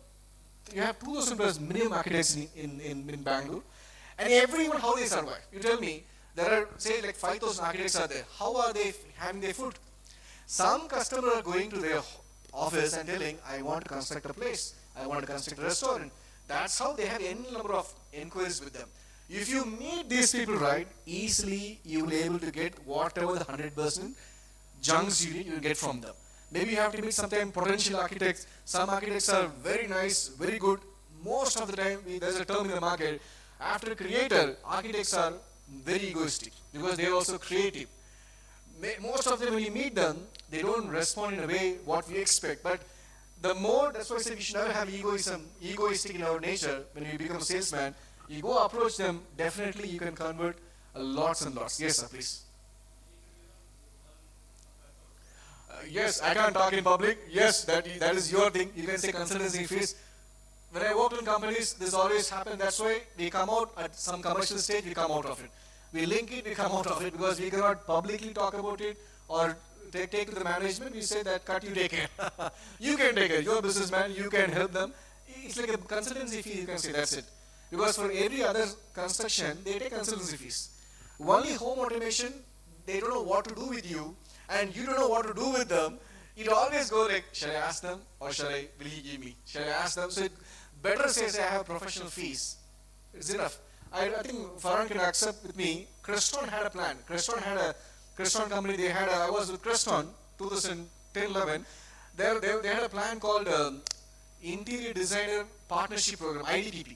you have 2,000 plus minimum architects in Bangalore, and everyone, how they survive? You tell me, there are, say, like 5,000 architects are there. How are they having their food? Some customers are going to their office and telling, I want to construct a place, I want to construct a restaurant. That's how they have any number of inquiries with them. If you meet these people right, easily you will be able to get whatever the 100% junks you need, you will get from them. Maybe you have to meet sometimes potential architects. Some architects are very nice, very good. Most of the time, there's a term in the market, after creator, architects are very egoistic because they are also creative. Most of them, when you meet them, they don't respond in a way what we expect. But the more, that's why I say we should never have egoistic in our nature. When you become a salesman, you go approach them, definitely you can convert lots and lots. Yes, sir, please. Yes, I can't talk in public. Yes, that is your thing. You can say consultancy fees. When I worked in companies, this always happened. That's why we come out at some commercial stage, we come out of it. We link it, we come out of it because we cannot publicly talk about it or take to the management. We say that, cut, you take care. You can take it. You're a businessman. You can help them. It's like a consultancy fee. You can say that's it. Because for every other construction, they take consultancy fees. Only home automation, they don't know what to do with you, and you don't know what to do with them. It always goes like, shall I ask them or will he give me? Shall I ask them? So it better says I have professional fees. It's enough. I think Farhan can accept with me. Crestron had a plan. Crestron had a Crestron company. I was with Crestron 2010-11. They had a plan called Interior Designer Partnership Program, IDPP.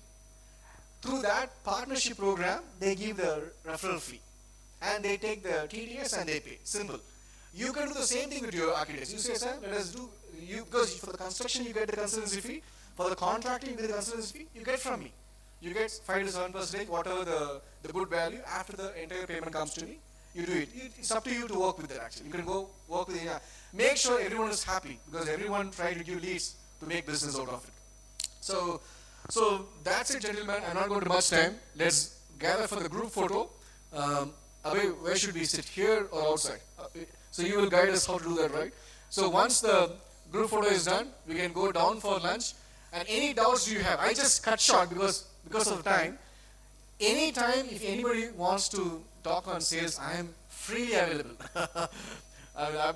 Through that partnership program, they give the referral fee, and they take the TDS and they pay. Simple. You can do the same thing with your architects. You say, sir, let us do, because for the construction you get the consultancy fee, for the contracting you get the consultancy fee, you get from me. You get 5 to 7%, whatever the good value, after the entire payment comes to me, you do it. It's up to you to work with that actually. You can go work with it. Make sure everyone is happy, because everyone tries to give leads to make business out of it. So that's it, gentlemen. I'm not going to much time. Let's gather for the group photo. Abhay, where should we sit, here or outside? So you will guide us how to do that, right? So once the group photo is done, we can go down for lunch. And any doubts you have, I just cut short because of time. Anytime, if anybody wants to talk on sales, I am freely available.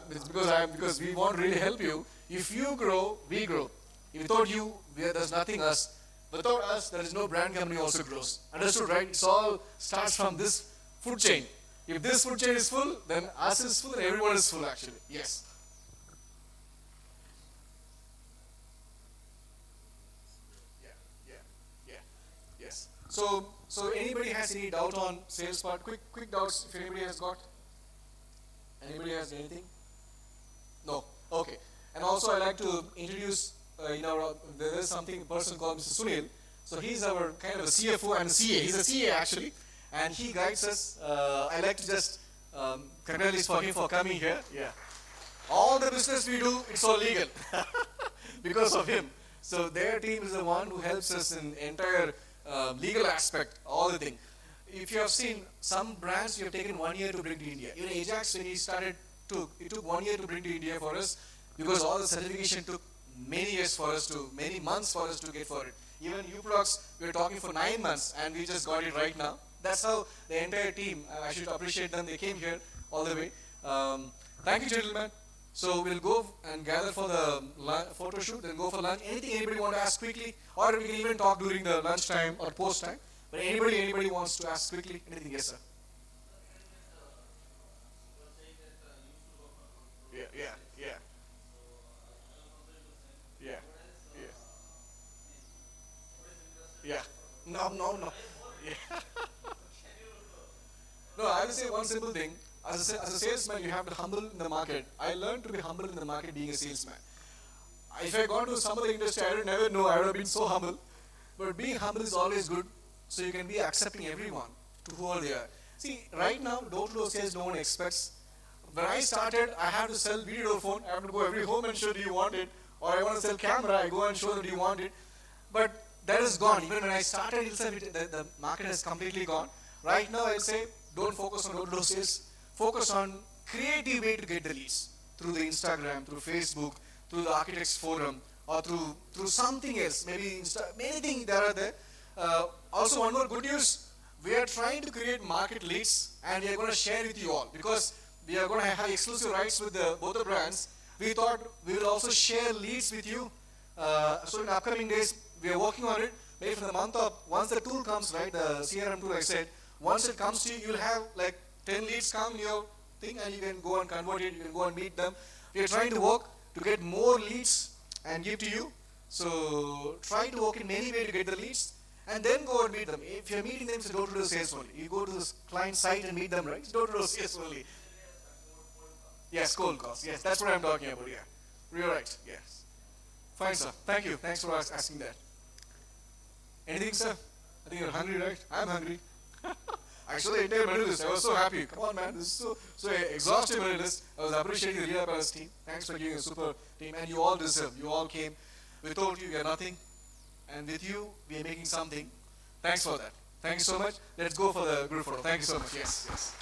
It's because we want to really help you. If you grow, we grow. Without you, there's nothing us. Without us, there is no brand company also grows. Understood, right? It all starts from this food chain. If this food chain is full, then us is full and everyone is full actually. Yes. Yes. So anybody has any doubt on sales part? Quick doubts if anybody has got? Anybody has anything? No? Okay. And also I like to introduce, there is a person called Mr. Sunil. So he's our kind of a CFO and a CA. He's a CA actually. And he guides us. I like to just congratulate for him for coming here. Yeah. All the business we do, it's all legal because of him. So their team is the one who helps us in entire legal aspect, all the thing. If you have seen some brands, you have taken 1 year to bring to India. Even Ajax, when he started, it took 1 year to bring to India for us because all the certification took many months for us to get for it. Even U-Prox, we were talking for 9 months and we just got it right now. That's how the entire team, I should appreciate them, they came here all the way. Thank you, gentlemen. So we'll go and gather for the photo shoot, then go for lunch. Anything anybody want to ask quickly, or we can even talk during the lunch time or post time. But anybody wants to ask quickly, anything? Yes, sir. Yeah. No. Yeah. No, I will say one simple thing. As a salesman, you have to humble in the market. I learned to be humble in the market being a salesman. If I got to some other industry, I would never know. I would have been so humble. But being humble is always good, so you can be accepting everyone to who they are. See, right now, door-to-door sales, no one expects. When I started, I had to sell video phone. I have to go every home and show, do you want it? Or I want to sell camera, I go and show them, do you want it? But that is gone. Even when I started, the market has completely gone. Right now, I'll say, don't focus on door-to-door sales. Focus on creative way to get the leads. Through the Instagram, through Facebook, through the Architects Forum, or through something else, maybe anything there are there. Also, one more good news, we are trying to create market leads, and we are going to share with you all, because we are going to have exclusive rights with both the brands. We thought we will also share leads with you. So in upcoming days, we are working on it. Maybe for the month of, once the tool comes, right, the CRM tool I said, once it comes to you, you'll have like 10 leads come in your thing, and you can go and convert it, you can go and meet them. We are trying to work to get more leads and give to you. So try to work in many ways to get the leads, and then go and meet them. If you're meeting them, it's door-to-door sales only. You go to the client site and meet them, right? It's door-to-door sales only. Yes, cold calls. Yes, that's what I'm talking about. Yeah, you're right. Yes. Fine, sir. Thank you. Thanks for asking that. Anything, sir? I think you're hungry, right? I'm hungry. Actually, the entire menu list, I was so happy. Come on, man. This is so exhaustive menu list. I was appreciating the Leah Palace team. Thanks for giving a super team. And you all deserve. You all came. We told you we are nothing. And with you, we are making something. Thanks for that. Thank you so much. Let's go for the group photo. Thank you so much. Yes, yes.